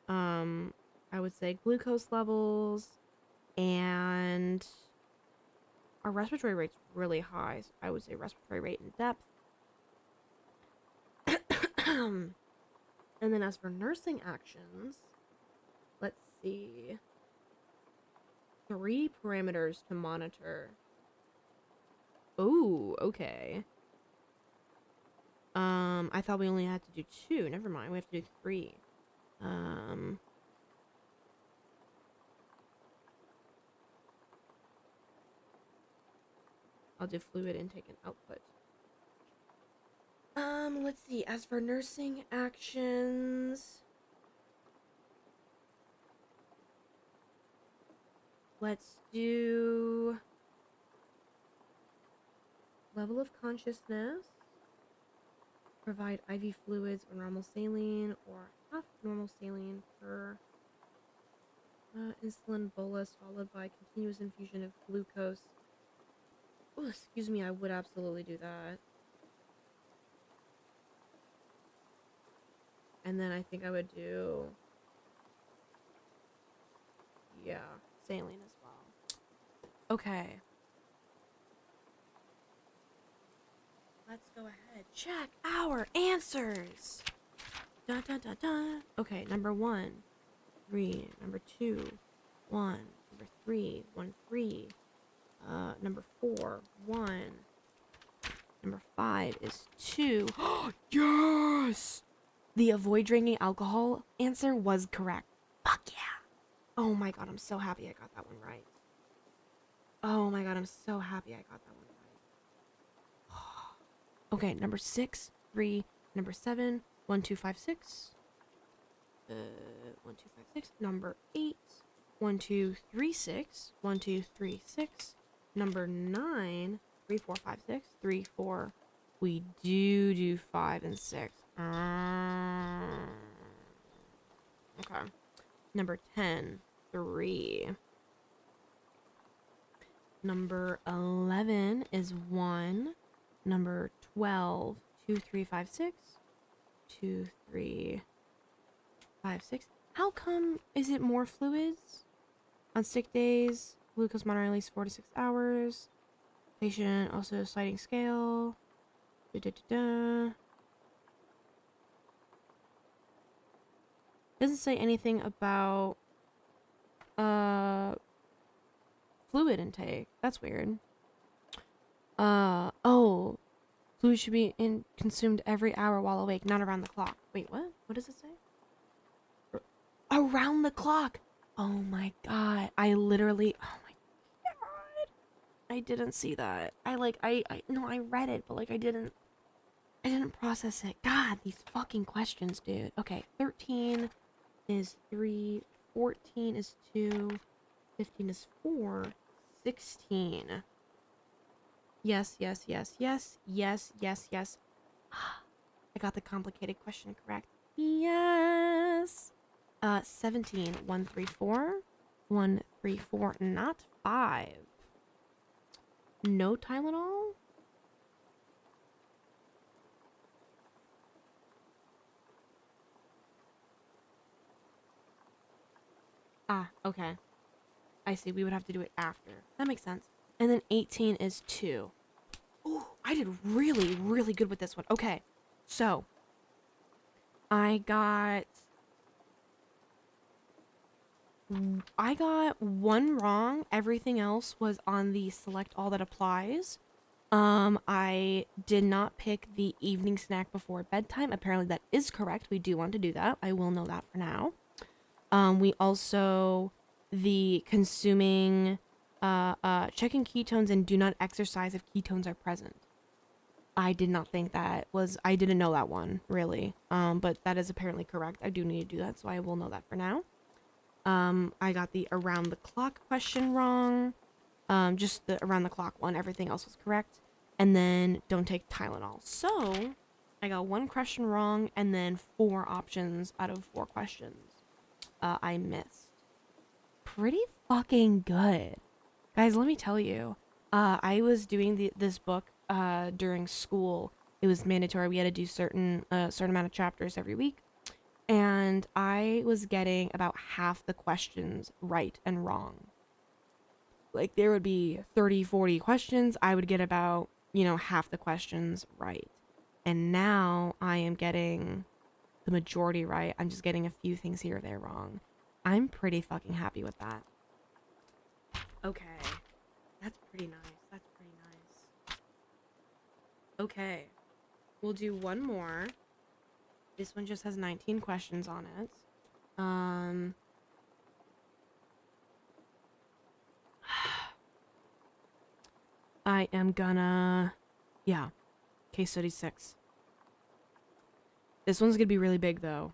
I would say glucose levels, And our respiratory rate's really high. So I would say respiratory rate and depth. And then as for nursing actions, let's see. 3 parameters to monitor. Oh, okay. I thought we only had to do 2. Never mind, we have to do 3. I'll do fluid intake and output. Let's see. As for nursing actions, let's do level of consciousness, provide IV fluids or normal saline or half normal saline per insulin bolus followed by continuous infusion of glucose. Oh, excuse me, I would absolutely do that. And then I think I would do, yeah, saline as well. Okay. Let's go ahead. Check our answers. Dun, dun, dun, dun. Okay, number 1, 3. Number 2, 1. Number 3, 1, 3. Number 4, 1. Number 5 is 2. Yes! The avoid drinking alcohol answer was correct. Fuck yeah! Oh my god, I'm so happy I got that one right. Oh my god, I'm so happy I got that one right. Okay, number 6, 3. Number 7, 1, 2, 5, 6. 1, 2, 5, 6. Number 8, 1, 2, 3, 6. 1, 2, 3, 6. Number 9, 3, 4, 5, 6. 3, 4. We do 5 and 6. Okay. Number 10, 3. Number 11 is 1. Number 12, 2, 3, 5, 6. 2, 3, 5, 6. How come is it more fluids? On sick days, glucose monitor at least 4 to 6 hours. Patient also sliding scale. Doesn't say anything about fluid intake. That's weird. Oh, fluid should be consumed every hour while awake, not around the clock. Wait, what? What does it say? Around the clock. Oh my god. I literally, oh my god. I didn't see that. I read it, but like I didn't process it. God, these fucking questions, dude. Okay, 13 is 3, 14 is 2, 15 is 4, 16. Yes, yes, yes, yes, yes, yes, yes. I got the complicated question correct. Yes. 17, 1, 3, 4. 1, 3, 4, not 5. No Tylenol? Ah, okay. I see. We would have to do it after. That makes sense. And then 18 is 2. Ooh, I did really, really good with this one. Okay. So, I got 1 wrong. Everything else was on the select all that applies. I did not pick the evening snack before bedtime. Apparently that is correct. We do want to do that. I will know that for now. We also, the consuming, checking ketones and do not exercise if ketones are present. I did not think that was, I didn't know that one, really. But that is apparently correct. I do need to do that, so I will know that for now. I got the around the clock question wrong. Just the around the clock one. Everything else was correct. And then don't take Tylenol. So, I got 1 question wrong and then 4 options out of 4 questions. I missed. Pretty fucking good. Guys, let me tell you. I was doing this book during school. It was mandatory. We had to do certain amount of chapters every week. And I was getting about half the questions right and wrong. Like there would be 30, 40 questions. I would get about, half the questions right. And now I am getting the majority right. I'm just getting a few things here or there wrong. I'm pretty fucking happy with that. Okay. That's pretty nice. That's pretty nice. Okay. We'll do one more. This one just has 19 questions on it. I am gonna... Yeah. Case study 6. This one's gonna be really big, though.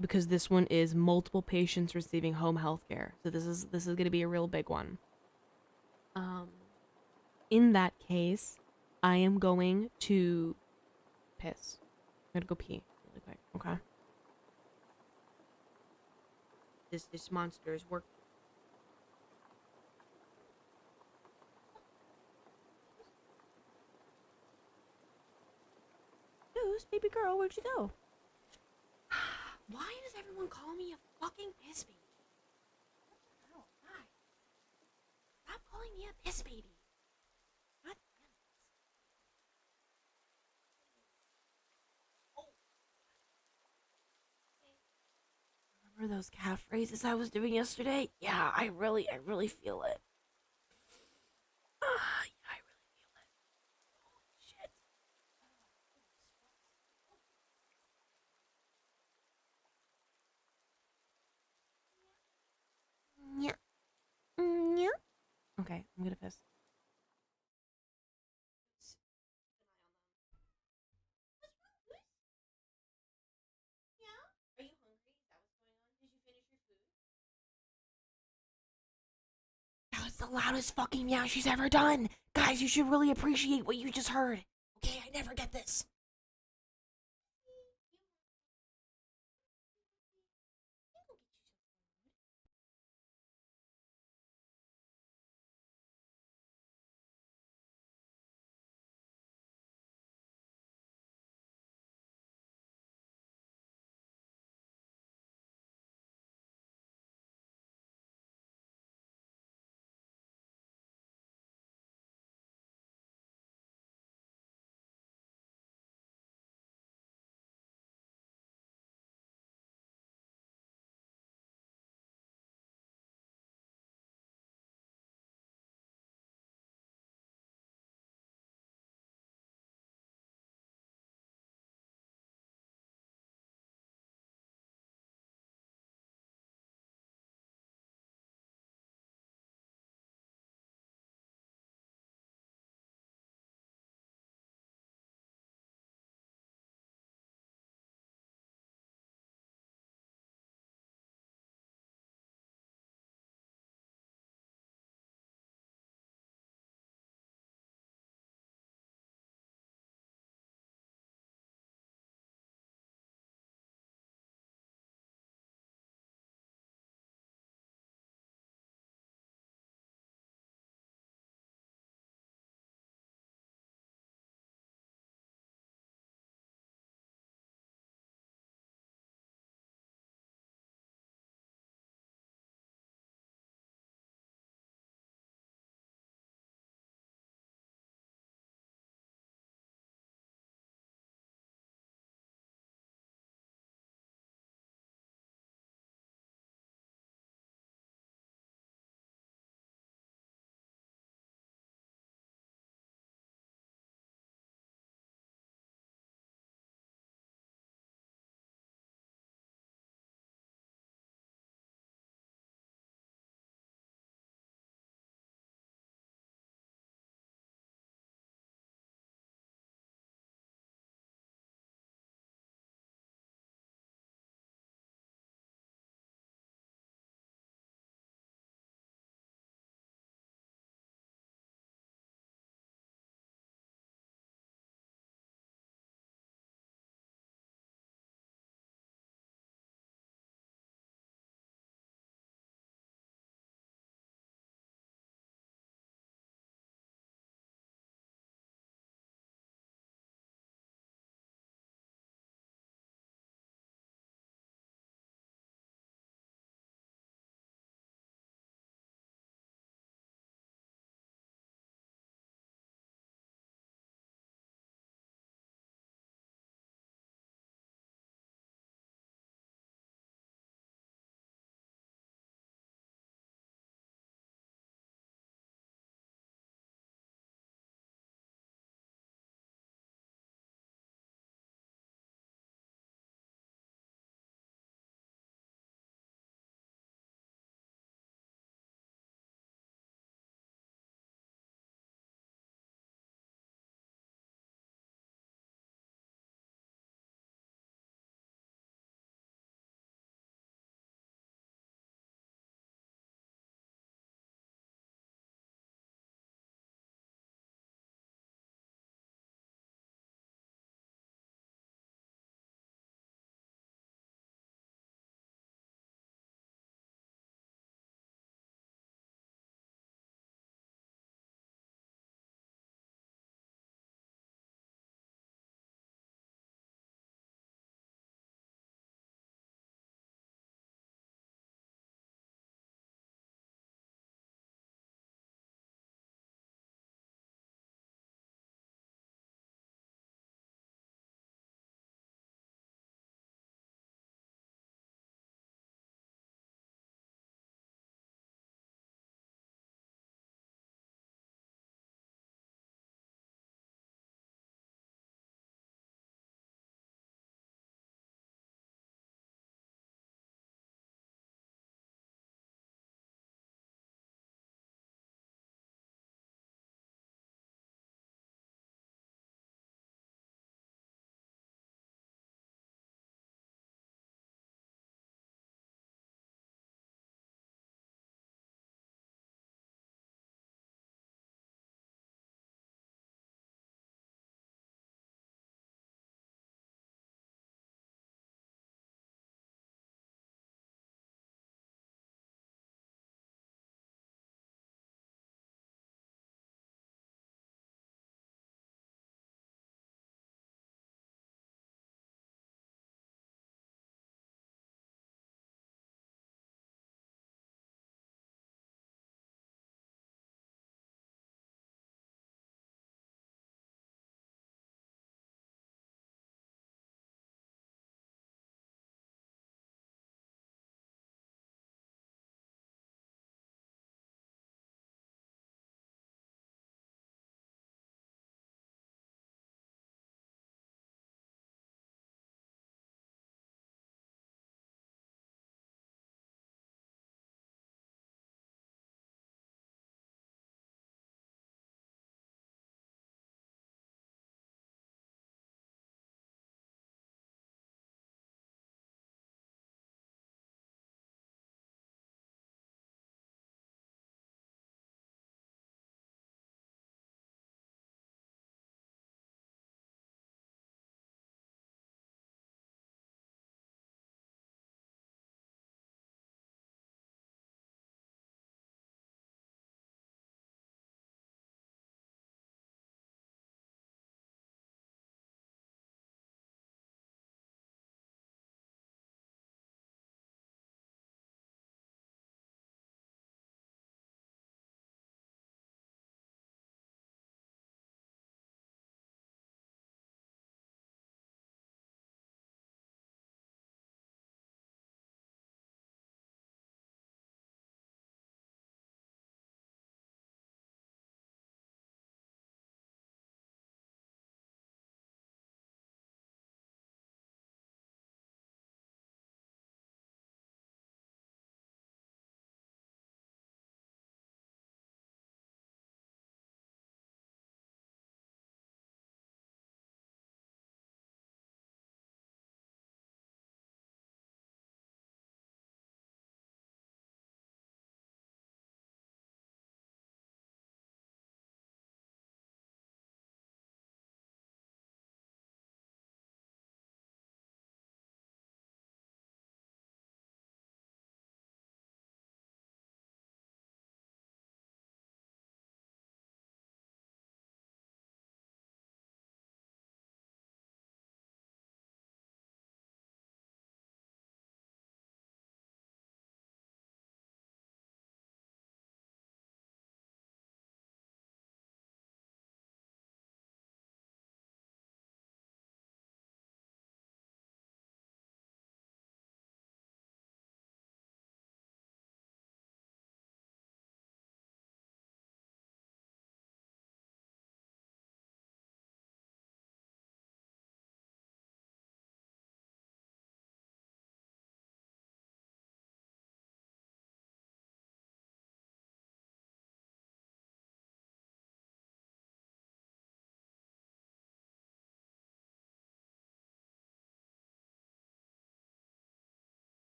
Because this one is multiple patients receiving home health care. So this is gonna be a real big one. In that case, I am going to piss. I'm gonna go pee really quick, okay? This monster is working. Goose, baby girl, where'd you go? Why does everyone call me a fucking piss baby? What the hell? Why? Stop calling me a piss baby. God damn it. Oh. Remember those calf raises I was doing yesterday? Yeah, I really feel it. Yeah, I really feel it. Holy shit. Yeah. Yeah. Okay, I'm gonna piss. Are you hungry? Is that what's going on? Did you finish your food? That was the loudest fucking meow she's ever done. Guys, you should really appreciate what you just heard. Okay, I never get this.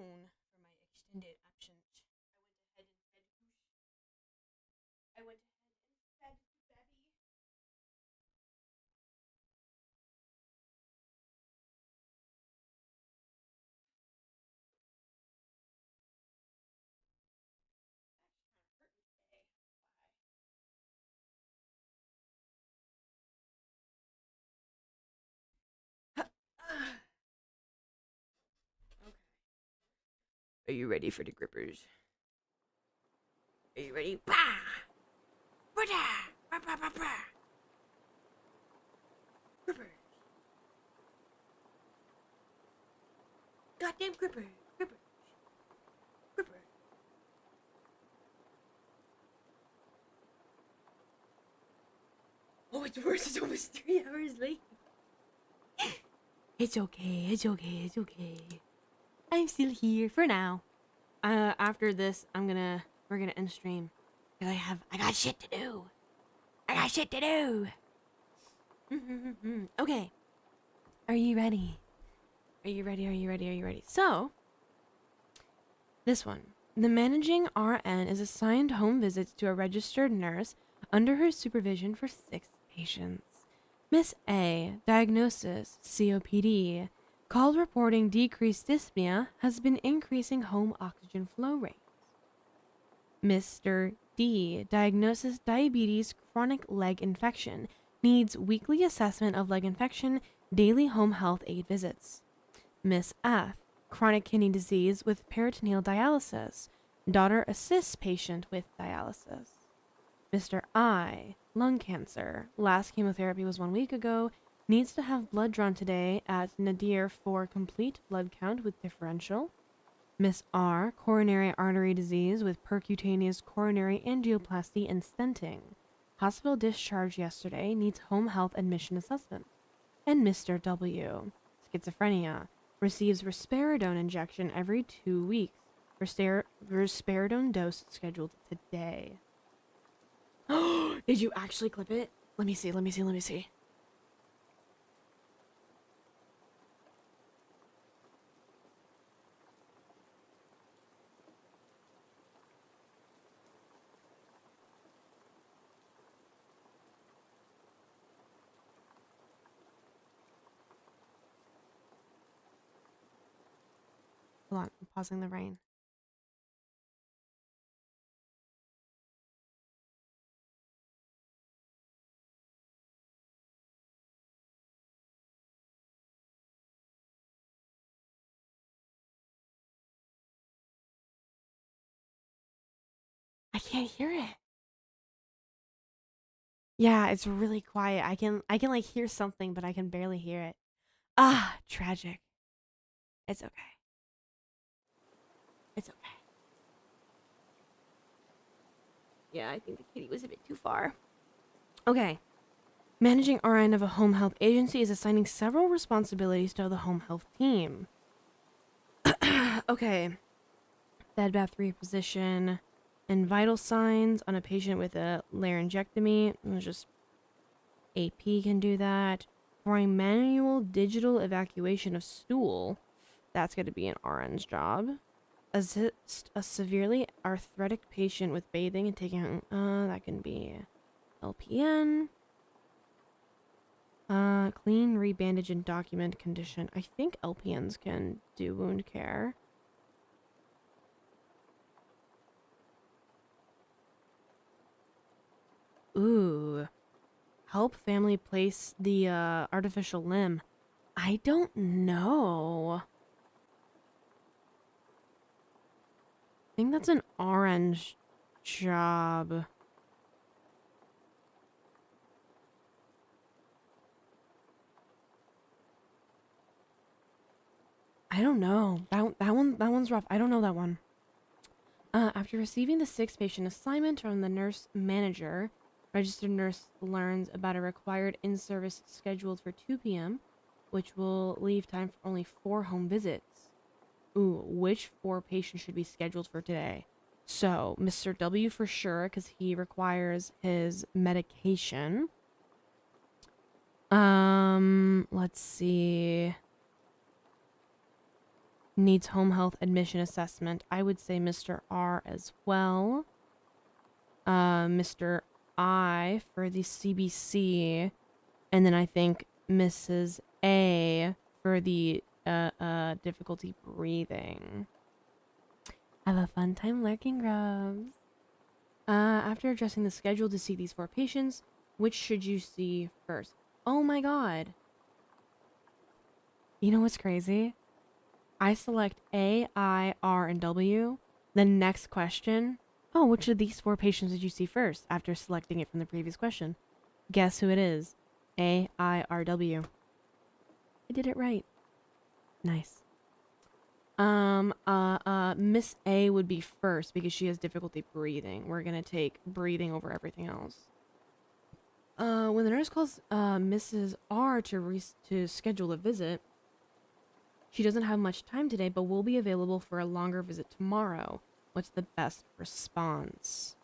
phone for my extended absence. I went ahead and fed Betty. Okay. Are you ready for the grippers? Are you ready? Bah! Bah-da! Bah-bah-bah-bah! Grippers. Goddamn grippers. Grippers. Grippers. Oh, it's worse. It's almost 3 hours late. It's okay. It's okay. It's okay. I'm still here for now. After this, we're gonna end stream. Cause I got shit to do. I got shit to do. Okay. Are you ready? Are you ready? Are you ready? Are you ready? So, this one. The managing RN is assigned home visits to a registered nurse under her supervision for 6 patients. Miss A, diagnosis COPD, called reporting decreased dyspnea, has been increasing home oxygen flow rates. Mr. D, diagnosis diabetes, chronic leg infection, needs weekly assessment of leg infection, daily home health aid visits. Miss F, chronic kidney disease with peritoneal dialysis, daughter assists patient with dialysis. Mr. I, lung cancer, last chemotherapy was 1 week ago, needs to have blood drawn today at Nadir for complete blood count with differential. Miss R, coronary artery disease with percutaneous coronary angioplasty and stenting. Hospital discharge yesterday, needs home health admission assessment. And Mr. W, schizophrenia, receives risperidone injection every 2 weeks. Risperidone dose scheduled today. Did you actually clip it? Let me see, let me see, let me see. Hold on, I'm pausing the rain. I can't hear it. Yeah, it's really quiet. I can like hear something, but I can barely hear it. Ah, tragic. It's okay. It's okay. Yeah, I think the kitty was a bit too far. Okay. Managing RN of a home health agency is assigning several responsibilities to the home health team. Okay. Bed bath reposition and vital signs on a patient with a laryngectomy. Just AP can do that. Performing manual digital evacuation of stool. That's going to be an RN's job. Assist a severely arthritic patient with bathing and taking. That can be LPN. Clean, rebandage, and document condition. I think LPNs can do wound care. Ooh. Help family place the artificial limb. I don't know. I think that's an orange job. I don't know. That one's rough. I don't know that one. After receiving the 6 patient assignment from the nurse manager, registered nurse learns about a required in-service scheduled for 2 p.m., which will leave time for only 4 home visits. Ooh, which 4 patients should be scheduled for today? So, Mr. W for sure, because he requires his medication. Let's see. needs home health admission assessment. I would say Mr. R as well. Mr. I for the CBC, and then I think Mrs. A for the difficulty breathing. Have a fun time lurking, Grubs. After addressing the schedule to see these 4 patients, which should you see first? Oh my god. You know what's crazy? I select A, I, R, and W. The next question, oh, which of these 4 patients did you see first after selecting it from the previous question? Guess who it is? A, I, R, W. I did it right. Nice. Miss A would be first because she has difficulty breathing. We're gonna take breathing over everything else. When the nurse calls Mrs. R to schedule a visit, she doesn't have much time today, but will be available for a longer visit tomorrow. What's the best response?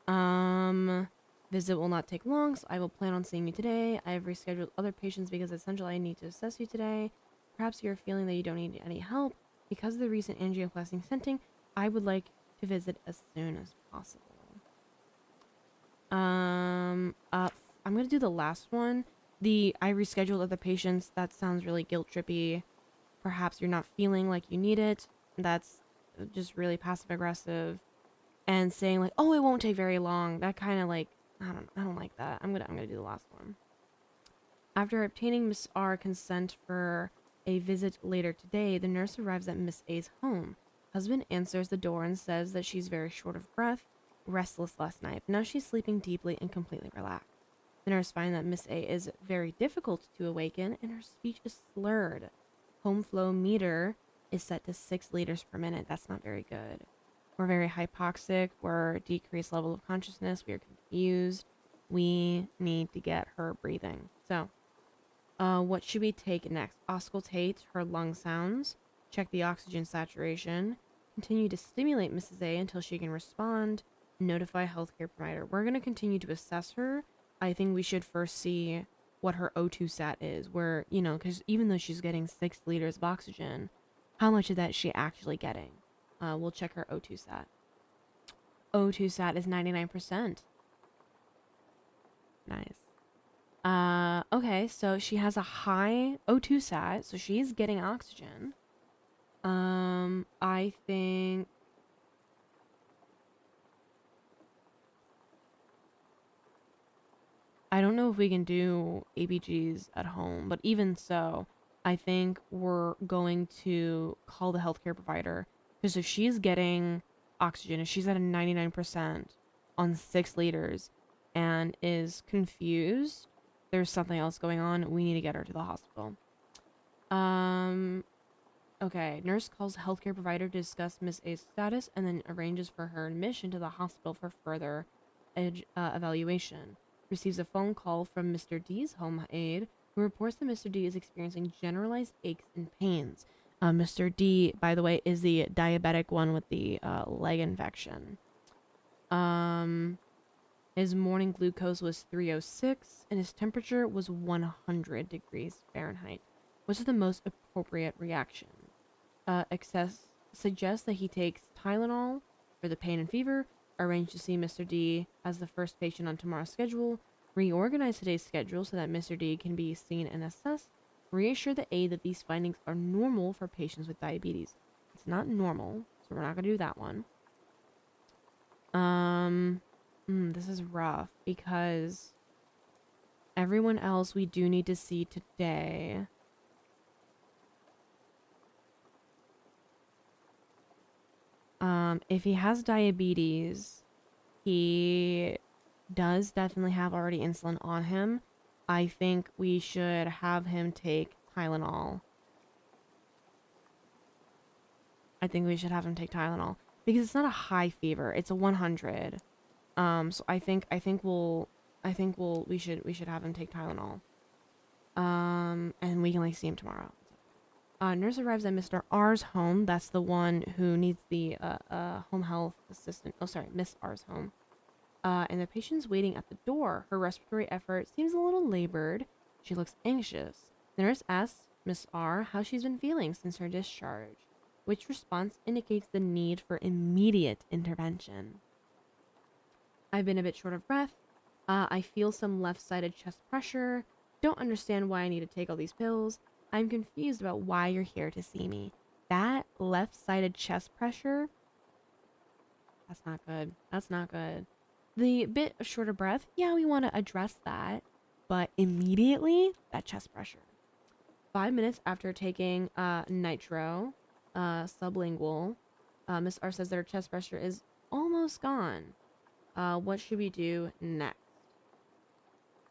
Visit will not take long, so I will plan on seeing you today. I have rescheduled other patients because essentially I need to assess you today. Perhaps you're feeling that you don't need any help. Because of the recent angioplasty stenting, I would like to visit as soon as possible. I'm gonna do the last one. I rescheduled other patients. That sounds really guilt trippy. Perhaps you're not feeling like you need it. That's just really passive aggressive. And saying like, oh, it won't take very long. That kind of like, I don't like that. I'm gonna do the last one. After obtaining Miss R consent for a visit later today, the nurse arrives at Miss A's home. Husband answers the door and says that she's very short of breath, restless last night. Now she's sleeping deeply and completely relaxed. The nurse finds that Miss A is very difficult to awaken and her speech is slurred. Home flow meter is set to 6 liters per minute. That's not very good. We're very hypoxic. We're decreased level of consciousness. We are confused. We need to get her breathing. So, what should we take next? Auscultate her lung sounds. Check the oxygen saturation. Continue to stimulate Mrs. A until she can respond. Notify healthcare provider. We're going to continue to assess her. I think we should first see what her O2 sat is. Where, because even though she's getting 6 liters of oxygen, how much of that is she actually getting? We'll check her O2 sat. O2 sat is 99%. Nice. Okay, so she has a high O2 sat, so she's getting oxygen. I think I don't know if we can do ABGs at home, but even so, I think we're going to call the healthcare provider because if she's getting oxygen, if she's at a 99% on 6 liters and is confused, there's something else going on. We need to get her to the hospital. Okay, nurse calls healthcare provider to discuss Miss A's status and then arranges for her admission to the hospital for further evaluation. Receives a phone call from Mr. D's home aide who reports that Mr. D is experiencing generalized aches and pains. Mr. D, by the way, is the diabetic one with the leg infection. His morning glucose was 306 and his temperature was 100 degrees Fahrenheit. What's the most appropriate reaction? Excess suggests that he takes Tylenol for the pain and fever. Arrange to see Mr. D as the first patient on tomorrow's schedule. Reorganize today's schedule so that Mr. D can be seen and assessed. Reassure the aide that these findings are normal for patients with diabetes. It's not normal, so we're not going to do that one. This is rough because everyone else we do need to see today. If he has diabetes, he does definitely have already insulin on him. I think we should have him take Tylenol. Because it's not a high fever. It's a 100. So I think we should have him take Tylenol. And we can see him tomorrow. Nurse arrives at Mr. R's home. That's the one who needs the home health assistant. Oh, sorry, Miss R's home. And the patient's waiting at the door. Her respiratory effort seems a little labored. She looks anxious. The nurse asks Miss R how she's been feeling since her discharge. Which response indicates the need for immediate intervention? I've been a bit short of breath. I feel some left-sided chest pressure. Don't understand why I need to take all these pills. I'm confused about why you're here to see me. That left-sided chest pressure, that's not good. That's not good. The bit of short of breath, yeah, we want to address that. But immediately, that chest pressure. 5 minutes after taking nitro, sublingual, Miss R says that her chest pressure is almost gone. What should we do next?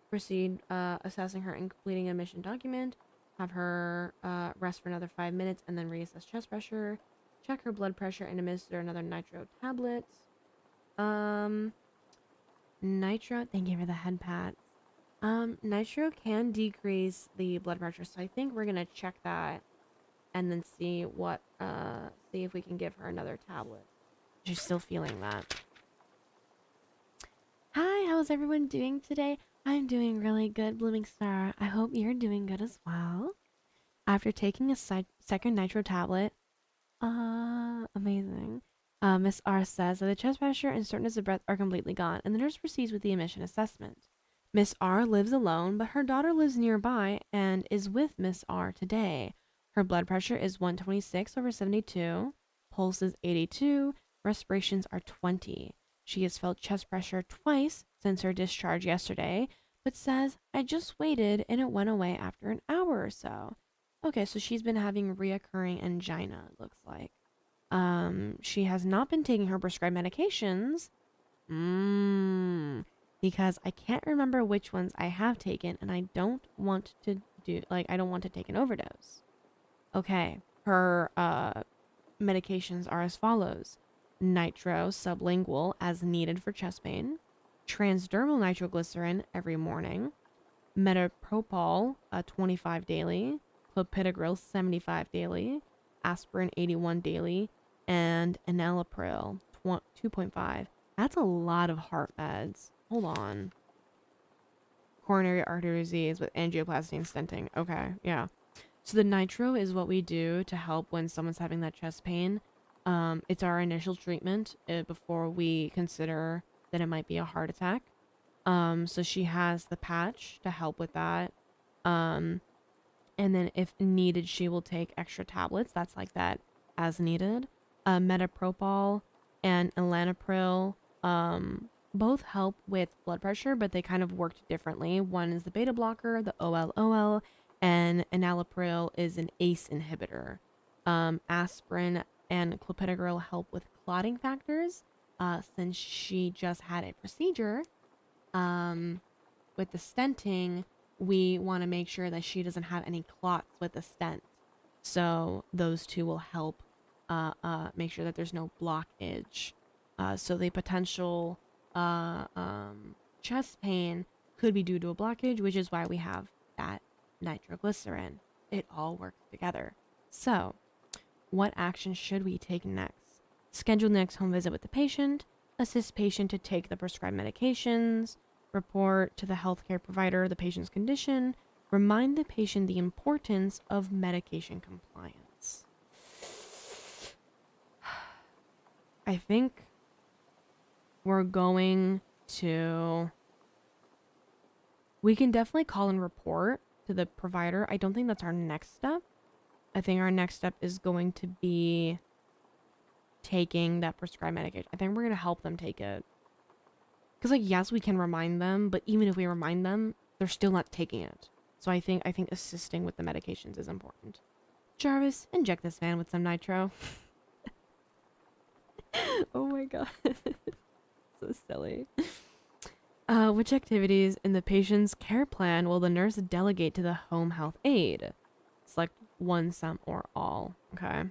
Proceed assessing her and completing a mission document. Have her rest for another 5 minutes and then reassess chest pressure. Check her blood pressure and administer another nitro tablets. Nitro, thank you for the head pats. Nitro can decrease the blood pressure, so I think we're gonna check that and then see what, see if we can give her another tablet. She's still feeling that. Hi, how's everyone doing today? I'm doing really good, Blooming Star. I hope you're doing good as well. After taking a second nitro tablet, amazing. Miss R says that the chest pressure and shortness of breath are completely gone, and the nurse proceeds with the admission assessment. Miss R lives alone, but her daughter lives nearby and is with Miss R today. Her blood pressure is 126/72, pulse is 82, respirations are 20. She has felt chest pressure twice since her discharge yesterday, but says, I just waited and it went away after an hour or so. Okay, so she's been having reoccurring angina, it looks like. She has not been taking her prescribed medications. Because I can't remember which ones I have taken and I don't want to I don't want to take an overdose. Okay, her medications are as follows. Nitro sublingual as needed for chest pain. Transdermal nitroglycerin every morning. Metapropol 25 daily. Clopidogrel 75 daily. Aspirin 81 daily. And enalapril 2.5. That's a lot of heart meds. Hold on. Coronary artery disease with angioplasty and stenting. Okay, yeah. So the nitro is what we do to help when someone's having that chest pain. It's our initial treatment before we consider that it might be a heart attack. So she has the patch to help with that. And then if needed, she will take extra tablets. That's like that as needed. Metapropol and enalapril both help with blood pressure, but they kind of worked differently. One is the beta blocker, the OLOL, and enalapril is an ACE inhibitor. Aspirin and clopidogrel help with clotting factors. Since she just had a procedure, with the stenting, we want to make sure that she doesn't have any clots with the stent. So those two will help make sure that there's no blockage. So the potential chest pain could be due to a blockage, which is why we have that nitroglycerin. It all works together. So, what action should we take next? Schedule the next home visit with the patient, assist patient to take the prescribed medications, report to the healthcare provider the patient's condition, remind the patient the importance of medication compliance. I think we're going to... We can definitely call and report to the provider. I don't think that's our next step. I think our next step is going to be taking that prescribed medication. I think we're going to help them take it. Because, like, yes, we can remind them, but even if we remind them, they're still not taking it. So I think assisting with the medications is important. Jarvis, inject this man with some nitro. Oh my god. So silly. Which activities in the patient's care plan will the nurse delegate to the home health aide? Select one, some, or all. Okay.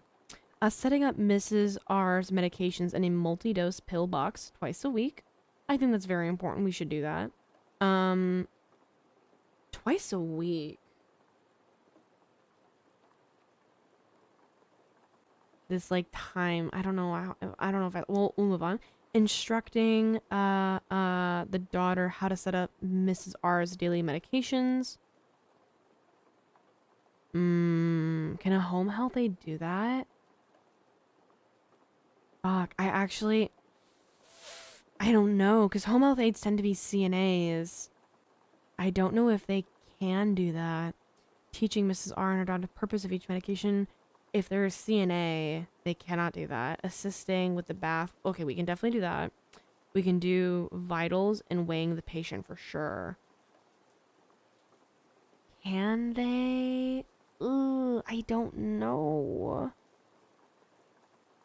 Setting up Mrs. R's medications in a multi-dose pill box twice a week. I think that's very important. We should do that. Twice a week. This like time, I don't know if we'll move on. Instructing the daughter how to set up Mrs. R's daily medications. Can a home health aide do that? Fuck, I don't know, because home health aides tend to be CNAs. I don't know if they can do that. Teaching Mrs. R and her daughter the purpose of each medication. If they're a CNA, they cannot do that. Assisting with the bath. Okay, we can definitely do that. We can do vitals and weighing the patient for sure. Can they? Ooh, I don't know.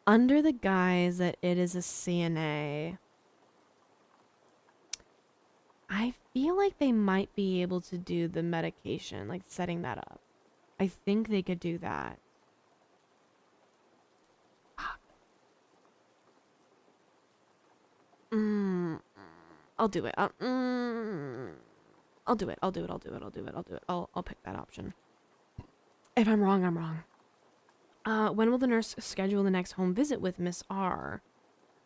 Under the guise that it is a CNA, I feel like they might be able to do the medication, like setting that up. I think they could do that. Mm, I'll do it. I'll do it. I'll do it. I'll do it. I'll do it. I'll do it. I'll pick that option. If I'm wrong, I'm wrong. When will the nurse schedule the next home visit with Miss R?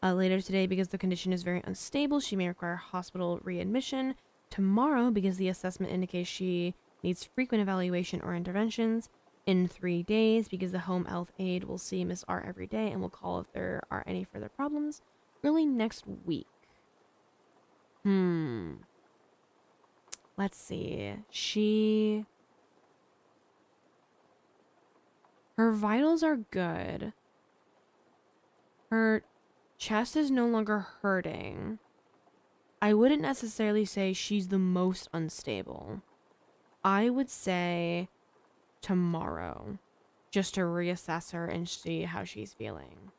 Later today, because the condition is very unstable, she may require hospital readmission. Tomorrow, because the assessment indicates she needs frequent evaluation or interventions. In 3 days, because the home health aide will see Miss R every day and will call if there are any further problems. Early next week. Let's see. Her vitals are good. Her chest is no longer hurting. I wouldn't necessarily say she's the most unstable. I would say tomorrow, just to reassess her and see how she's feeling.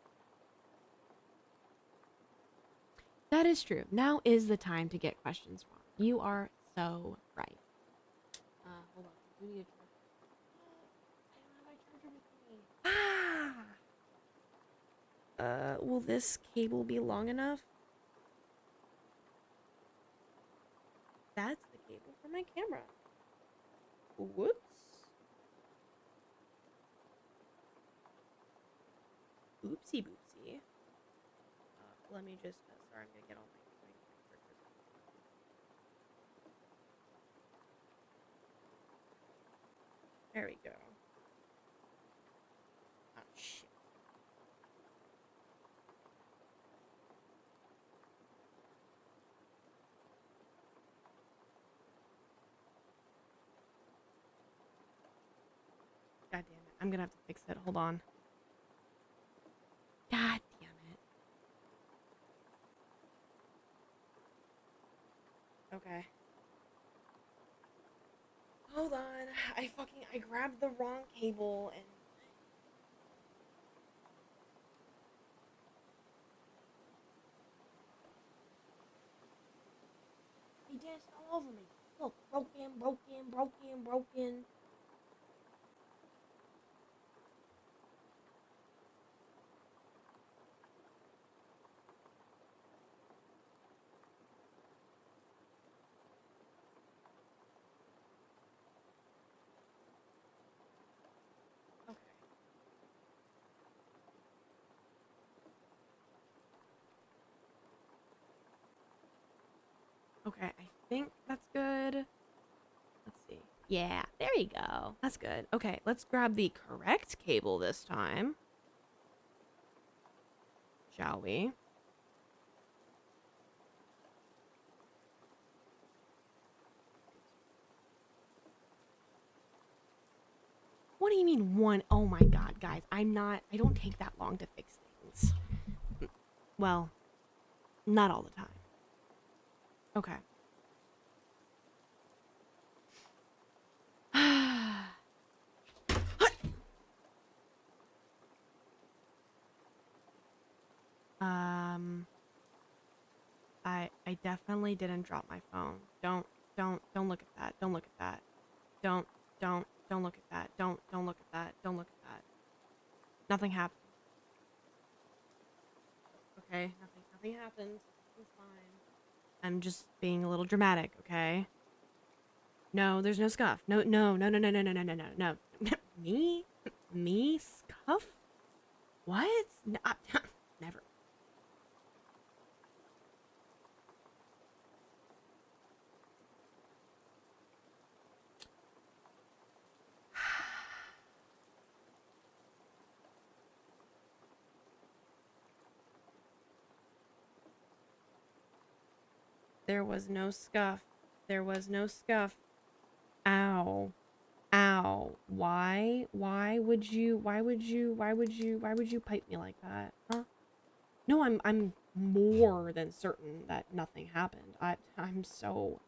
That is true. Now is the time to get questions wrong. You are so right. Hold on. We need a charger. I don't have my charger with me. Will this cable be long enough? That's the cable for my camera. Whoops. Oopsie boopsie. Let me just, sorry, I'm gonna get all my there we go. Oh, shit. God damn it. I'm gonna have to fix it. Hold on. God damn it. Okay. Hold on. I grabbed the wrong cable and he danced all over me. Look, broken. Okay. Okay, I think that's good. Let's see. Yeah, there we go. That's good. Okay, let's grab the correct cable this time. Shall we? What do you mean one? Oh my god, guys. I don't take that long to fix things. Well, not all the time. Okay. um, I definitely didn't drop my phone. Don't look at that. Don't look at that. Don't look at that. Don't look at that. Don't look at that. Nothing happened. Okay, nothing happened. It's fine. I'm just being a little dramatic, okay? No, there's no scuff. No. Me? Me scuff? What? No, never. There was no scuff. There was no scuff. Ow. Ow. Why? Why would you pipe me like that? Huh? No, I'm more than certain that nothing happened. I'm so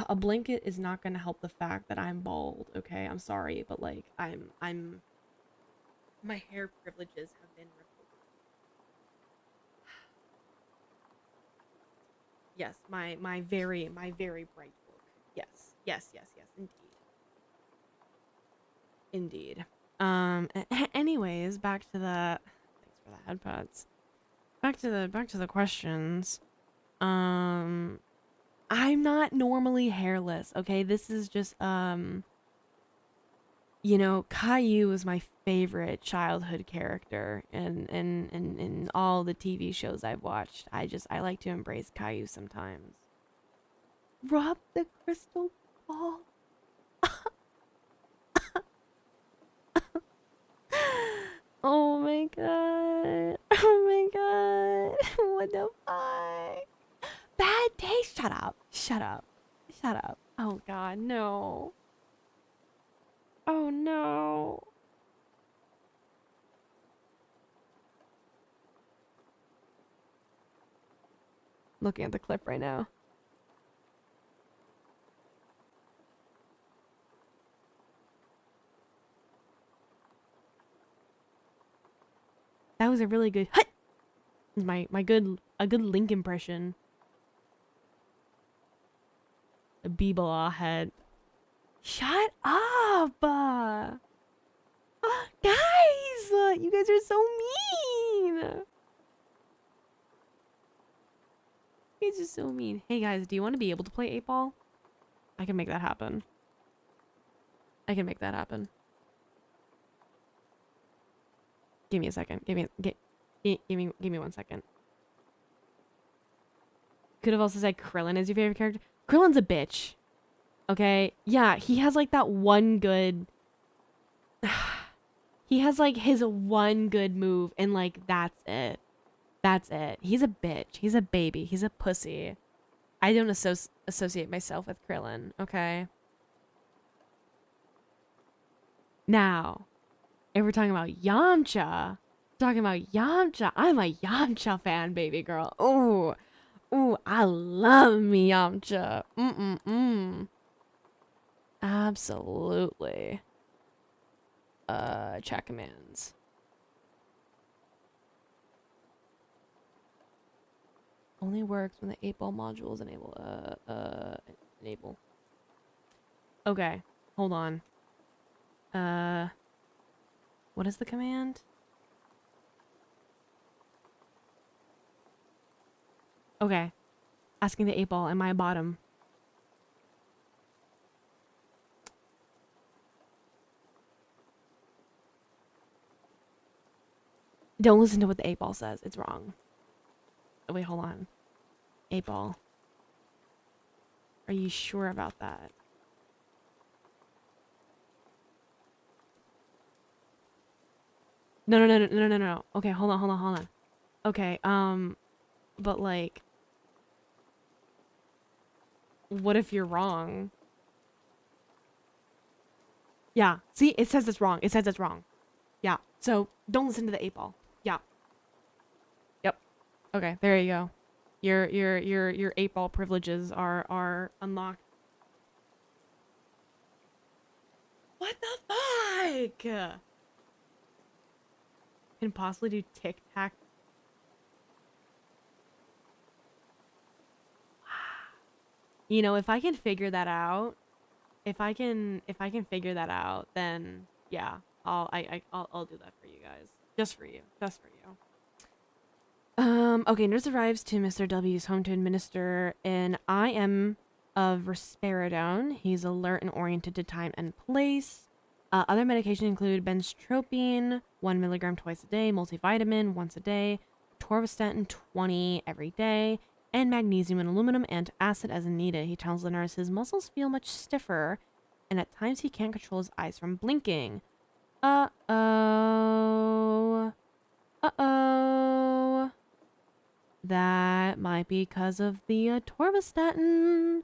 a blanket is not gonna help the fact that I'm bald, okay? I'm sorry, but like I'm my hair privileges have been revoked. Yes, my very bright look. Yes. Yes, indeed. Anyways, back to the thanks for the headphones. Back to the questions. I'm not normally hairless, okay? This is just you know, Caillou is my favorite childhood character in all the TV shows I've watched. I like to embrace Caillou sometimes. Rub the crystal ball. Oh my god. Oh my god. What the fuck? Bad taste. Shut up. Shut up. Shut up. Oh god, no. Oh no. Looking at the clip right now. That was a really good hut. A good Link impression. A Beeblaw head. Shut up! Guys! You guys are so mean! You guys are so mean. Hey guys, do you want to be able to play 8-ball? I can make that happen. I can make that happen. Give me a second. Give me 1 second. Could have also said Krillin is your favorite character. Krillin's a bitch. Okay? Yeah, he has like that one good... he has like his one good move and like that's it. That's it. He's a bitch. He's a baby. He's a pussy. I don't associate myself with Krillin, okay? Now, if we're talking about Yamcha, I'm a Yamcha fan, baby girl. Ooh. Ooh, I love me Yamcha. Absolutely. Chat commands. Only works when the 8-ball modules enable. Okay, hold on. What is the command? Okay. Asking the 8-ball, am I a bottom? Don't listen to what the 8-ball says. It's wrong. Oh, wait, hold on. 8-ball. Are you sure about that? No. Okay, hold on. Okay, but like, what if you're wrong? Yeah, see, it says it's wrong. Yeah, so don't listen to the 8-ball. Yeah. Yep. Okay, there you go. Your 8-ball privileges are unlocked. What the fuck? Can possibly do tic-tac. You know, if I can figure that out, then yeah, I'll do that for you guys. Just for you. Okay, nurse arrives to Mr. W's home to administer an IM of risperidone. He's alert and oriented to time and place. Other medications include benztropine, 1 milligram twice a day, multivitamin once a day, torvastatin 20 every day, and magnesium and aluminum and acid as needed. He tells the nurse his muscles feel much stiffer, and at times he can't control his eyes from blinking. Uh-oh. That might be because of the atorvastatin.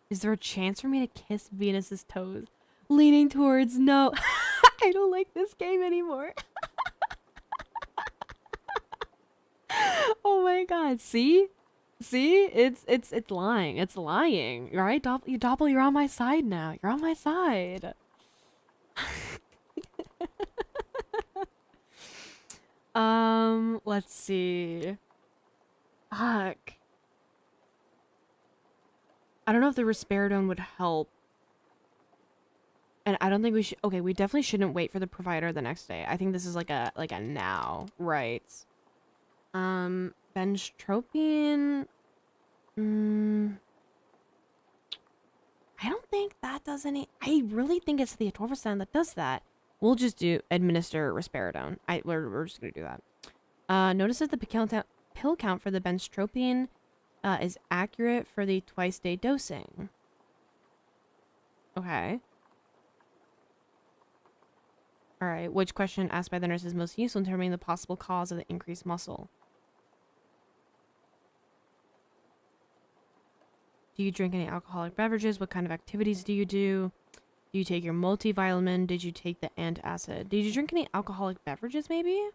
Is there a chance for me to kiss Venus's toes? Leaning towards no. I don't like this game anymore. Oh my god. See? See? It's lying. It's lying. All right? Doppel, you're on my side now. You're on my side. Let's see. Fuck. I don't know if the risperidone would help. And I don't think we should. Okay, we definitely shouldn't wait for the provider the next day. I think this is like a now, right? Benchtropine. I don't think that does any. I really think it's the atorvastatin that does that. We'll just administer risperidone. We're just gonna do that. Notice that the pill count for the benchtropine is accurate for the twice-day dosing. Okay. All right. Which question asked by the nurse is most useful in determining the possible cause of the increased muscle? Do you drink any alcoholic beverages? What kind of activities do you do? Do you take your multivitamin? Did you take the antacid? Did you drink any alcoholic beverages, maybe?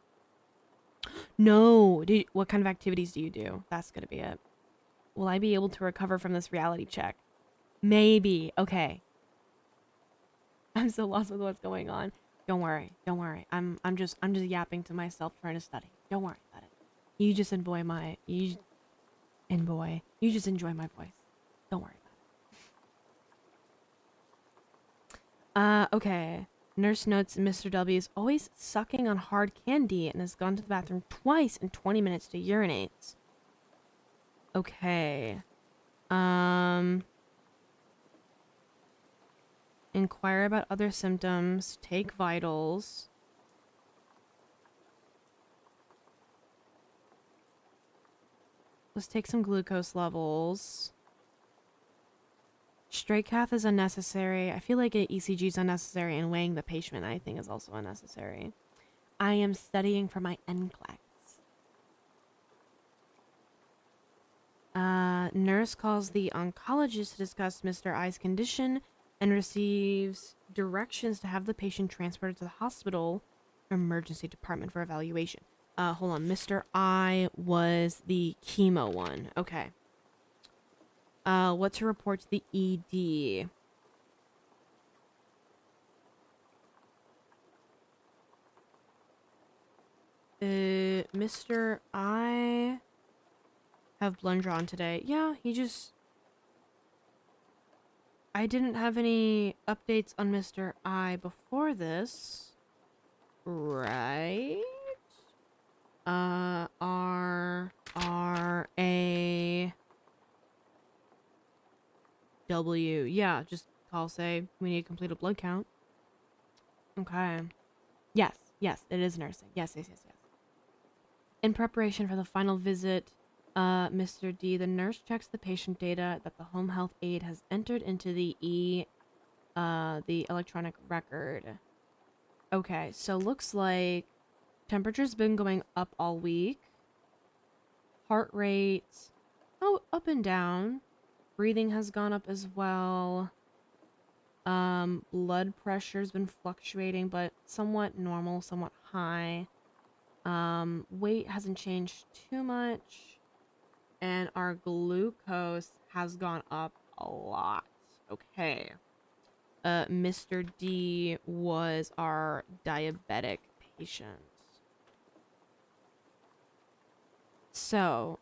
No. What kind of activities do you do? That's gonna be it. Will I be able to recover from this reality check? Maybe. Okay. I'm so lost with what's going on. Don't worry. Don't worry. I'm just yapping to myself trying to study. Don't worry about it. You just enjoy my you just enjoy my voice. Don't worry about it. Okay. Nurse notes Mr. W is always sucking on hard candy and has gone to the bathroom twice in 20 minutes to urinate. Okay. Inquire about other symptoms. Take vitals. Let's take some glucose levels. Straight cath is unnecessary. I feel like an ECG is unnecessary, and weighing the patient, I think, is also unnecessary. I am studying for my NCLEX. Nurse calls the oncologist to discuss Mr. I's condition and receives directions to have the patient transported to the hospital emergency department for evaluation. Hold on. Mr. I was the chemo one. Okay. What to report to the ED? Mr. I have blood drawn today. Yeah, I didn't have any updates on Mr. I before this. Right? R-A... W. Yeah, just call, say, we need to complete a blood count. Okay. Yes, it is nursing. Yes. In preparation for the final visit, Mr. D, the nurse checks the patient data that the home health aide has entered into the the electronic record. Okay, so looks like temperature's been going up all week. Heart rate, up and down. Breathing has gone up as well. Blood pressure's been fluctuating, but somewhat normal, somewhat high. Weight hasn't changed too much. And our glucose has gone up a lot. Okay. Mr. D was our diabetic patient. So,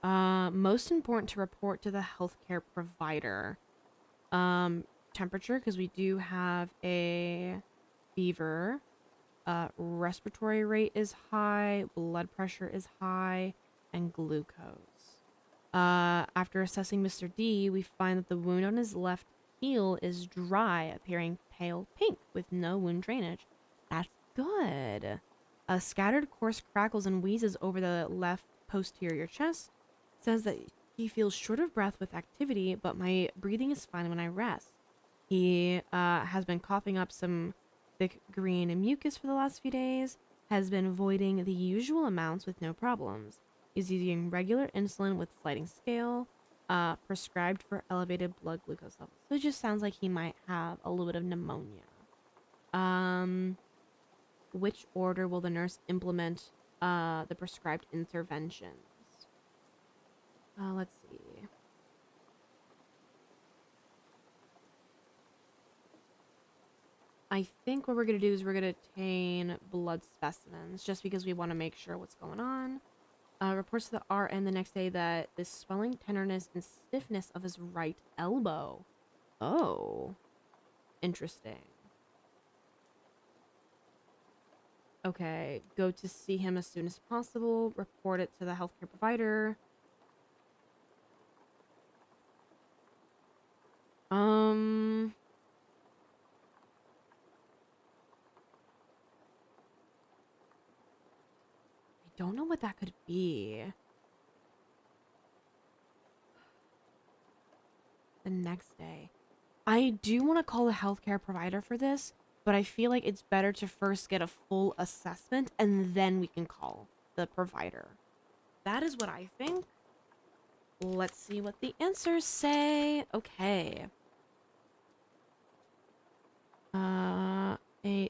most important to report to the healthcare provider. Temperature, because we do have a fever. Respiratory rate is high, blood pressure is high, and glucose. After assessing Mr. D, we find that the wound on his left heel is dry, appearing pale pink with no wound drainage. That's good. Scattered coarse crackles and wheezes over the left posterior chest. Says that he feels short of breath with activity, but my breathing is fine when I rest. He has been coughing up some thick green mucus for the last few days, has been voiding the usual amounts with no problems. He's using regular insulin with sliding scale, prescribed for elevated blood glucose levels. So it just sounds like he might have a little bit of pneumonia. Which order will the nurse implement the prescribed interventions? Let's see. I think what we're going to do is we're going to obtain blood specimens just because we want to make sure what's going on. Reports to the RN the next day that the swelling, tenderness, and stiffness of his right elbow. Oh, interesting. Okay, go to see him as soon as possible. Report it to the healthcare provider. I don't know what that could be. The next day. I do want to call the healthcare provider for this, but I feel like it's better to first get a full assessment and then we can call the provider. That is what I think. Let's see what the answers say. Okay.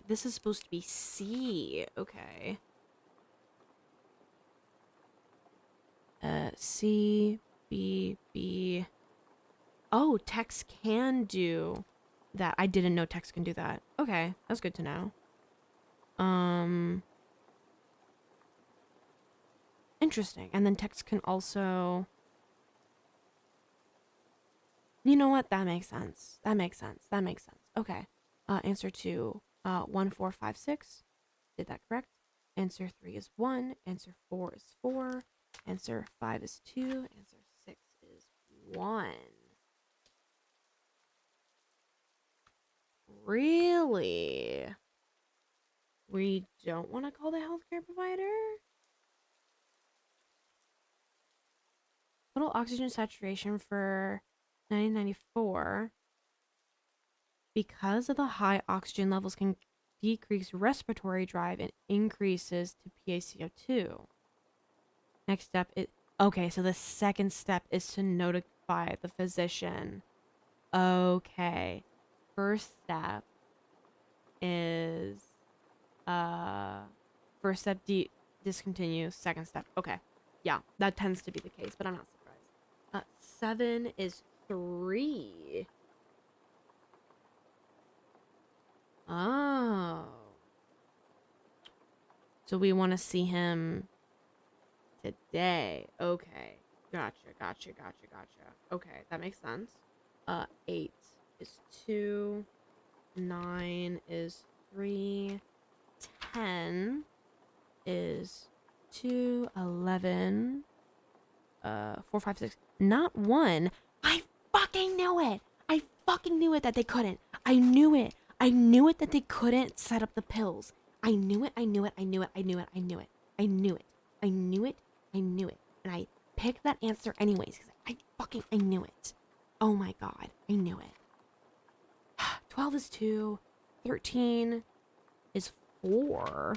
This is supposed to be C. Okay. C, B, B. Oh, text can do that. I didn't know text can do that. Okay, that's good to know. Interesting. And then text can also... You know what? That makes sense. That makes sense. That makes sense. Okay. Answer 2, 1456. Did that correct? Answer 3 is 1. Answer 4 is 4. Answer 5 is 2. Answer 6 is 1. Really? We don't want to call the healthcare provider? Total oxygen saturation for 1994. Because of the high oxygen levels can decrease respiratory drive and increases to PaCO2. Next step is... Okay, so the second step is to notify the physician. Okay. First step is... First step, discontinue. Second step. Okay. Yeah, that tends to be the case, but I'm not surprised. 7 is 3. Oh. So we want to see him today. Okay. Gotcha. Okay, that makes sense. 8 is 2. 9 is 3. 10 is 2. 11. 4, 5, 6. Not 1. I fucking knew it. I fucking knew it that they couldn't. I knew it. I knew it that they couldn't set up the pills. I knew it. And I picked that answer anyways because I knew it. Oh my god. I knew it. 12 is 2. 13 is 4.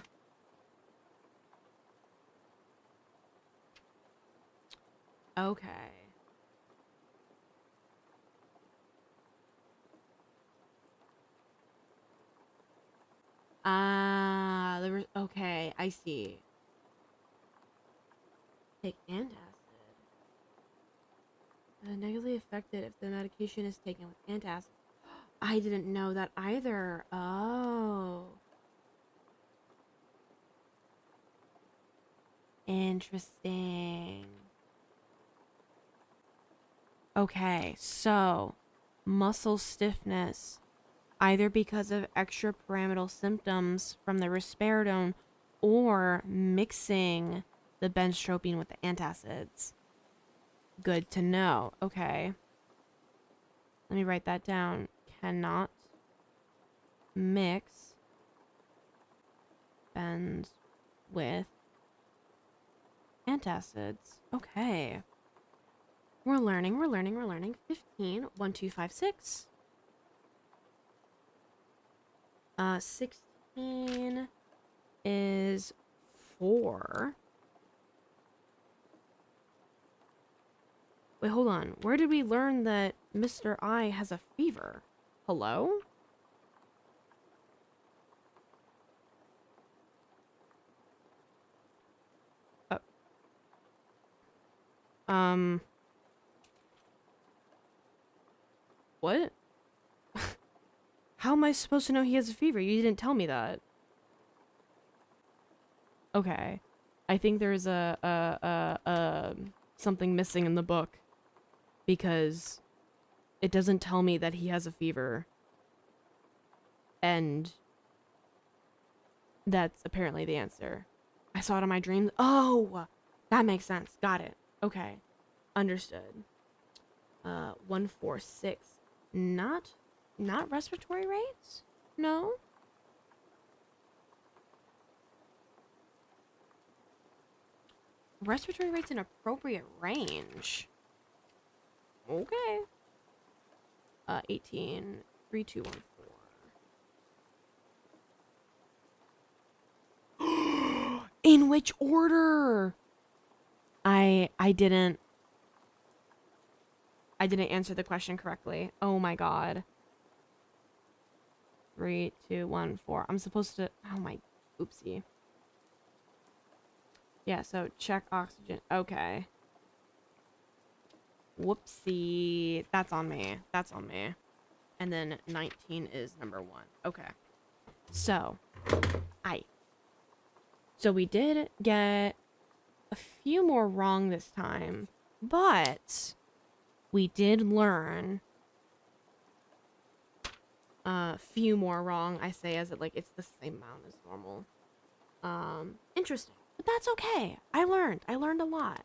Okay. There was... Okay, I see. Take antacid. Negatively affected if the medication is taken with antacid. I didn't know that either. Oh. Interesting. Okay, so muscle stiffness, either because of extrapyramidal symptoms from the risperidone or mixing the benztropine with the antacids. Good to know. Okay. Let me write that down. Cannot mix benz with antacids. Okay. We're learning. 15, 1, 2, 5, 6. 16 is 4. Wait, hold on. Where did we learn that Mr. I has a fever? Hello? What? How am I supposed to know he has a fever? You didn't tell me that. Okay. I think there's something missing in the book because it doesn't tell me that he has a fever. And that's apparently the answer. I saw it in my dreams. Oh, that makes sense. Got it. Okay. Understood. 146. Not respiratory rates? No? Respiratory rates in appropriate range. Okay. 18, 3214. In which order? I didn't answer the question correctly. Oh my god. 3, 2, 1, 4. I'm supposed to. Oh my. Oopsie. Yeah, so check oxygen. Okay. Whoopsie. That's on me. That's on me. And then 19 is number 1. Okay. So we did get a few more wrong this time, but we did learn a few more wrong. I say as it like it's the same amount as normal. Interesting. But that's okay. I learned a lot.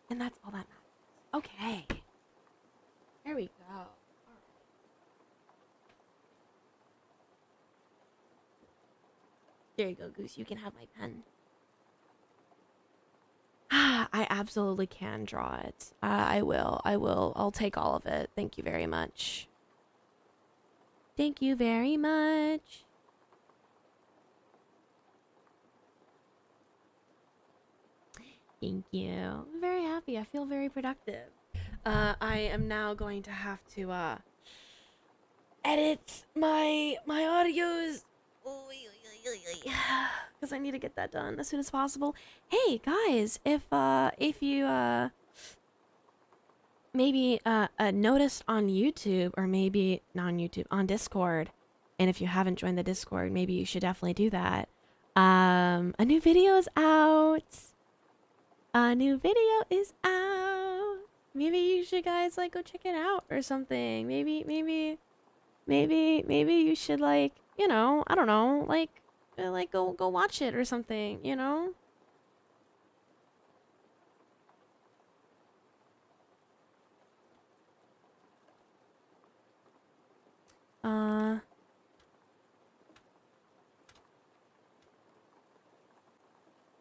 And that's all that matters. Okay. There we go. All right. There you go, Goose. You can have my pen. I absolutely can draw it. I will. I'll take all of it. Thank you very much. Thank you very much. Thank you. I'm very happy. I feel very productive. I am now going to have to edit my audios because I need to get that done as soon as possible. Hey guys, if you maybe noticed on YouTube, or maybe not on YouTube, on Discord, and if you haven't joined the Discord, maybe you should definitely do that. A new video is out. Maybe you should guys like go check it out or something. Maybe you should like, you know, I don't know, like go watch it or something, you know?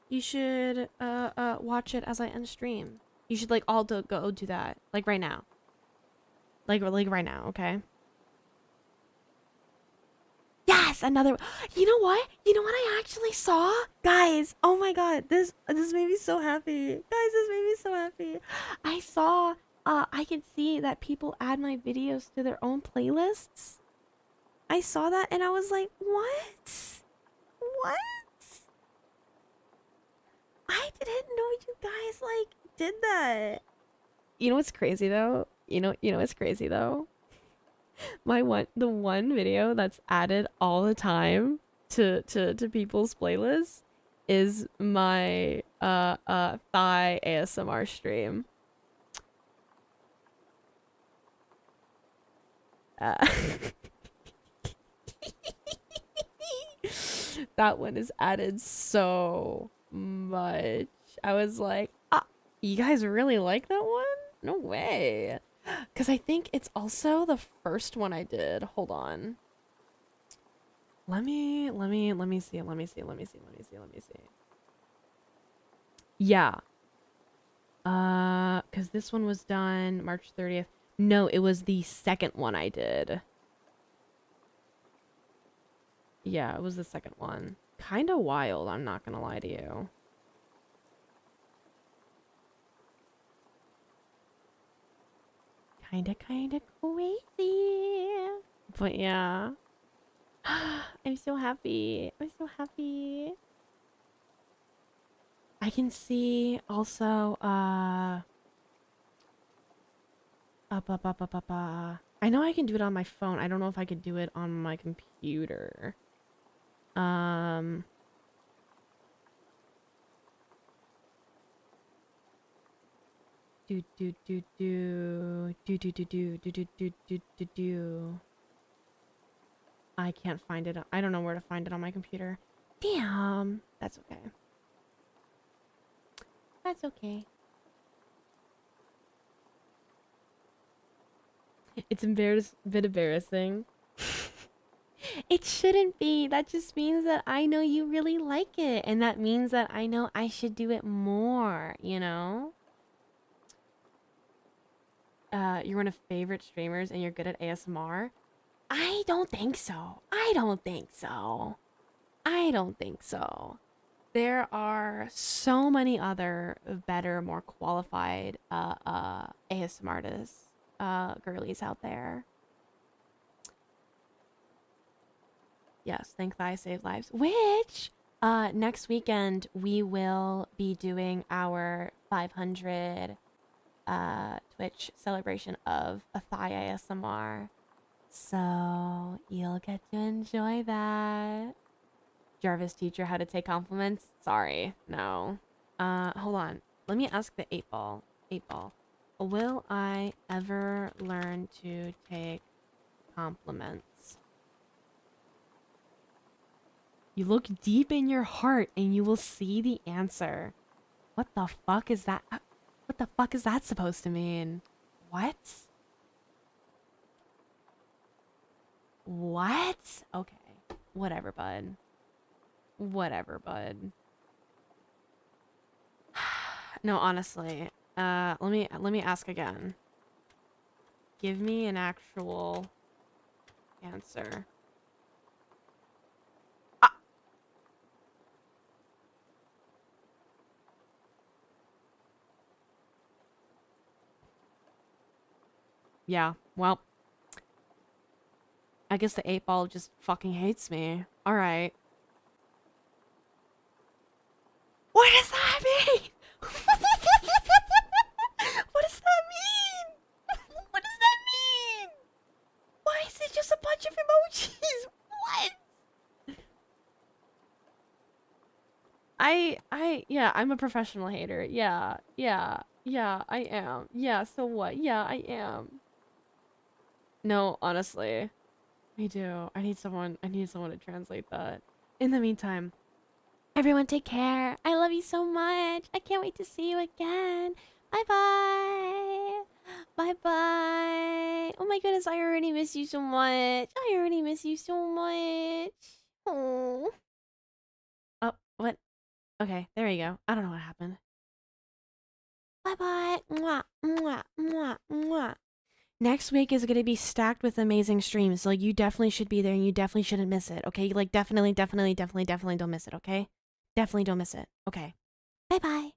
You should watch it as I end stream. You should like all go do that, like right now. Like right now, okay? Yes, another. You know what? You know what I actually saw, guys? Oh my god, this made me so happy, guys. This made me so happy. I saw. I can see that people add my videos to their own playlists. I saw that and I was like, what? What? I didn't know you guys like did that. You know what's crazy though? You know what's crazy though? The one video that's added all the time to people's playlists is my thigh ASMR stream. That one is added so much. I was like, you guys really like that one? No way. Because I think it's also the first one I did. Hold on. Let me see. Yeah. Because this one was done March 30th. No, it was the second one I did. Yeah, it was the second one. Kind of wild, I'm not gonna lie to you. Kind of crazy. But yeah. I'm so happy. I'm so happy. I can see also, I know I can do it on my phone. I don't know if I could do it on my computer. Do. I can't find it. I don't know where to find it on my computer. Damn. That's okay. That's okay. It's a bit embarrassing. It shouldn't be. That just means that I know you really like it. And that means that I know I should do it more, you know? You're one of favorite streamers and you're good at ASMR? I don't think so. I don't think so. I don't think so. There are so many other better, more qualified ASMR artists, girlies out there. Yes, thank thy save lives. Which next weekend we will be doing our 500 Twitch celebration of a thigh ASMR. So you'll get to enjoy that. Jarvis teacher how to take compliments? Sorry, no. Hold on. Let me ask the 8-ball. 8-ball. Will I ever learn to take compliments? You look deep in your heart and you will see the answer. What the fuck is that? What the fuck is that supposed to mean? What? What? Okay. Whatever, bud. Whatever, bud. No, honestly. Let me ask again. Give me an actual answer. Ah! Yeah, well, I guess the 8-ball just fucking hates me. Alright. What does that mean? What does that mean? What does that mean? Why is it just a bunch of emojis? What? Yeah, I'm a professional hater. Yeah, I am. Yeah, so what? Yeah, I am. No, honestly, I do. I need someone to translate that. In the meantime, everyone take care. I love you so much. I can't wait to see you again. Bye bye. Bye bye. Oh my goodness, I already miss you so much. I already miss you so much. Oh. Oh, what? Okay, there you go. I don't know what happened. Bye bye. Mwah, mwah, mwah, mwah. Next week is going to be stacked with amazing streams. So you definitely should be there and you definitely shouldn't miss it. Okay? Like definitely don't miss it, okay? Definitely don't miss it. Okay? Bye bye.